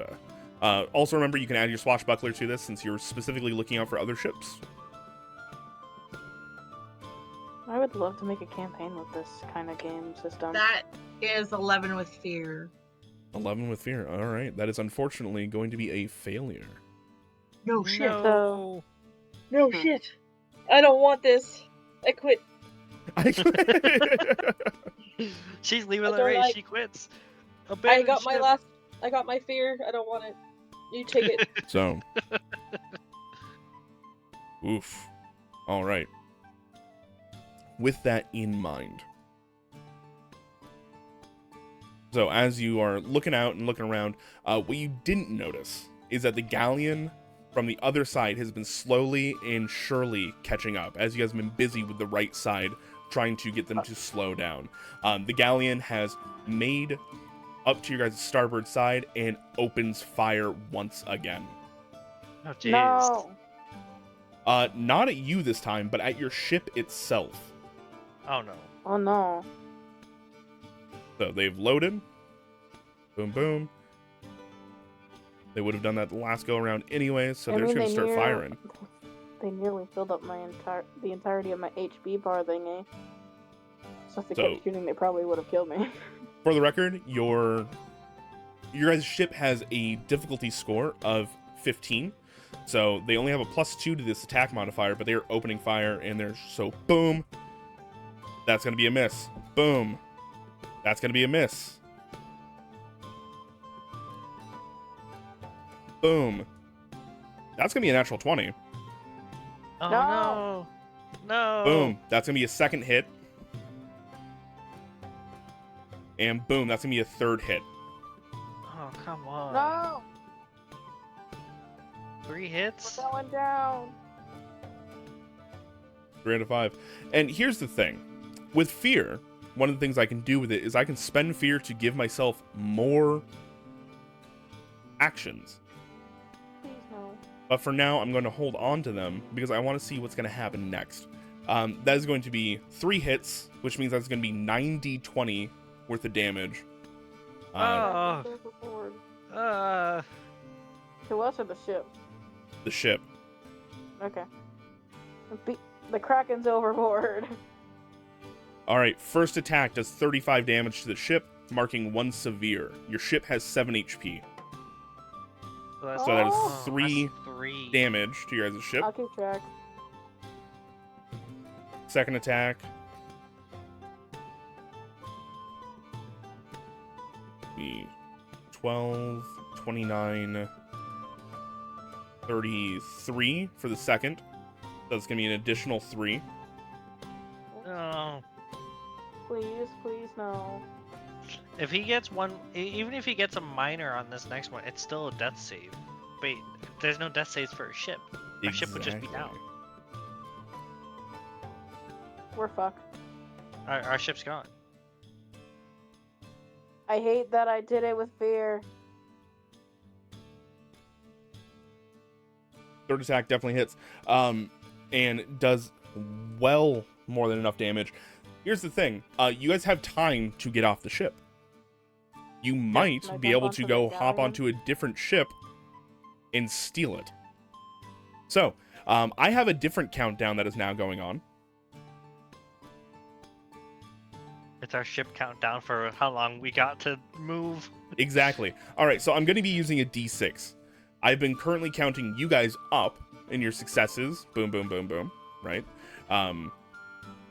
Also remember, you can add your swashbuckler to this since you're specifically looking out for other ships. I would love to make a campaign with this kind of game system. That is 11 with fear. 11 with fear. All right, that is unfortunately going to be a failure. No shit. No. No shit. I don't want this. I quit. She's leaving I the don't race. like- She quits. I got my fear. I don't want it. You take it. So, oof. All right. With that in mind, so as you are looking out and looking around, what you didn't notice is that the galleon from the other side has been slowly and surely catching up, as you guys have been busy with the right side trying to get them to slow down. The galleon has made up to your guys' starboard side and opens fire once again. Oh, jeez. No. Not at you this time, but at your ship itself. Oh, no. Oh no. So they've loaded. Boom, boom. They would have done that the last go around anyway, so they're just gonna start firing. They nearly filled up the entirety of my HP bar thingy. So if they So- kept shooting, they probably would have killed me. For the record, your guys' ship has a difficulty score of 15. So they only have a +2 to this attack modifier, but they are opening fire and they're so boom. That's gonna be a miss. Boom. That's gonna be a miss. Boom. That's gonna be a natural 20. Oh, No. no. No. Boom. That's gonna be a second hit. And boom, that's gonna be a third hit. Oh, come on. No! 3 hits? We're going down! 3 out of 5. And here's the thing. With fear, one of the things I can do with it is I can spend fear to give myself more actions. Please no. But for now, I'm going to hold on to them because I want to see what's going to happen next. That is going to be 3 hits, which means that's going to be 9d20 worth of damage. Oh. Overboard. Uh, To us or the ship? The ship. Okay. The Kraken's overboard. All right, first attack does 35 damage to the ship, marking 1 severe. Your ship has 7 HP. so that's, So that is Oh. 3 that's 3. damage to your guys' ship. I'll keep track. Second attack. Be 12, 29, 33 for the second. That's going to be an additional 3. Oh. Please, please, no. If he gets one, even if he gets a minor on this next one, it's still a death save. Wait, there's no death saves for a ship. Our ship would just be down. We're fucked. Our ship's gone. I hate that I did it with fear. Third attack definitely hits, and does well more than enough damage. Here's the thing: you guys have time to get off the ship. You might Can I be jump able to onto go the hop galleon? onto a different ship and steal it. So, I have a different countdown that is now going on. It's our ship countdown for how long we got to move. Exactly. All right, so I'm going to be using a d6. I've been currently counting you guys up in your successes. Boom, boom, boom, boom. Right?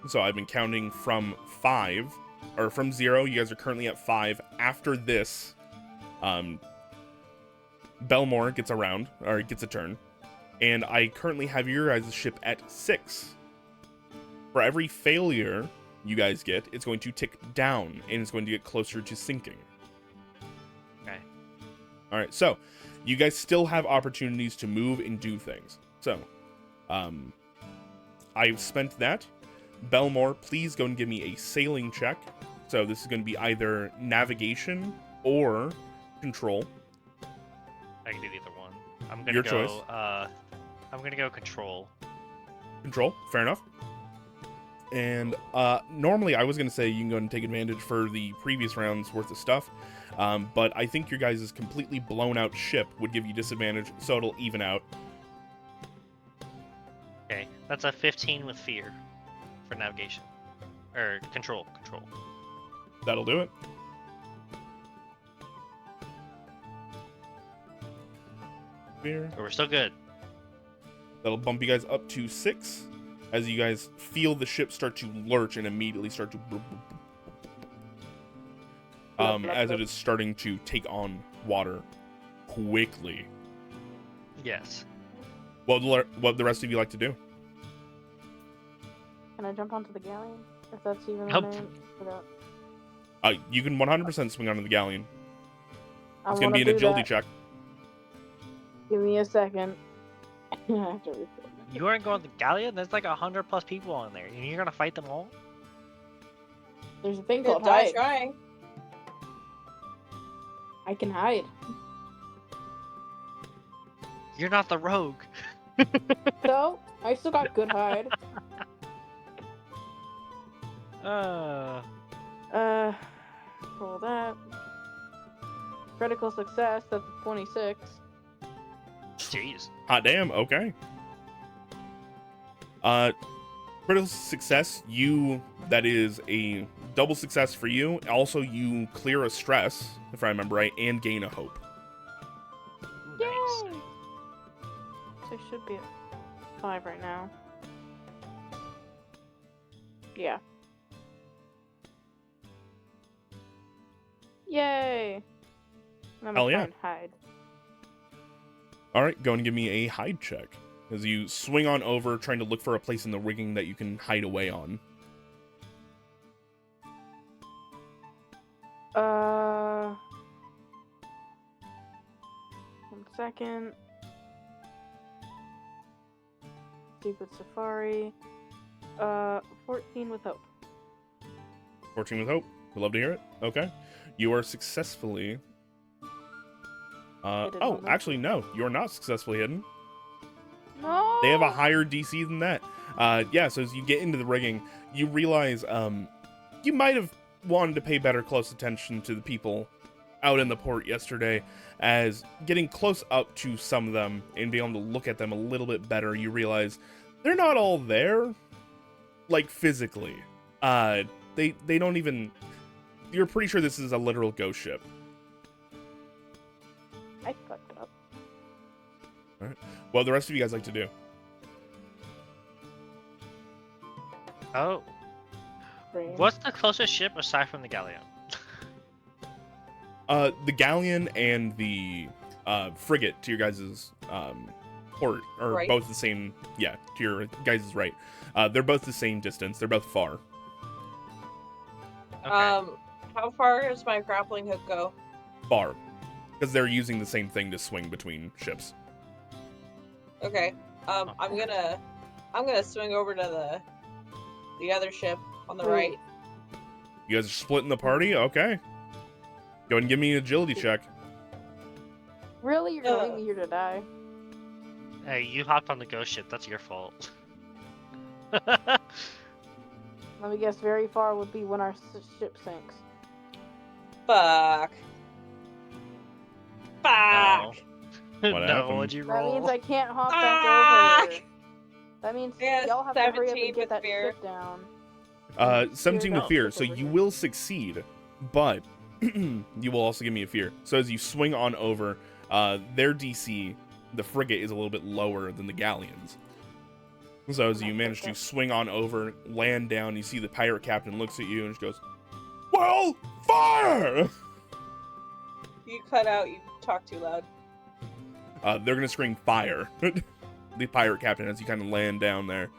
So I've been counting from 5, or from 0. You guys are currently at 5. After this, Belmore gets a round, or gets a turn. And I currently have your guys' ship at 6. For every failure you guys get, it's going to tick down, and it's going to get closer to sinking. Okay. All right, so you guys still have opportunities to move and do things. So, I've spent that. Belmore, please go and give me a sailing check. So this is going to be either navigation or control. I can do either one. I'm gonna Your go. choice. I'm gonna go control. Control, fair enough. And normally I was going to say you can go and take advantage for the previous round's worth of stuff. But I think your guys' completely blown out ship would give you disadvantage, so it'll even out. Okay, that's a 15 with fear for navigation or control. Control. That'll do it. Fear. But we're still good. That'll bump you guys up to 6 as you guys feel the ship start to lurch and immediately start to as it is starting to take on water quickly. Yes. What the rest of you like to do? Can I jump onto the galleon? If that's even Nope. the name for that. You can 100% swing onto the galleon. I It's going to wanna be an do agility that. check. Give me a second. I have to refill. You aren't going to the galleon? There's like 100+ people on there. And you're gonna fight them all? There's a thing Good called try hide. trying. I can hide. You're not the rogue. So, I still got good hide. Roll that. Critical success, that's 26. Jeez. Hot damn, okay. Critical success, that is a double success for you. Also, you clear a stress, if I remember right, and gain a hope. Nice. So I should be at 5 right now. Yeah. Yay! I'm Hell gonna yeah. try and hide. All right, go and give me a hide check as you swing on over, trying to look for a place in the rigging that you can hide away on. 1 second. Stupid Safari. 14 with hope. 14 with hope. We'd love to hear it. Okay. You are successfully... Hidden oh, on the- actually, no. You're not successfully hidden. No! They have a higher DC than that. Yeah, so as you get into the rigging, you realize you might have wanted to pay better close attention to the people out in the port yesterday, as getting close up to some of them and being able to look at them a little bit better, you realize they're not all there, like physically. They don't even. You're pretty sure this is a literal ghost ship. I fucked up. All right. What do the rest of you guys like to do? Oh, Brain. what's the closest ship aside from the galleon? The galleon and the frigate to your guys' port are Right. both the same. Yeah, to your guys' right. They're both the same distance. They're both far. Okay. How far does my grappling hook go? Far. Because they're using the same thing to swing between ships. Okay. I'm gonna swing over to the other ship on the Ooh. right. You guys are splitting the party? Okay. Go ahead and give me an agility check. Really? You're gonna leave me here to die? Hey, you hopped on the ghost ship. That's your fault. Let me guess. Very far would be when our ship sinks. Fuck. No. Fuck. What No, happened? what'd you That roll? means I can't hop back Fuck! over. That means Yeah, y'all have to hurry up 17 and get with that fear. ship down. 17 with no. fear, so you will succeed, but you will also give me a fear. So as you swing on over, their DC, the frigate, is a little bit lower than the galleons. So as you manage to swing on over, land down, you see the pirate captain looks at you and just goes, "Well, fire!" You cut out. You talk too loud. They're gonna scream fire. The pirate captain, as you kind of land down there,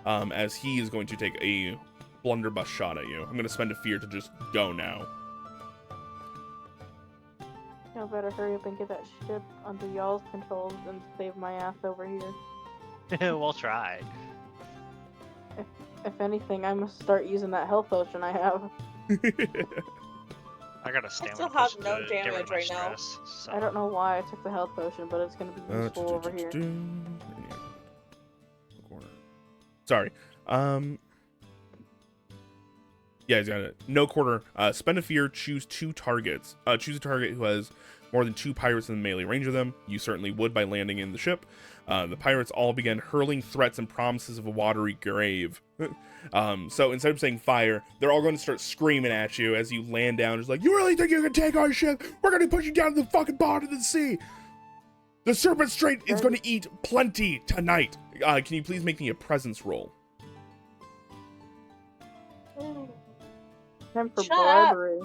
as he is going to take a blunderbuss shot at you. I'm gonna spend a fear to just go now. Y'all better hurry up and get that ship under y'all's controls and save my ass over here. We'll try. If anything, I must start using that health potion I have. I got a stamina still have potion no to get rid damage of my right now. stress, so. I don't know why I took the health potion, but it's gonna be useful over here. Corner. Sorry. Yeah, he's got it. No quarter. Spend a fear. Choose 2 targets. Choose a target who has more than 2 pirates in the melee range of them. You certainly would by landing in the ship. The pirates all began hurling threats and promises of a watery grave. So instead of saying fire, they're all going to start screaming at you as you land down. It's like, "You really think you can take our ship? We're going to put you down to the fucking bottom of the sea. The Serpent Strait is going to eat plenty tonight. Can you please make me a presence roll?" Time for Shut up. bribery.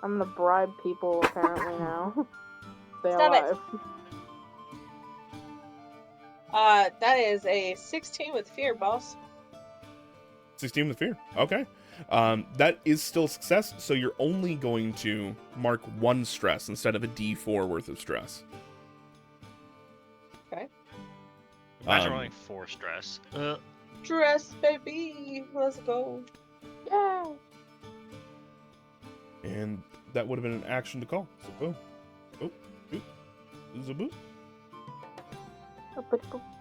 I'm gonna bribe people apparently now. Stay Stop it. alive. That is a 16 with fear, boss. 16 with fear. Okay. That is still success, so you're only going to mark 1 stress instead of a D4 worth of stress. Imagine Um, rolling 4 stress. Dress, baby. Let's go. Yeah. And that would have been an action to call. So boom. Oh, boop. Zaboop.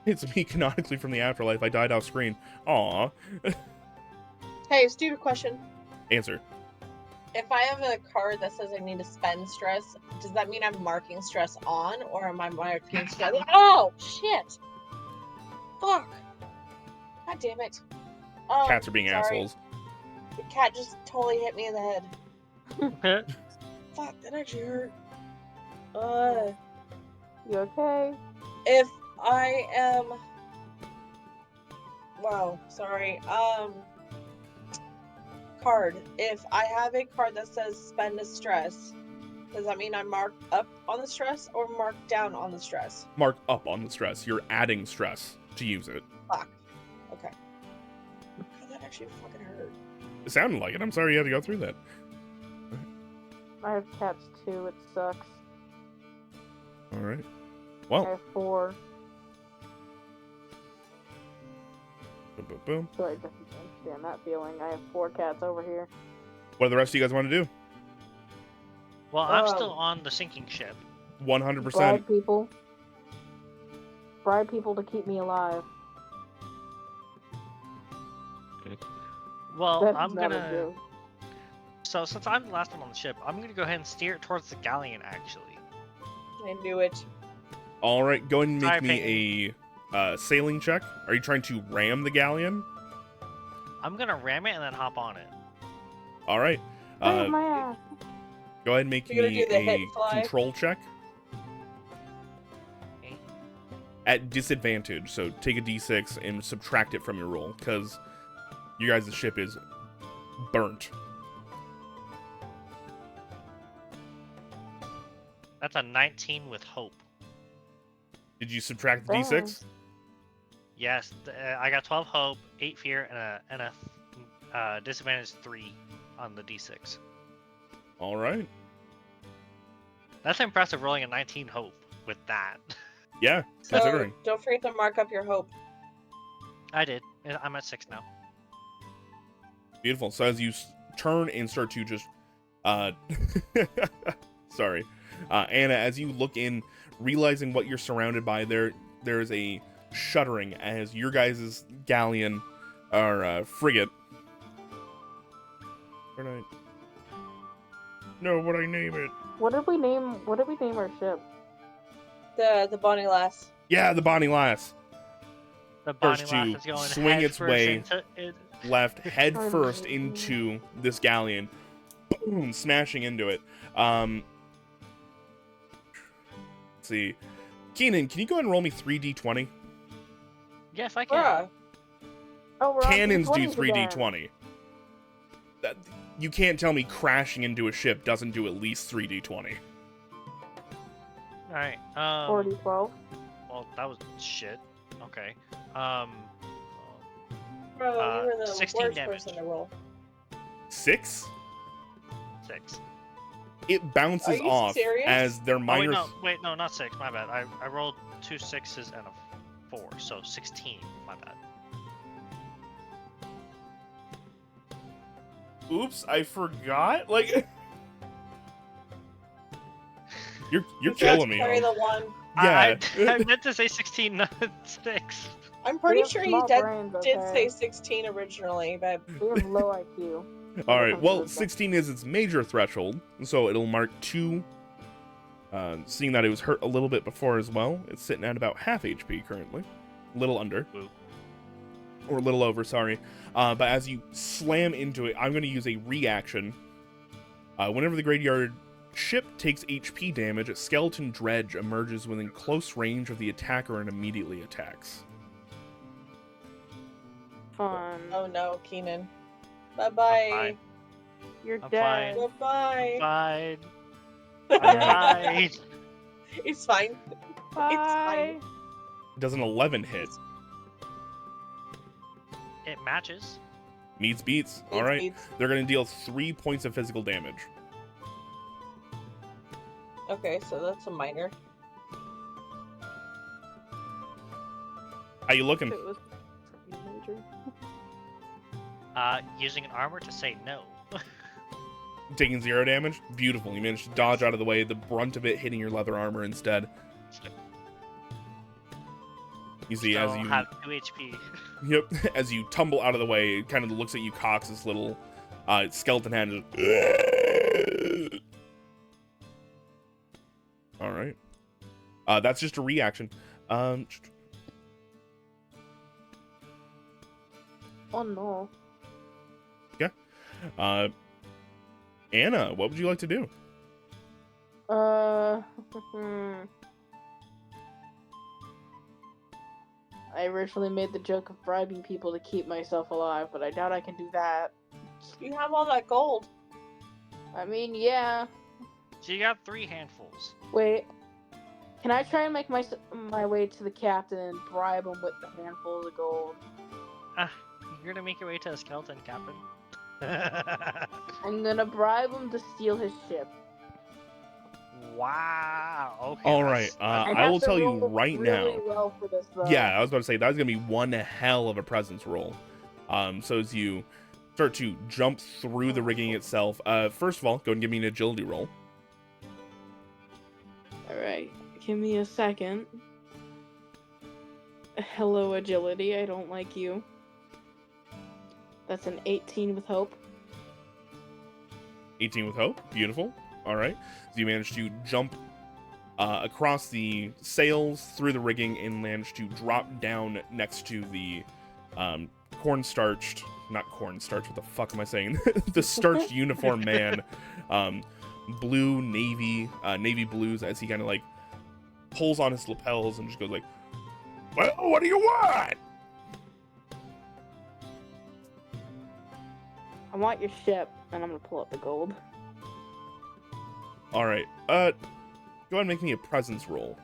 It's me canonically from the afterlife. I died off screen. Aw. Hey, stupid question. Answer. If I have a card that says I need to spend stress, does that mean I'm marking stress on, or am I marking stress? Oh, shit. Fuck. God damn it. Cats are being sorry. assholes. The cat just totally hit me in the head. Uh, Fuck, that actually hurt. You okay? If I am... Wow, sorry. Card. If I have a card that says spend a stress, does that mean I mark up on the stress or mark down on the stress? Mark up on the stress. You're adding stress to use it. Fuck. Okay. God, that actually fucking hurt. It sounded like it. I'm sorry you had to go through that. I have cats too. It sucks. All right. I Well, have 4. boom, boom, boom. So I definitely understand that feeling. I have 4 cats over here. What do the rest of you guys want to do? well, I'm still on the sinking ship. 100%. Bribe people. bribe people to keep me alive. Well, That's I'm not a gonna. joke. So since I'm the last one on the ship, I'm gonna go ahead and steer it towards the galleon. Actually, I knew it. All right, go ahead and Sorry, make me a sailing check. Are you trying to ram the galleon? I'm gonna ram it and then hop on it. All right. Save my ass. Go ahead and make You're gonna me do the hit a fly? control check Okay. at disadvantage. So take a d6 and subtract it from your roll, because you guys' ship is burnt. That's a 19 with hope. Did you subtract the d6? Yes, I got 12 hope, 8 fear, and a disadvantage 3 on the d6. All right. That's impressive, rolling a 19 hope with that. Yeah, So considering. don't forget to mark up your hope. I did. I'm at 6 now. Beautiful. So as you turn and start to just, sorry, Anna, as you look in, realizing what you're surrounded by, there's a shuddering as your guys' galleon or frigate. What I? No, what I name it? What did we name our ship? The Bonnie Lass. Yeah, the Bonnie Lass. The Bonnie First Lass to is going swing head its first way into it. Left head Oh, first no. into this galleon, boom, smashing into it. Let's see, Keenan, can you go ahead and roll me 3d20? Yes, I can. Bruh. Oh, we're on Cannons do D20s again. 3d20. That, you can't tell me crashing into a ship doesn't do at least 3d20. All right. 4d12. Well, that was shit. Okay. Bro, you were the 16 worst damage. person to roll. 6? 6. It bounces Are you off serious? as their Oh, minor. wait, no, not 6. My bad. I rolled 2 6s and a 4, so 16. My bad. Oops, I forgot. Like, you're You killing me. carry Home. the one. Yeah. I meant to say 16, not 6. I'm We pretty have sure you small did brains, say okay? 16 originally, but We have low IQ. All right. Well, Consider that. 16 is its major threshold, so it'll mark 2. Seeing that it was hurt a little bit before as well, it's sitting at about half HP currently, a little under, Woo. or a little over. Sorry. But as you slam into it, I'm going to use a reaction. Whenever the graveyard ship takes HP damage, a skeleton dredge emerges within close range of the attacker and immediately attacks. Fun. oh no, Keenan. I'm Bye-bye. fine. You're I'm dead. Bye-bye. Fine. Alright. Fine. It's fine. Bye. Does an 11 hit? It matches. Meets beats. All Beats, right. beats. They're going to deal 3 points of physical damage. Okay, so that's a minor. How you looking? It was major. Using an armor to say no. Taking 0 damage? Beautiful. You managed to dodge out of the way, the brunt of it hitting your leather armor instead. You see, as Still you have 2 HP. Yep, as you tumble out of the way, it kind of looks at you, cocks this little skeleton hand. Just, all right. That's just a reaction. Oh no. Anna, what would you like to do? I originally made the joke of bribing people to keep myself alive, but I doubt I can do that. You have all that gold. I mean, yeah. So you got 3 handfuls. Wait. Can I try and make my way to the captain and bribe him with the handful of gold? You're gonna make your way to a skeleton, Captain. I'm gonna bribe him to steal his ship. Wow. Okay. All right. that's- I will have to tell you roll right really now. well for this, though. Yeah, I was about to say that's gonna be one hell of a presence roll. So as you start to jump through the rigging itself, first of all, go and give me an agility roll. Alright. Give me a second. Hello, agility. I don't like you. That's an 18 with hope. 18 with hope. Beautiful. All right. So you manage to jump across the sails, through the rigging, and manage to drop down next to the not cornstarched, what the fuck am I saying? The starched uniform man, blue navy blues, as he kind of like pulls on his lapels and just goes like, well, what do you want? I want your ship, and I'm gonna pull up the gold. All right. Go ahead and make me a presence roll.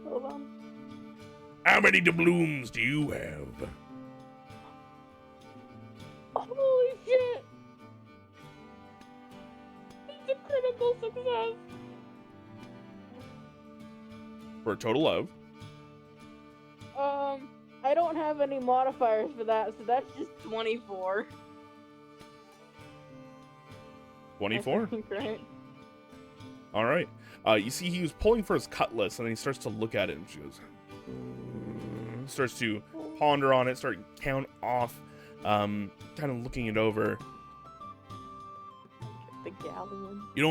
Hold on. How many doubloons do you have? Holy shit! It's a critical success! For a total of I don't have any modifiers for that, so that's just 24. 24. I think, right? All right. You see, he was pulling for his cutlass, and then he starts to look at it, and she goes, starts to ponder on it, start to count off, kind of looking it over. The galleon. You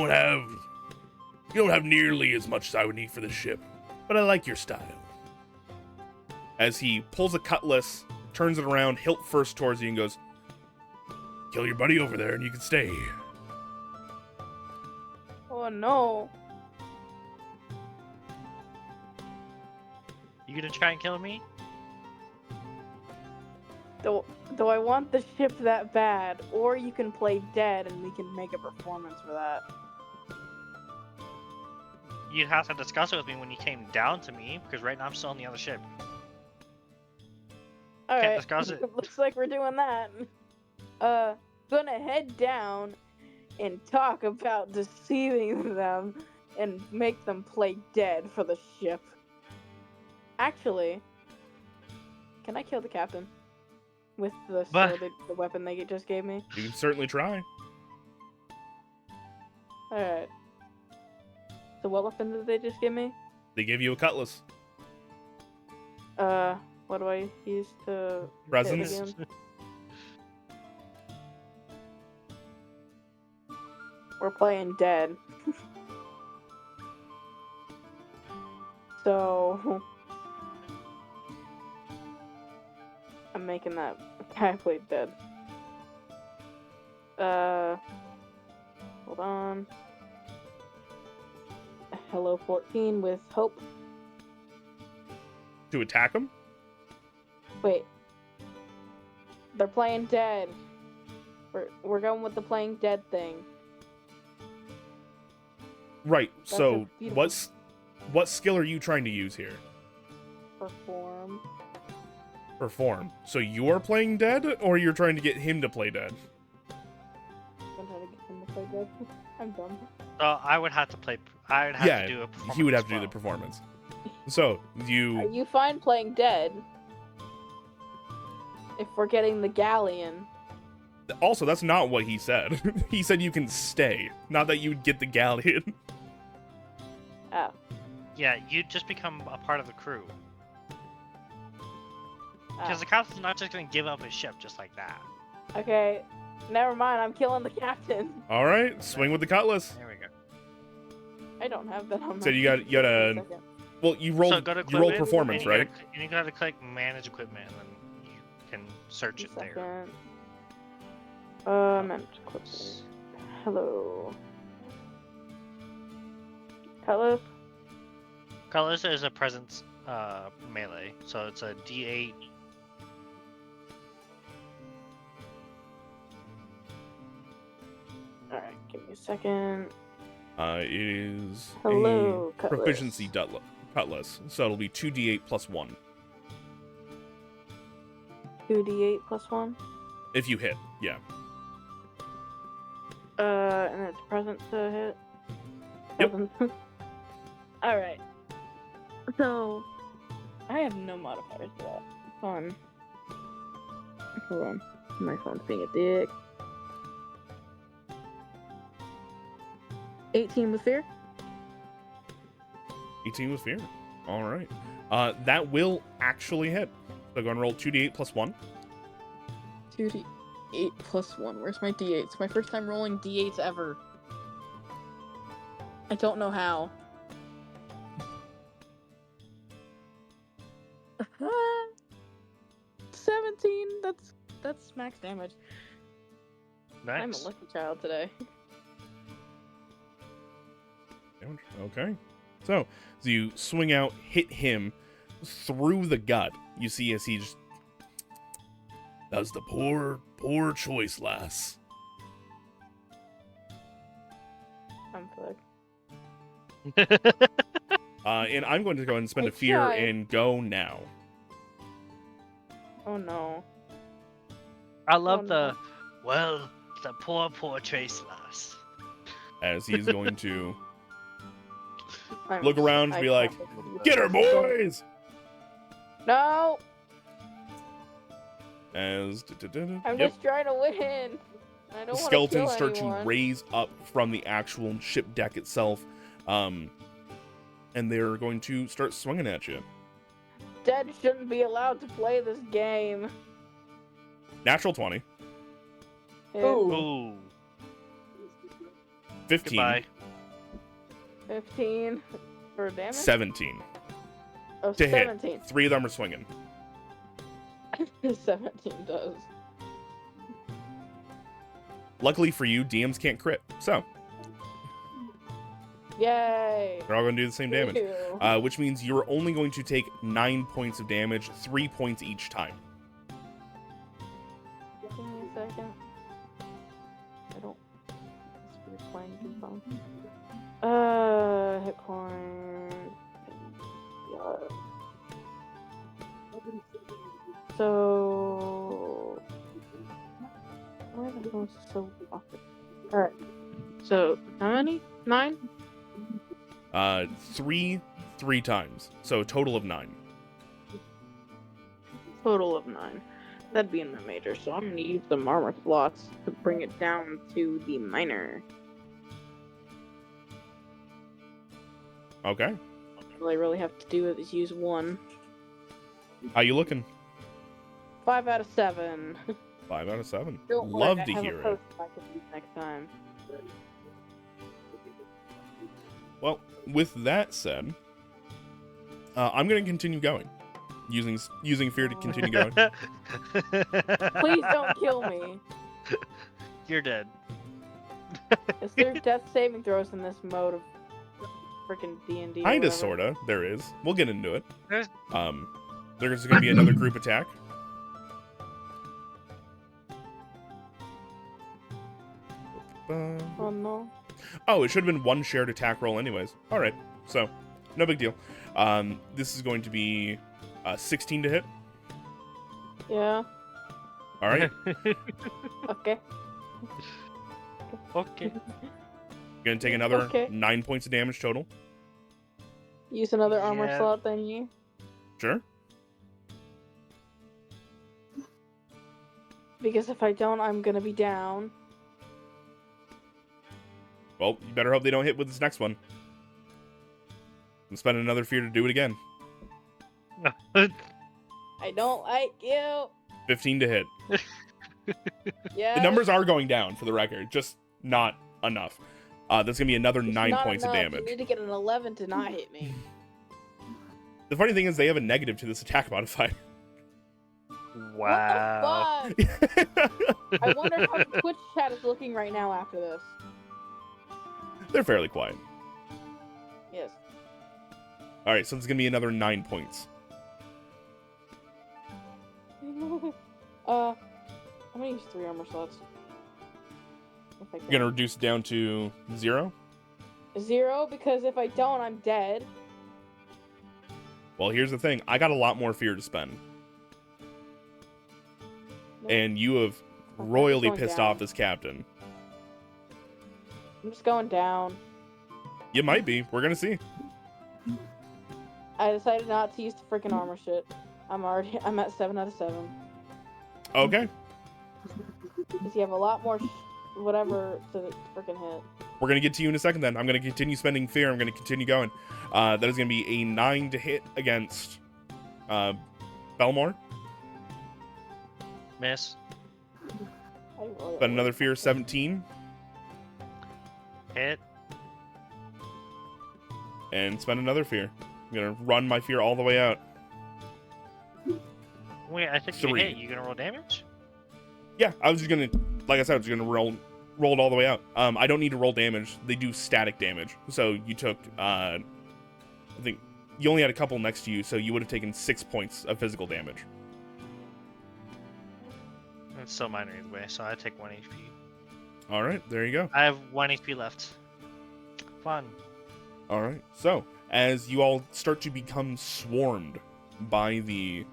don't have nearly as much as I would need for the ship, but I like your style. As he pulls a cutlass, turns it around, hilt first towards you, and goes, kill your buddy over there, and you can stay. Oh no. You gonna try and kill me? Do I want the ship that bad, or you can play dead and we can make a performance for that? You'd have to discuss it with me when you came down to me, because right now I'm still on the other ship. Alright, discuss it. Looks like we're doing that. Gonna head down and talk about deceiving them and make them play dead for the ship. Actually, can I kill the captain with the the weapon they just gave me? You can certainly try. Alright. So what weapon did they just give me? They give you a cutlass. What do I use to Presence. hit again? We're playing dead. So I'm making that guy play dead. Hold on. Hello 14 with hope. To attack him? Wait. They're playing dead. We're going with the playing dead thing. Right. That's So a beautiful- what skill are you trying to use here? Perform. Perform. So you're playing dead, or you're trying to get him to play dead? I'm trying to get him to play dead. I'm dumb. So I would have to play. I would have to do a performance. He would have as to do the well. performance. So Are you you fine playing dead? If we're getting the galleon. also, that's not what he said. He said you can stay, not that you'd get the galleon. Oh. Yeah, you just become a part of the crew. Because Oh. the captain's not just going to give up his ship just like that. Okay. Never mind, I'm killing the captain. All right, swing with the cutlass. There we go. I don't have that on my So you got Wait a a second. well, you So rolled go to you rolled equipment, performance, and you right? gotta- And you gotta click manage equipment, and then you can search it there. Second. Manage equipment. Hello. Cutlass? Colors is a presence melee, so it's a D8. Alright, give me a second. It is Hello, a cutlass. proficiency cutlass, so it'll be 2d8 plus 1 2d8 plus 1. if you hit. Yeah. And it's present to hit. Yep. Present. Alright. So, I have no modifiers for that. Fun. Hold on. My phone's being a dick. 18 with fear? 18 with fear. All right. That will actually hit. So go and roll 2d8 plus 1. 2d8 plus 1. Where's my d8? It's my first time rolling d8s ever. I don't know how. 17. That's max damage. I'm a Nice. lucky child today. Damage. Okay. So you swing out, hit him through the gut. You see as he just... That's the poor choice, lass. I'm fucked. And I'm going to go ahead and spend I a fear tried. and go now. Oh no. I love Oh, no. the, well, the poor Trace lass. As he's going to I'm look around and be like, "Get her, boys!" No! As I'm yep. just trying to win. I don't want to Skeletons kill start anyone. to raise up from the actual ship deck itself, and they're going to start swinging at you. Dead shouldn't be allowed to play this game. Natural 20, Hit. Ooh. Ooh. 15, Goodbye. 15 for damage? 17 Oh, to 17. hit. 3 of them are swinging. 17 does. Luckily for you, DMs can't crit, so Yay! they're all going to do the same damage. Ew. Which means you're only going to take 9 points of damage, 3 points each time. Give me a second. I don't. We're playing ping pong. Hit point. Yeah. So. Why are those so awkward? Alright. So, how many? 9? 3 times, so a total of 9. Total of 9. That'd be in the major, so I'm gonna use the armor slots to bring it down to the minor. Okay. All I really have to do is use 1. How you looking? 5 out of 7. 5 out of 7. Don't worry, Love I to have hear a it. post I can use next time. Well, with that said, I'm going to continue going. Using fear to continue going. Please don't kill me. You're dead. Is there death saving throws in this mode of freaking D&D? Kinda, sorta. There is. We'll get into it. There's- There's going to be another group attack. Oh no. Oh, it should have been 1 shared attack roll anyways. Alright, so, no big deal. This is going to be 16 to hit. Yeah. Alright, Okay. Okay. gonna take another Okay. 9 points of damage total. Use another armor Yeah. slot thingy. Sure. Because if I don't, I'm gonna be down. Well, you better hope they don't hit with this next one. And spend another fear to do it again. I don't like you. 15 to hit. Yeah. The numbers are going down, for the record, just not enough. That's gonna be another 9 points of damage. You need to get an 11 to not hit me. The funny thing is, they have a negative to this attack modifier. Wow. What the fuck? I wonder how the Twitch chat is looking right now after this. They're fairly quiet. Yes. Alright, so it's gonna be another 9 points. I'm gonna use 3 armor slots. If I You're can. gonna reduce it down to 0? 0, because if I don't, I'm dead. Well, here's the thing. I got a lot more fear to spend. No, And you have I'm royally going pissed down. off this captain. I'm just going down. You might be. We're gonna see. I decided not to use the freaking armor shit. I'm at 7 out of 7. Okay. Because you have a lot more whatever to freaking hit. We're going to get to you in a second then. I'm going to continue spending fear. I'm going to continue going. That is going to be a 9 to hit against Belmore. Miss. Spend another fear, 17. Hit. And spend another fear. I'm going to run my fear all the way out. Wait, I think 3. you hit. You gonna roll damage? Yeah, I was just going to, like I said, I was going to roll it all the way out. I don't need to roll damage. They do static damage. So you took, I think, you only had a couple next to you, so you would have taken 6 points of physical damage. It's so minor either way, so I take 1 HP. All right, there you go. I have 1 HP left. Fun. All right, so as you all start to become swarmed by the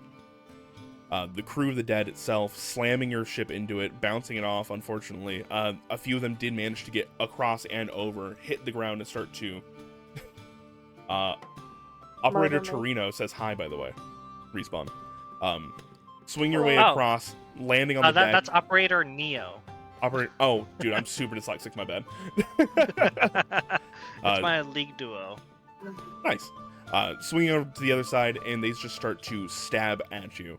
crew of the dead itself, slamming your ship into it, bouncing it off, unfortunately. A few of them did manage to get across and over, hit the ground, and start to... Operator Murder me. Torino says hi, by the way. Respawn. Swing your way across, landing on the deck. That's Operator Neo. Oh, dude, I'm super dyslexic, my bad. That's my league duo. Nice. Swinging over to the other side, and they just start to stab at you.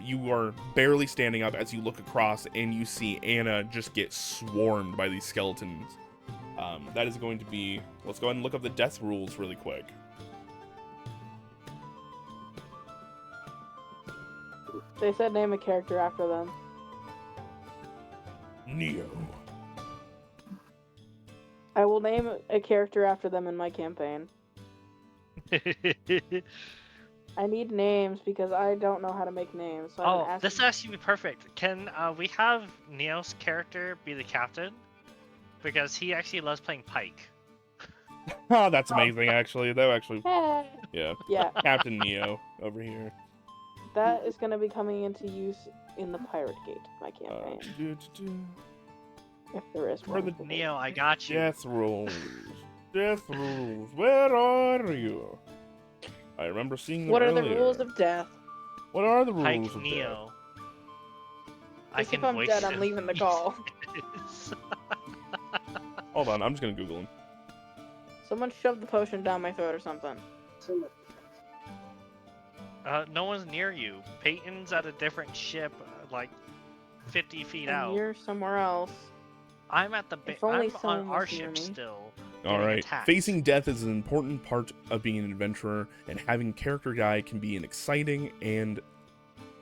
You are barely standing up as you look across, and you see Anna just get swarmed by these skeletons. That is going to be... Let's go ahead and look up the death rules really quick. They said name a character after them. Neo. I will name a character after them in my campaign. I need names because I don't know how to make names. So Oh, this actually be perfect. Can we have Neo's character be the captain? Because he actually loves playing Pike. Oh, that's amazing, actually. That actually... Hey. Yeah. Yeah, Captain Neo over here. that is going to be coming into use in the Pirate Gate, my campaign. If there is Where one. the Neo, I got you. Death rules. Death rules. Where are you? I remember seeing them What are the earlier. rules of death? What are the rules Pike of Neo. I Just can if I'm voice dead, him. I'm leaving the call. death? Hold on, I'm just gonna Google him. Someone shoved the potion down my throat or something. No one's near you. Peyton's at a different ship, like 50 feet And out. you're somewhere else. I'm at the If only I'm on someone our was near ship me. still. All getting right. attacked. Facing death is an important part of being an adventurer, and having character die can be an exciting and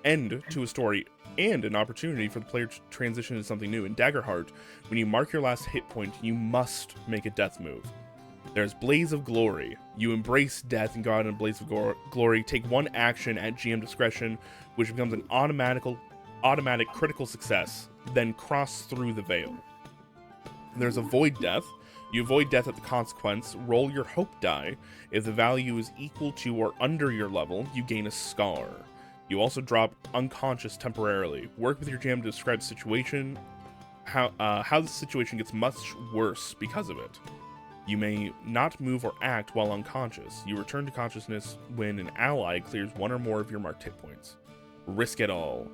end to a story and an opportunity for the player to transition into something new. In Daggerheart, when you mark your last hit point, you must make a death move. There's Blaze of Glory. You embrace death and go out in a Blaze of Glory. Take one action at GM discretion, which becomes an automatic critical success, then cross through the veil. There's Avoid Death. You avoid death at the consequence. Roll your hope die. If the value is equal to or under your level, you gain a scar. You also drop unconscious temporarily. Work with your GM to describe the situation, how the situation gets much worse because of it. You may not move or act while unconscious. You return to consciousness when an ally clears one or more of your marked hit points. Risk it all.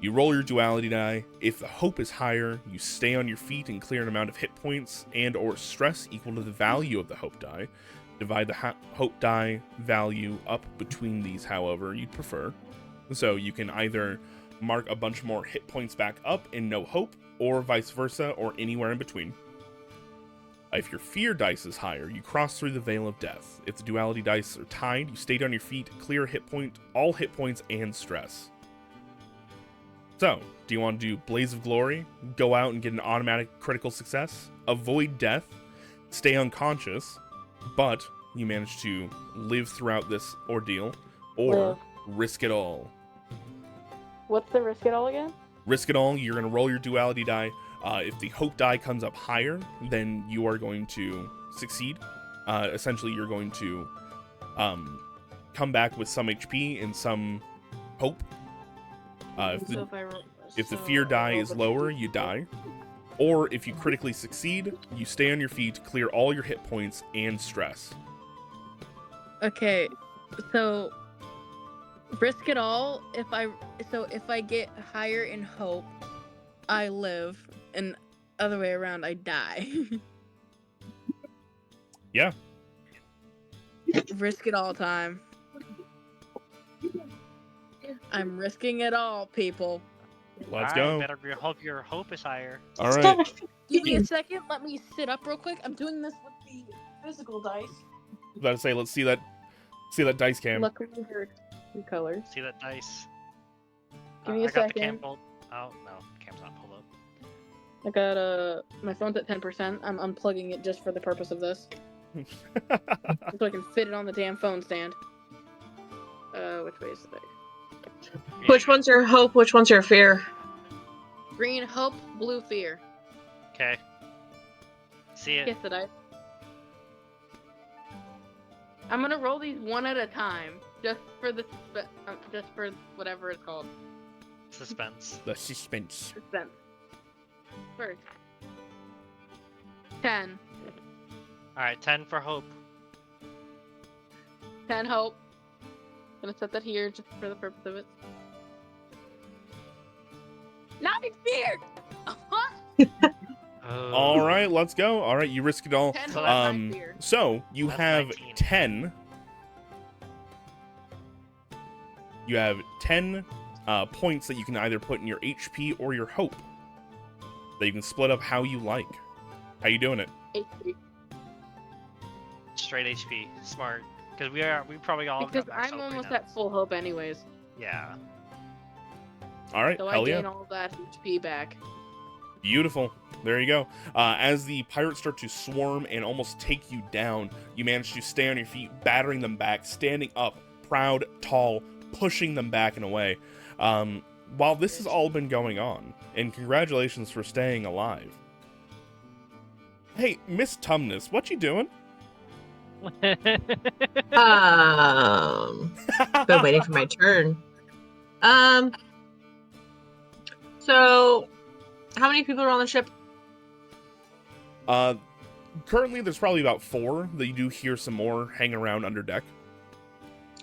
You roll your duality die. If the hope is higher, you stay on your feet and clear an amount of hit points and or stress equal to the value of the hope die. Divide the hope die value up between these however you'd prefer. So you can either mark a bunch more hit points back up in no hope, or vice versa, or anywhere in between. If your fear dice is higher, you cross through the veil of death. If the duality dice are tied, you stay on your feet, clear all hit points and stress. So, do you want to do Blaze of Glory, go out and get an automatic critical success, avoid death, stay unconscious, but you manage to live throughout this ordeal, or Live. risk it all? What's the risk it all again? Risk it all, you're going to roll your duality die. If the hope die comes up higher, then you are going to succeed. Essentially, you're going to come back with some HP and some hope. If the fear die is lower, you die. Or if you critically succeed, you stay on your feet, clear all your hit points and stress. Okay, so risk it all. If I get higher in hope, I live, and other way around, I die. Yeah. Risk it all time. I'm risking it all, people. Let's Alright, go. better hope your hope is higher. All right. Give me a second. Let me sit up real quick. I'm doing this with the physical dice. About to say, let's see that dice cam. Luckily, they're two colors. See that dice? Give me a I got the second. cam pulled. Oh no, cam's not pulled up. I got my phone's at 10%. I'm unplugging it just for the purpose of this, so I can fit it on the damn phone stand. Which way is the dice? Which one's your hope? Which one's your fear? Green hope, blue fear. Okay. See it. Guess the dice. I'm gonna roll these one at a time, just for whatever it's called. Suspense. The suspense. Suspense. First. 10. Alright, 10 for hope. 10 hope. Gonna set that here just for the purpose of it. 9 fear! Oh. All right, let's go. All right, you risk it all. 10 So hope, that's 9 fear. So you That's have 19. 10. You have 10 points that you can either put in your HP or your hope. That you can split up how you like. How you doing it? HP. Straight HP. Smart. Because we probably all Because got max I'm hope right almost now. at full hope anyways. Yeah. All right, So I hell gain yeah. all that HP back. Beautiful. There you go. As the pirates start to swarm and almost take you down, you manage to stay on your feet, battering them back, standing up, proud, tall, pushing them back and away. While this has all been going on, and congratulations for staying alive. Hey, Miss Tumnus, what you doing? Been waiting for my turn. So, how many people are on the ship? Currently there's probably about 4, that you do hear some more hang around under deck.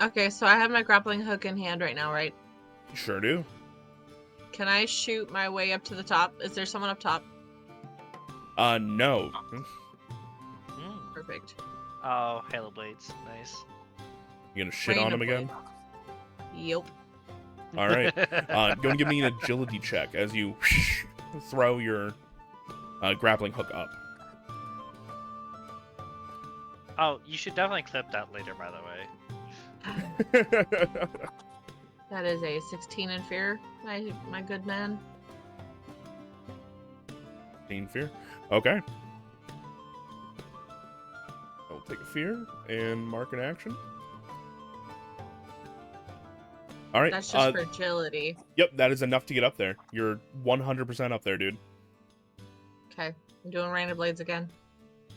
Okay, so I have my grappling hook in hand right now, right? Sure do. Can I shoot my way up to the top? Is there someone up top? No. Mm. Perfect. Oh, Halo Blades. Nice. You gonna shit on him again? Yep. All right. Go and give me an agility check as you throw your grappling hook up. Oh, you should definitely clip that later, by the way. That is a 16 in fear, my good man. 15 fear. Okay. I'll take a fear and mark an action. All right. That's just for agility. Yep, that is enough to get up there. You're 100% up there, dude. Okay, I'm doing Rain of Blades again.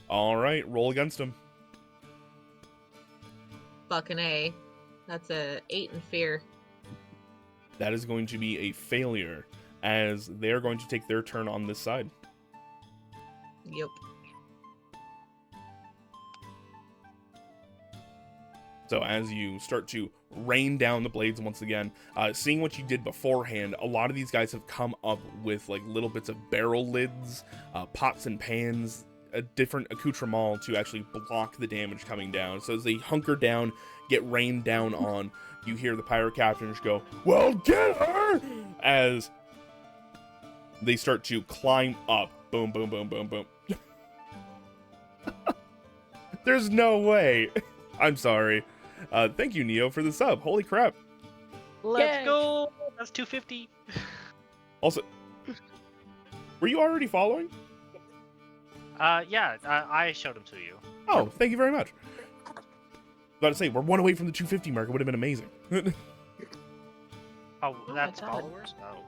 All right, roll against him. Fucking A. That's a 8 in fear. That is going to be a failure, as they're going to take their turn on this side. Yep. So as you start to rain down the blades once again, seeing what you did beforehand, a lot of these guys have come up with like little bits of barrel lids, pots and pans, a different accoutrement to actually block the damage coming down. So as they hunker down, get rained down on, you hear the pirate captains go, "Well, get her!" As they start to climb up. Boom, boom, boom, boom, boom. There's no way. I'm sorry. Thank you, Neo, for the sub. Holy crap. Let's Yay. go! That's 250. Also, were you already following? Yeah, I showed them to you. Oh, thank you very much. About to say, we're 1 away from the 250 mark. It would have been amazing. Oh, my that's God. followers? Oh.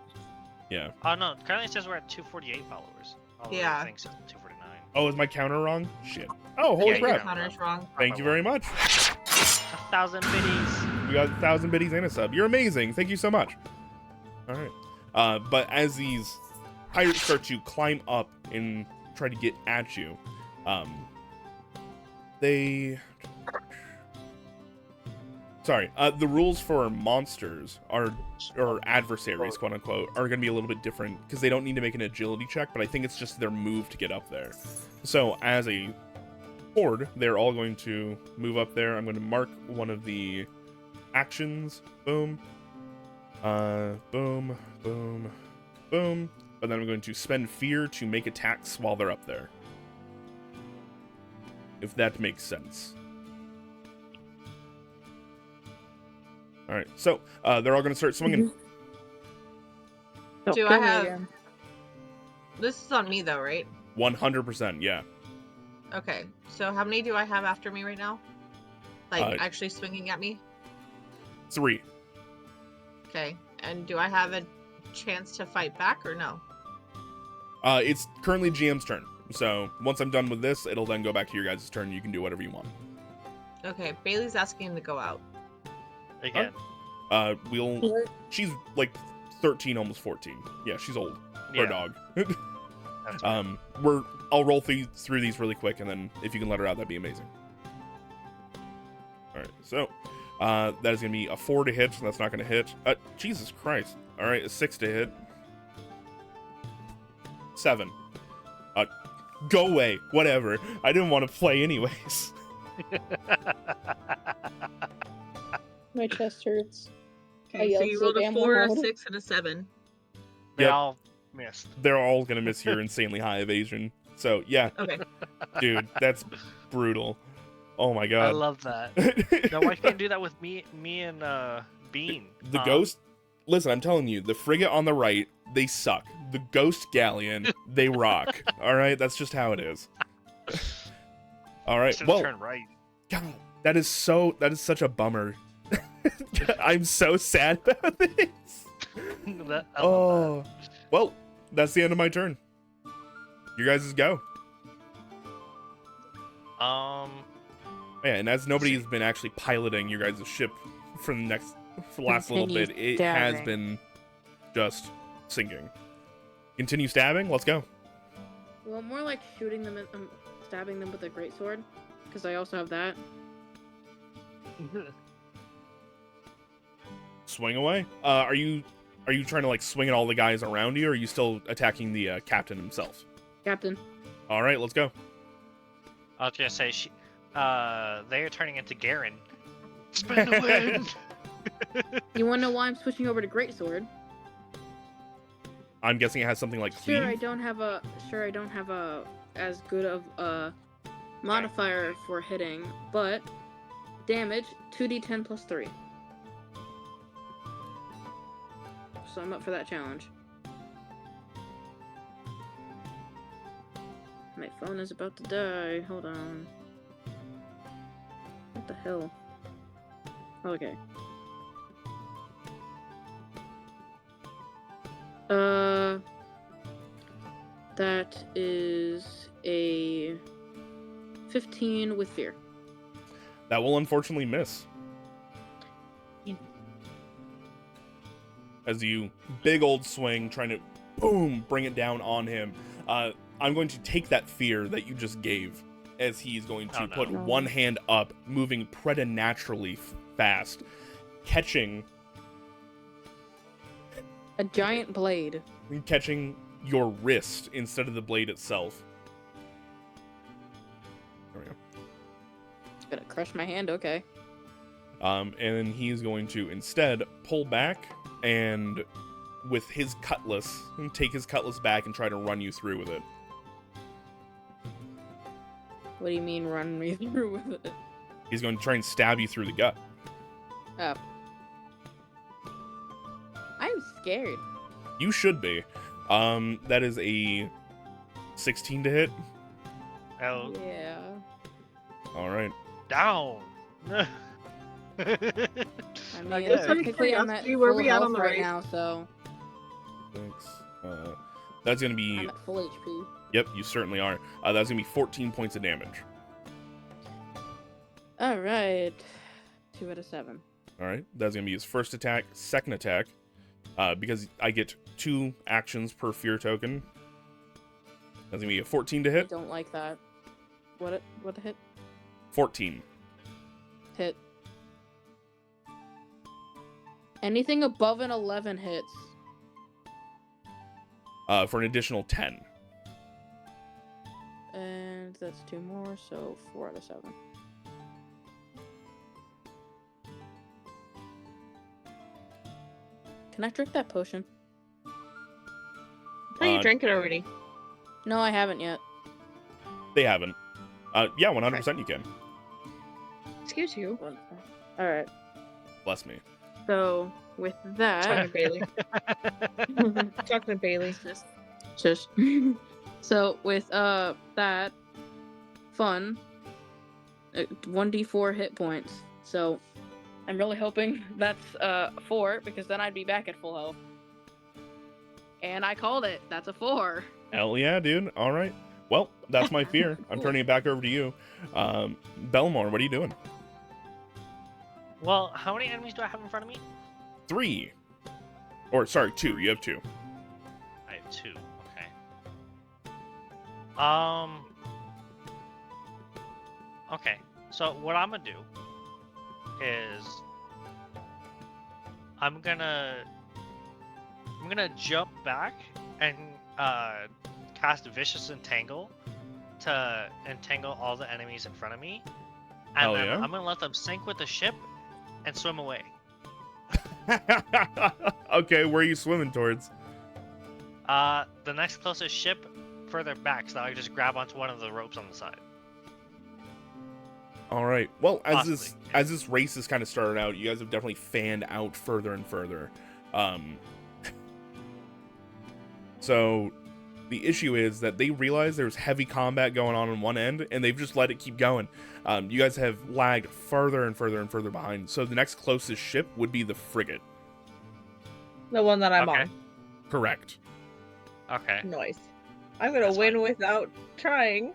Yeah. Oh, no, currently it says we're at 248 followers. Oh, Yeah. I think so, 249. Oh, is my counter wrong? Shit. Oh, holy Yeah, Your crap. counter's wrong. Thank you very much. 1,000 biddies. We got 1,000 biddies and a sub. You're amazing. Thank you so much. All right. But as these pirates start to climb up and try to get at you, the rules for monsters or adversaries, quote unquote, are going to be a little bit different because they don't need to make an agility check, but I think it's just their move to get up there. So as a horde, they're all going to move up there. I'm going to mark one of the actions. Boom. Boom, boom, boom. But then I'm going to spend fear to make attacks while they're up there. If that makes sense. Alright, so they're all going to start swinging. Do I Kill me have- again. This is on me though, right? 100%, yeah. Okay. So how many do I have after me right now? Like Uh, actually swinging at me? 3. Okay. And do I have a chance to fight back or no? It's currently GM's turn. So once I'm done with this, it'll then go back to your guys' turn. You can do whatever you want. Okay. Bailey's asking him to go out. Again. She's like 13, almost 14. Yeah, she's old. For a dog. That's right. I'll roll through these really quick, and then if you can let her out, that'd be amazing. All right, so that is gonna be a 4 to hit, so that's not gonna hit. Jesus Christ! All right, a 6 to hit. 7. Go away. Whatever. I didn't want to play anyways. My chest hurts. I Okay, so yelled you so rolled a damn 4, a loud. 6, and a 7. They Yep. all missed. They're all gonna miss your insanely high evasion. So yeah, Okay. dude, that's brutal. Oh my I god. love that. Now why can't you do that with me and Bean? The ghost. Listen, I'm telling you, the frigate on the right, they suck. The ghost galleon, they rock. All right, that's just how it is. All right. Should've Well, turned right. God, that is such a bummer. I'm so sad about this. I love Well, that's the end of my turn. You guys go. that. Yeah, and as nobody's been actually piloting your guys' ship for the last little bit, Continue it has stabbing. been just sinking. Continue stabbing. Let's go. Well, more like shooting them, stabbing them with a greatsword, because I also have that. Swing away. Are you trying to like swing at all the guys around you, or are you still attacking the captain himself? Captain. All right, let's go. I was gonna say they're turning into Garen. Spin the wind. You wanna know why I'm switching over to greatsword? I'm guessing it has something like cleave. Sure, I don't have a as good of a modifier for hitting, but damage 2d10 plus 3. So I'm up for that challenge. My phone is about to die. Hold on. What the hell? Okay. That is a 15 with fear. That will unfortunately miss. As you big old swing, trying to boom, bring it down on him. I'm going to take that fear that you just gave, as he's going to put one hand up, moving preternaturally fast, catching A giant blade. your wrist instead of the blade itself. There we go. It's gonna crush my hand, okay. And then he's going to instead pull back and with his cutlass, take his cutlass back and try to run you through with it. What do you mean run me through with it? He's going to try and stab you through the gut. Oh. I'm scared. You should be. That is a 16 to hit. Oh, Yeah. All right. down. I mean, Okay. technically I'm at Curiosity, where full we at on health the right race? now, so Thanks. That's going to be... I'm at full HP. Yep, you certainly are. That's going to be 14 points of damage. All right. 2 out of 7. All right. That's going to be his first attack. Second attack. Because I get 2 actions per fear token. That's going to be a 14 to I hit. don't like that. What the hit? 14. Hit. Anything above an 11 hits. For an additional 10. And that's 2 more, so 4 out of 7. Can I drink that potion? I thought you drank it already. No, I haven't yet. They haven't. Yeah, 100% you can. Excuse you. Alright, Bless me. so with Talking that... to Bailey. Talking to Bailey. Just so with that fun 1d4 hit points. So I'm really hoping that's 4 because then I'd be back at full health. And I called it. That's a 4. Hell yeah, dude. All right. Well, that's my fear. I'm turning it back over to you. Belmore, what are you doing? Well, how many enemies do I have in front of me? 3. Or, sorry, 2. You have 2. I have 2. Okay. Okay. So what I'm gonna do is I'm gonna jump back and cast Vicious Entangle to entangle all the enemies in front of me, and Hell then yeah. I'm gonna let them sink with the ship and swim away. Okay, where are you swimming towards? The next closest ship further back, so I can just grab onto one of the ropes on the side. All right. Well, as Possibly. this race has kind of started out, you guys have definitely fanned out further and further. So the issue is that they realize there's heavy combat going on one end, and they've just let it keep going. You guys have lagged further and further and further behind. So the next closest ship would be the frigate. The one that I'm Okay. on. Correct. Okay. Nice. I'm gonna That's win fine. without trying.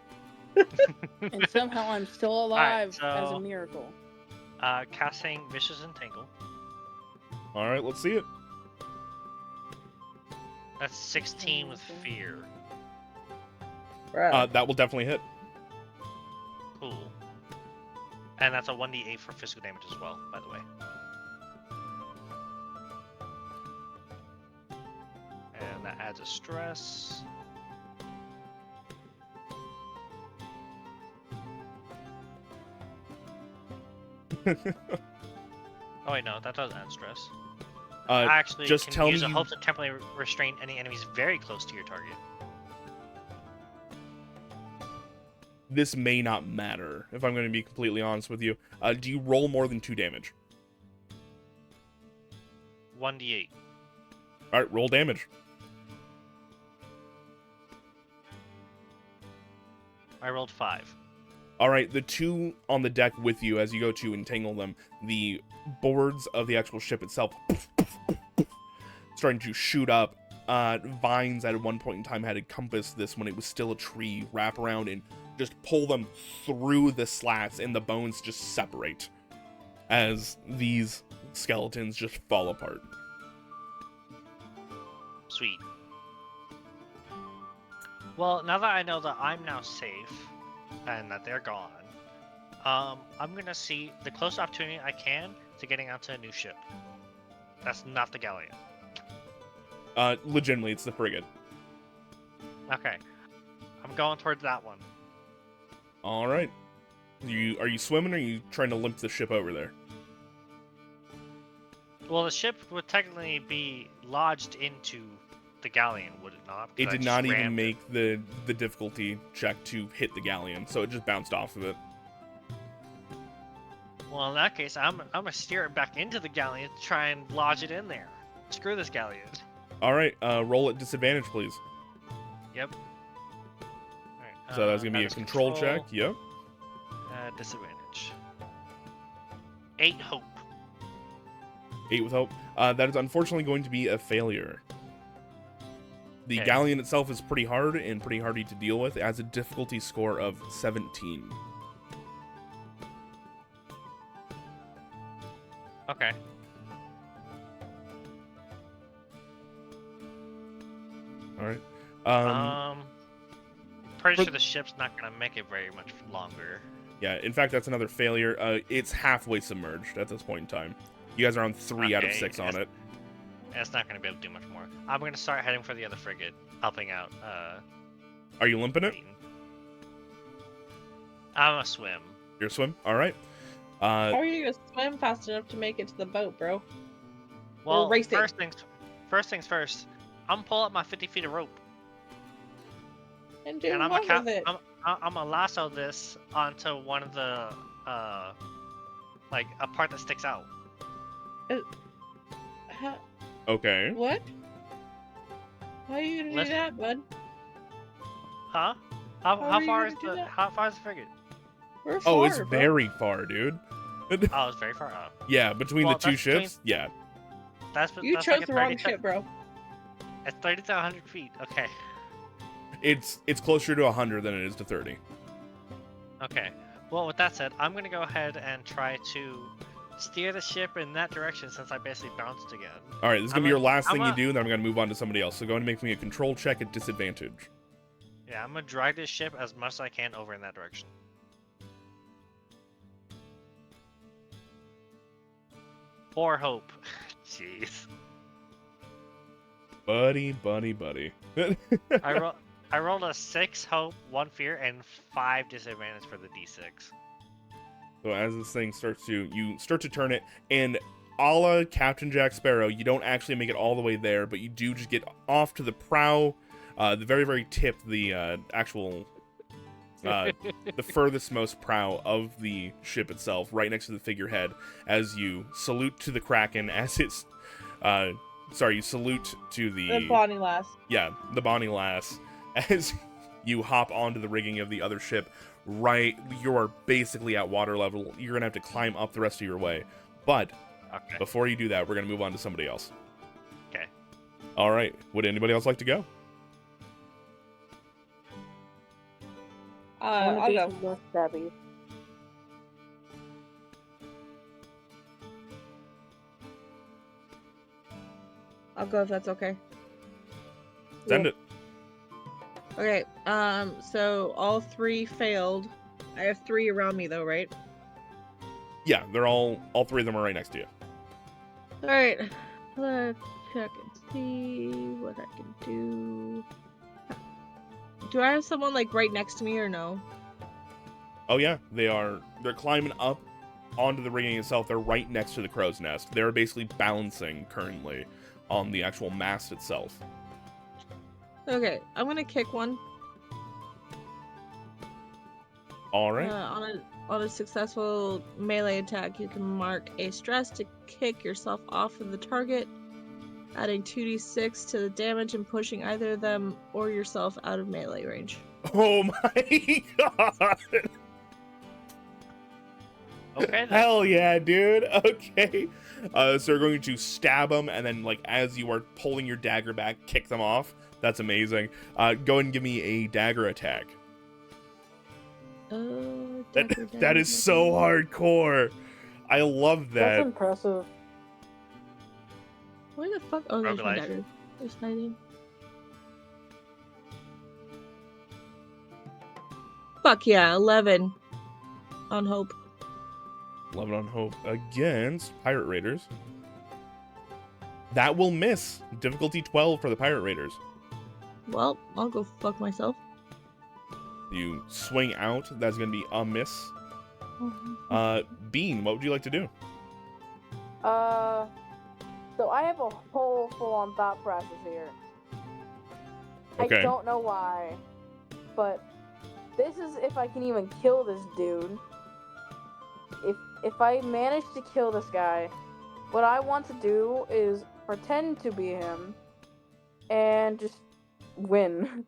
And somehow I'm still alive as a so- miracle. Casting Vicious Entangle. All right, let's see it. That's 16 with Okay. fear. Bruh. That will definitely hit. Cool. And that's a 1d8 for physical damage as well, by the way. And that adds a stress. Oh wait, no, that doesn't add stress. Actually, just can tell use me a you- hope to temporarily restrain any enemies very close to your target. This may not matter, if I'm going to be completely honest with you. Do you roll more than 2 damage? 1d8. All right, roll damage. I rolled 5. All right, the 2 on the deck with you as you go to entangle them, the boards of the actual ship itself starting to shoot up. Vines at one point in time had encompassed this when it was still a tree, wrap around and just pull them through the slats, and the bones just separate as these skeletons just fall apart. Sweet. Well, now that I know that I'm now safe and that they're gone, I'm gonna see the closest opportunity I can to getting onto a new ship. That's not the galleon. Legitimately, it's the frigate. Okay. I'm going towards that one. All right. Are you swimming, or are you trying to limp the ship over there? Well, the ship would technically be lodged into the galleon, would it not? It Because I did just not even rammed it. make the difficulty check to hit the galleon, so it just bounced off of it. Well, in that case, I'm gonna steer it back into the galleon to try and lodge it in there. Screw this galleon. All right, roll at disadvantage, please. Yep. Alright, So that's gonna be that a is control check. Yep. Disadvantage. 8 hope. 8 with hope. That is unfortunately going to be a failure. The Okay. galleon itself is pretty hard and pretty hardy to deal with. It has a difficulty score of 17. Okay. All right. Pretty for- sure the ship's not gonna make it very much longer. Yeah, in fact, that's another failure. It's halfway submerged at this point in time. You guys are on 3 out of Okay, 6 on it. It's not gonna be able to do much more. I'm gonna start heading for the other frigate, helping out. Are you limping it? Peyton. I'm a swim. You're a swim. All right. How are you gonna swim fast enough to make it to the boat, bro? Well, racing. first things first. I'm pull up my 50 feet of rope, And do and I'm what with it? I'm gonna lasso this onto one of the like a part that sticks out. Okay. What? How are you gonna Let's- do that, bud? Huh? How How are you far gonna is do that? how far is the frigate? We're Oh, it's far, bro. very far, dude. Oh, it's very far up. Yeah, between Well, the two that's between- ships. Yeah. You that's chose like a the wrong 30 ship, bro. It's 30 to 100 feet. Okay. It's closer to 100 than it is to 30. Okay. Well, with that said, I'm gonna go ahead and try to steer the ship in that direction since I basically bounced again. All right, this is gonna I'm be a- your last I'm thing you a- do, and then I'm gonna move on to somebody else. So go ahead and make me a control check at disadvantage. Yeah, I'm gonna drag this ship as much as I can over in that direction. For hope. Jeez. Buddy. I rolled a 6 hope, 1 fear, and 5 disadvantage for the d6. So as this thing you start to turn it, and a la Captain Jack Sparrow, you don't actually make it all the way there, but you do just get off to the prow, the very, very tip, the actual, the furthest most prow of the ship itself, right next to the figurehead, as you salute to the Kraken, as it's, you salute to The Bonnie Lass. Yeah, the Bonnie Lass, as you hop onto the rigging of the other ship. Right, you're basically at water level. You're gonna have to climb up the rest of your way. But Okay. before you do that, we're gonna move on to somebody else. Okay. All right. Would anybody else like to go? I'll go. More stabby. I'll go if that's okay. Send it. Okay. So all 3 failed. I have 3 around me though, right? Yeah, they're all 3 of them are right next to you. All right. Let's check and see what I can do. Do I have someone like right next to me or no? Oh yeah, they're climbing up onto the rigging itself. They're right next to the crow's nest. They're basically balancing currently on the actual mast itself. Okay, I'm gonna kick one. All right. On a successful melee attack, you can mark a stress to kick yourself off of the target, adding 2d6 to the damage and pushing either them or yourself out of melee range. Oh my god. Okay then. Hell yeah, dude. Okay. So you're going to stab them, and then, like, as you are pulling your dagger back, kick them off. That's amazing. Go ahead and give me a dagger attack. That is so hardcore. I love That's that. impressive. Where the fuck? Oh, there's my Roguelite. dagger. It's hiding. Fuck yeah, 11 on hope. 11 on hope against Pirate Raiders. That will miss. Difficulty 12 for the Pirate Raiders. Well, I'll go fuck myself. You swing out. That's going to be a miss. Bean, what would you like to do? So I have a whole full-on thought process here. Okay. I don't know why, but this is if I can even kill this dude. If I manage to kill this guy, what I want to do is pretend to be him and just win.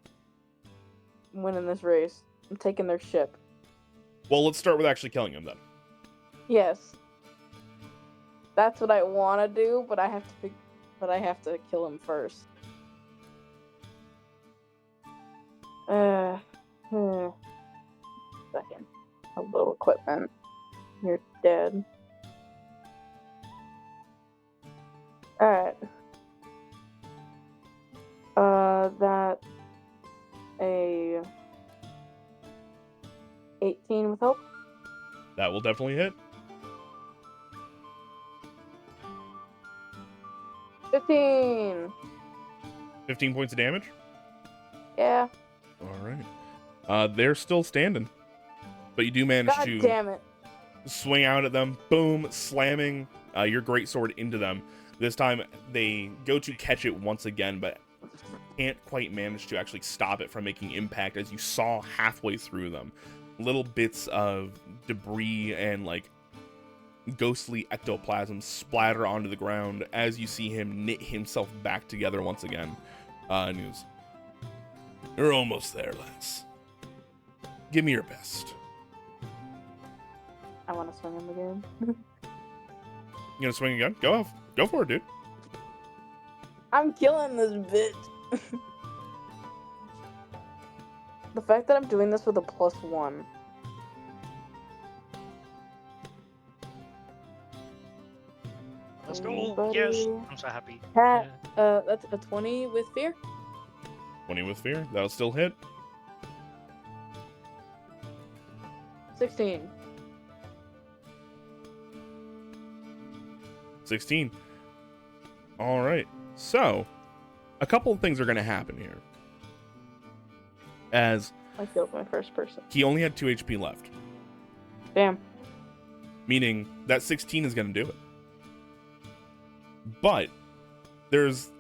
Win in this race. I'm taking their ship. Well, let's start with actually killing him then. Yes. That's what I want to do, but I have to kill him first. Second. Hello, equipment. You're dead. Alright. That's a 18 with hope. That will definitely hit. 15! 15 points of damage. Yeah. All right. They're still standing. But you do manage God to damn it. swing out at them, boom, slamming your greatsword into them. This time, they go to catch it once again, but can't quite manage to actually stop it from making impact as you saw halfway through them. Little bits of debris and, like, ghostly ectoplasm splatter onto the ground as you see him knit himself back together once again. And he goes, "You're almost there, lass. Give me your best." I want to swing him again. You gonna swing again? Go for it, dude. I'm killing this bitch. The fact that I'm doing this with a +1. Let's go. Buddy. Yes. I'm so happy. Hat. That's a 20 with fear. 20 with fear. That'll still hit. 16. 16. All right. So, a couple of things are going to happen here. As I killed my first person. he only had 2 HP left, Damn. meaning that 16 is going to do it. But there's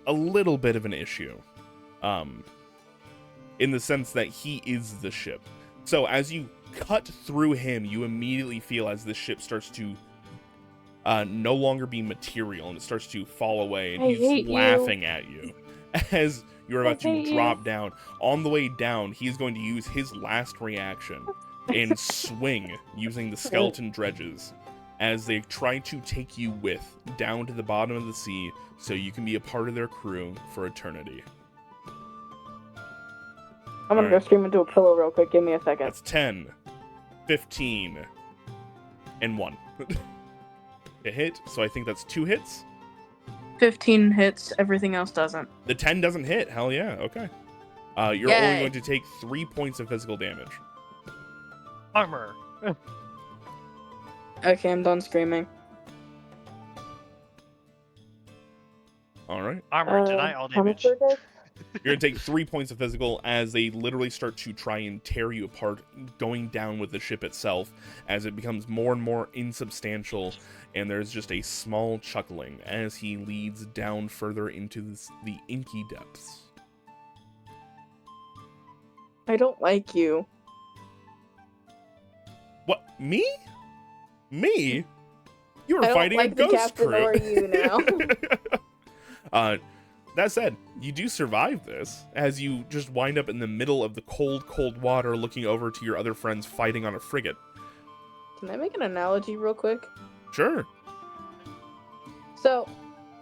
a little bit of an issue, in the sense that he is the ship. So as you cut through him, you immediately feel as this ship starts to no longer be material, and it starts to fall away, and I he's hate laughing at you as you're about to hate you. drop down. On the way down, he's going to use his last reaction and swing using the skeleton dredges as they try to take you with down to the bottom of the sea so you can be a part of their crew for eternity. I'm gonna go Alright. scream into a pillow real quick. Give me a second. That's 10, 15, and 1. A hit, so I think that's 2 hits. 15 hits, everything else doesn't. The 10 doesn't hit. Hell yeah, okay. You're only Yay. going to take 3 points of physical damage. Armor. Okay, I'm done screaming. Alright. Armor. Deny all how much damage. were they? You're going to take 3 points of physical as they literally start to try and tear you apart, going down with the ship itself as it becomes more and more insubstantial, and there's just a small chuckling as he leads down further into the inky depths. I don't like you. What? Me? Me? You I were don't fighting like a the ghost captain crew. or you now. That said, you do survive this, as you just wind up in the middle of the cold, cold water looking over to your other friends fighting on a frigate. Can I make an analogy real quick? Sure. So,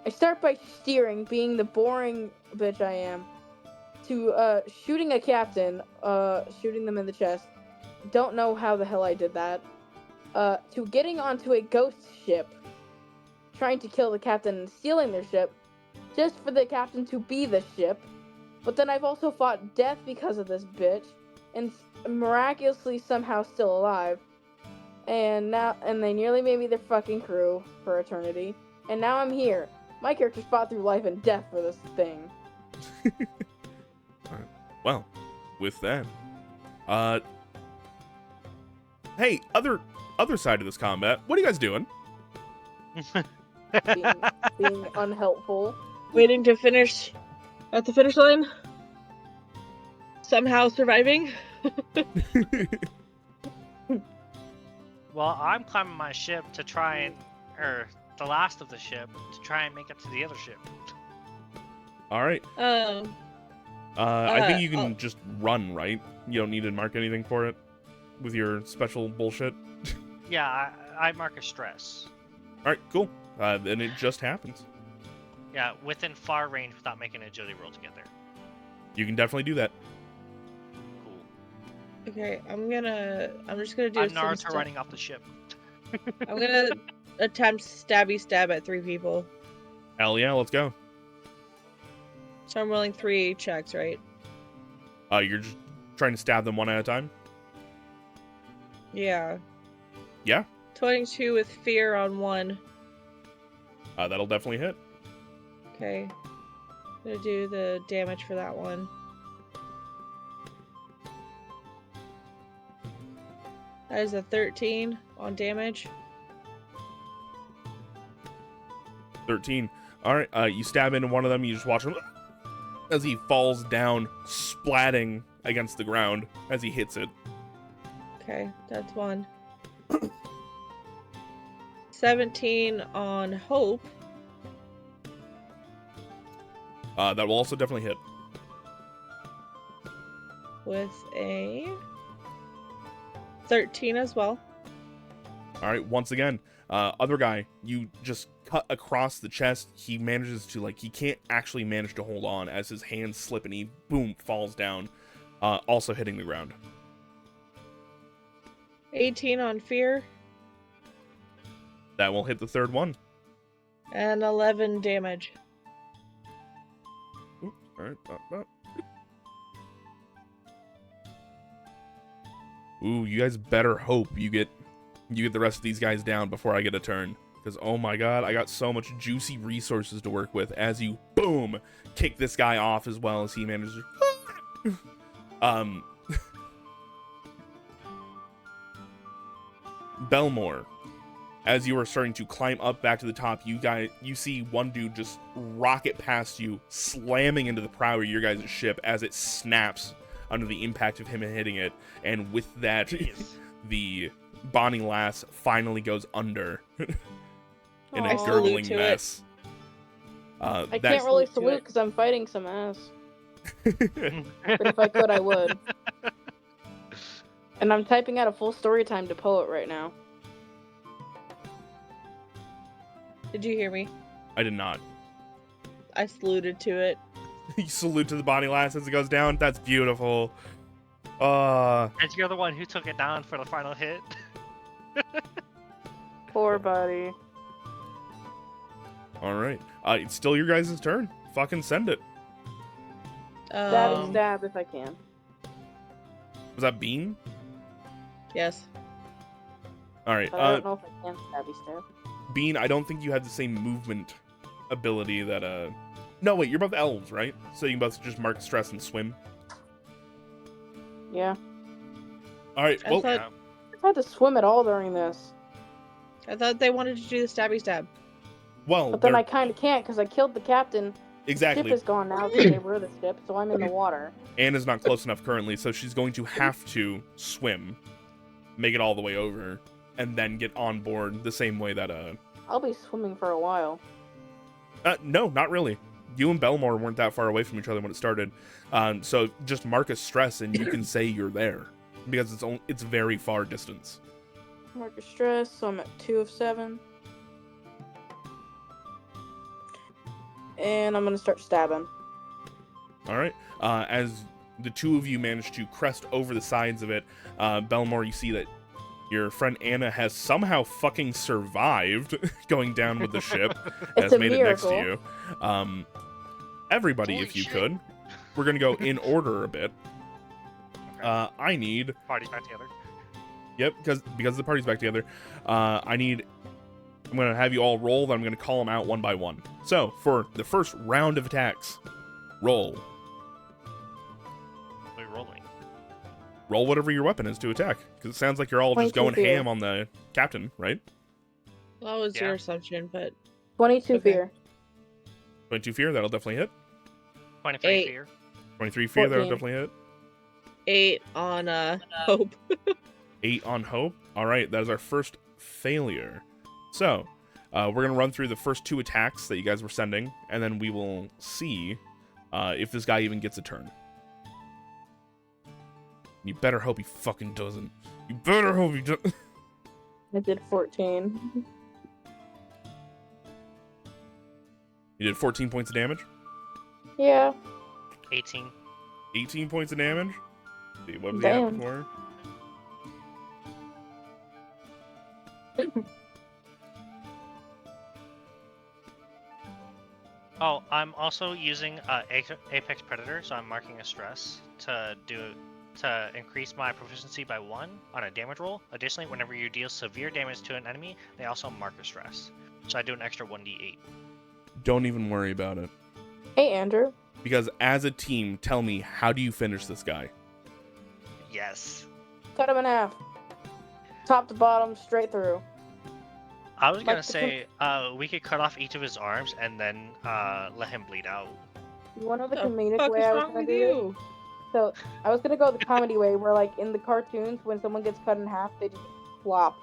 I start by steering, being the boring bitch I am, to shooting a captain, shooting them in the chest. Don't know how the hell I did that. To getting onto a ghost ship, trying to kill the captain and stealing their ship, just for the captain to be the ship. But then I've also fought death because of this bitch, and miraculously somehow still alive. And they nearly made me their fucking crew for eternity. And now I'm here. My character's fought through life and death for this thing. Well, with that, hey, other side of this combat, what are you guys doing? Being unhelpful. Waiting to finish at the finish line. Somehow surviving. Well, I'm climbing my ship to try and, or the last of the ship, to try and make it to the other ship. All right. I think you can just run, right? You don't need to mark anything for it with your special bullshit. Yeah, I mark a stress. All right, cool. Then it just happens. Yeah, within far range without making an agility roll together. You can definitely do that. Cool. Okay, I'm just gonna do I'm some Naruto stuff. running off the ship. I'm gonna attempt stabby stab at 3 people. Hell yeah, let's go. So I'm rolling 3 checks, right? You're just trying to stab them one at a time? Yeah. Yeah? 22 with fear on 1. That'll definitely hit. Okay. I'm gonna do the damage for that one. That is a 13 on damage. 13. All right, you stab into one of them. You just watch him as he falls down, splatting against the ground as he hits it. Okay, that's one. 17 on Hope. That will also definitely hit. With a 13 as well. All right, once again, other guy, you just cut across the chest. He manages to, he can't actually manage to hold on as his hands slip and he, boom, falls down, also hitting the ground. 18 on Fear. That will hit the third one. And 11 damage. Oops, all right. Ooh, you guys better hope you get the rest of these guys down before I get a turn. Because, oh my god, I got so much juicy resources to work with as you, boom, kick this guy off as well as he manages to... Belmore, as you are starting to climb up back to the top, you see one dude just rocket past you, slamming into the prow of your guys' ship as it snaps under the impact of him hitting it, and with that, the Bonnie Lass finally goes under in a Aw. gurgling To mess. I That- can't really to salute it. because I'm fighting some ass. But if I could, I would. And I'm typing out a full story time to poet right now. Did you hear me? I did not. I saluted to it. You salute to the Bonnie Lass as it goes down. That's beautiful. And you're the one who took it down for the final hit. Poor buddy. All right. It's still your guys' turn. Fucking send it. Stab stab if I can. Was that Bean? Yes. All right. But I don't know if I can stabby stab. Bean, I don't think you have the same movement ability that No, wait, you're both elves, right? So you can both just mark stress and swim. Yeah. All right. I Well, thought- I had to swim at all during this. I thought they wanted to do the stabby stab. But then I kind of can't because I killed the captain. exactly. Ship is gone now because they were the ship, so I'm in the water. Anna's not close enough currently, so she's going to have to swim, make it all the way over, and then get on board the same way that I'll be swimming for a while. no, not really. You and Belmore weren't that far away from each other when it started, so just mark a stress and you can say you're there because it's very far distance. Mark of stress, so I'm at 2 of 7. And I'm gonna start stabbing. All right. As the two of you manage to crest over the sides of it, Belmore, you see that your friend Anna has somehow fucking survived going down with the ship. It's Has a made it next to miracle. you. Everybody, Holy if you shit. could, we're gonna go in order a bit. I need. Party's back together. Yep, because the party's back together. I'm gonna have you all roll. Then I'm gonna call them out one by one. So for the first round of attacks, roll. We're rolling. Roll whatever your weapon is to attack, because it sounds like you're all just 22 going fear. ham on the captain, right? Well, that was Yeah. your assumption, but 22 Okay. fear. 22 fear, that'll definitely hit. 23 Eight. fear. 23 fear, that'll 14. definitely hit. 8 on Hope. 8 on hope. All right, that is our first failure. So we're gonna run through the first 2 attacks that you guys were sending, and then we will see if this guy even gets a turn. You better hope he fucking doesn't. You better hope he doesn't. I did 14. You did 14 points of damage. Yeah. 18. 18 points of damage. Let's see, what was he at Damn. before? Oh, I'm also using Apex Predator, so I'm marking a stress to increase my proficiency by 1 on a damage roll. Additionally, whenever you deal severe damage to an enemy, they also mark a stress. So I do an extra 1d8. Don't even worry about it. Hey, Andrew. Because as a team, tell me, how do you finish this guy? Yes. Cut him in half. top to bottom, straight through. I was gonna Like the say, we could cut off each of his arms and then let him bleed out. You want to know the What the comedic fuck way is I was wrong gonna with do this? you? So I was gonna go the comedy way, where like in the cartoons, when someone gets cut in half, they just flop.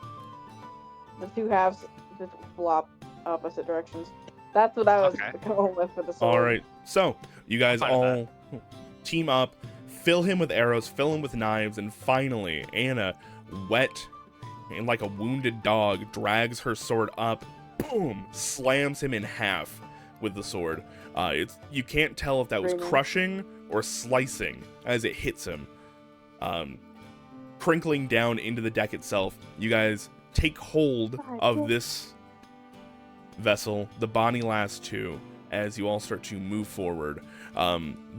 The two halves just flop opposite directions. That's what I was Okay. going with for the sword. All right, so you guys I'm fine all team up, fill him with arrows, fill him with knives, and finally, Anna, wet and like a wounded dog, drags her sword up, boom, slams him in half with the sword. You can't tell if that was Screaming. crushing or slicing as it hits him. Crinkling down into the deck itself, you guys take hold of this vessel, the Bonnie Last 2, as you all start to move forward.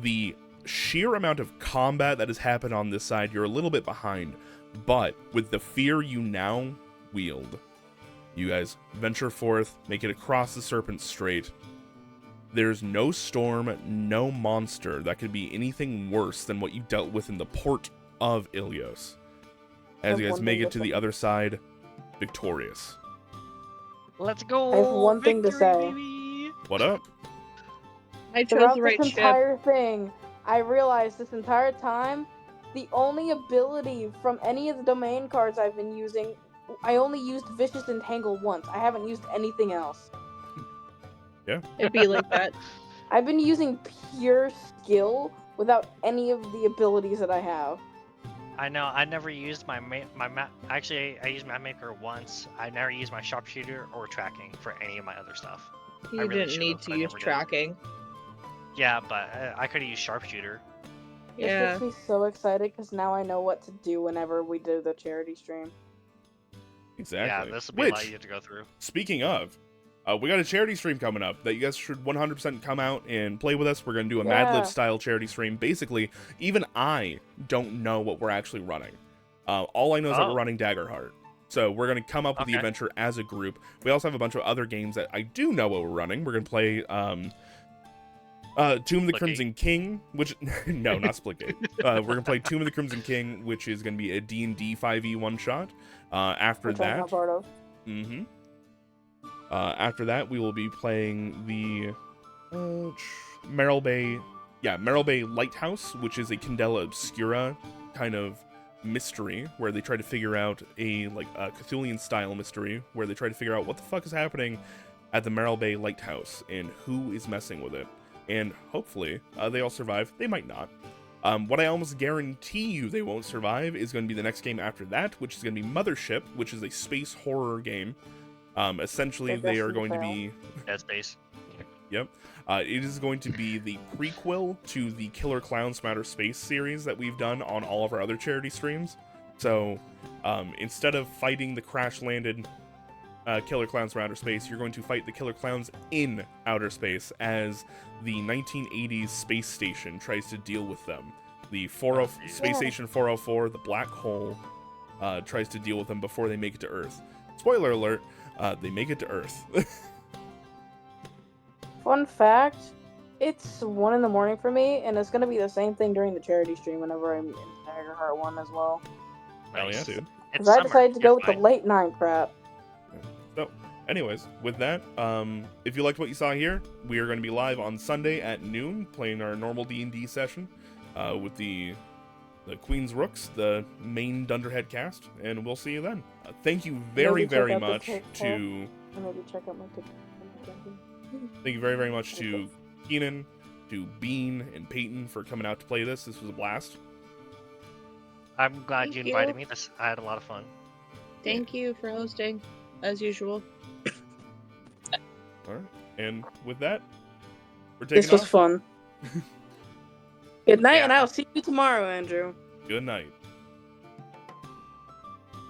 The sheer amount of combat that has happened on this side, you're a little bit behind, but with the fear you now wield, you guys venture forth, make it across the Serpents Strait. There's no storm, no monster that could be anything worse than what you dealt with in the port of Ilios. As you guys make it to the other side, victorious. Let's go! I have one thing to Victory, say. baby! What up? I chose Throughout the right this ship. entire thing, I realized this entire time, the only ability from any of the domain cards I've been using, I only used Vicious Entangle once. I haven't used anything else. It'd be like that. I've been using pure skill without any of the abilities that I have. I know. I never used my Actually, I used Map Maker once. I never used my Sharpshooter or tracking for any of my other stuff. You really didn't should've, need but to I use never did. tracking. Yeah, but I could have used Sharpshooter. Yeah. This makes me so excited because now I know what to do whenever we do the charity stream. Exactly. Yeah, this will be a lot easier to go through. Speaking of, we got a charity stream coming up that you guys should 100% come out and play with us. We're going to do a Mad Lib style charity stream. Basically, even I don't know what we're actually running. All I know is that we're running Daggerheart. So we're going to come up with the adventure as a group. We also have a bunch of other games that I do know what we're running. We're going to play Tomb of the Crimson King, which... no, not Splitgate. We're going to play Tomb of the Crimson King, which is going to be a D&D 5e one-shot. After Which that... I'm not part of. Mm-hmm. After that, we will be playing the Merrill Bay Lighthouse, which is a Candela Obscura kind of mystery where they try to figure out a Cthulhian style mystery where they try to figure out what the fuck is happening at the Merrill Bay Lighthouse and who is messing with it. And hopefully they all survive. They might not. What I almost guarantee you they won't survive is going to be the next game after that, which is going to be Mothership, which is a space horror game. Essentially, they are going to be... Dead Space. Yep. It is going to be the prequel to the Killer Clowns from Outer Space series that we've done on all of our other charity streams. So, instead of fighting the crash-landed Killer Clowns from Outer Space, you're going to fight the Killer Clowns in outer space as the 1980s space station tries to deal with them. The Space Station 404, the black hole, tries to deal with them before they make it to Earth. Spoiler alert, they make it to Earth. Fun fact, it's 1 in the morning for me, and it's going to be the same thing during the charity stream whenever I'm in Daggerheart 1 as well. Hell yeah, dude. Because I decided to go with the late night crap. So, anyways, with that, if you liked what you saw here, we are going to be live on Sunday at noon, playing our normal D&D session with the Queen's Rooks, the main Dunderhead cast, and we'll see you then. Thank you very, very much to... Maybe check out my TikTok. Thank you very, very much to Keenan, to Bean, and Peyton for coming out to play this. This was a blast. I'm glad you invited me. I had a lot of fun. Thank you for hosting, as usual. All right. And with that, we're taking This was off. fun. Good night, and I'll see you tomorrow, Andrew. Good night.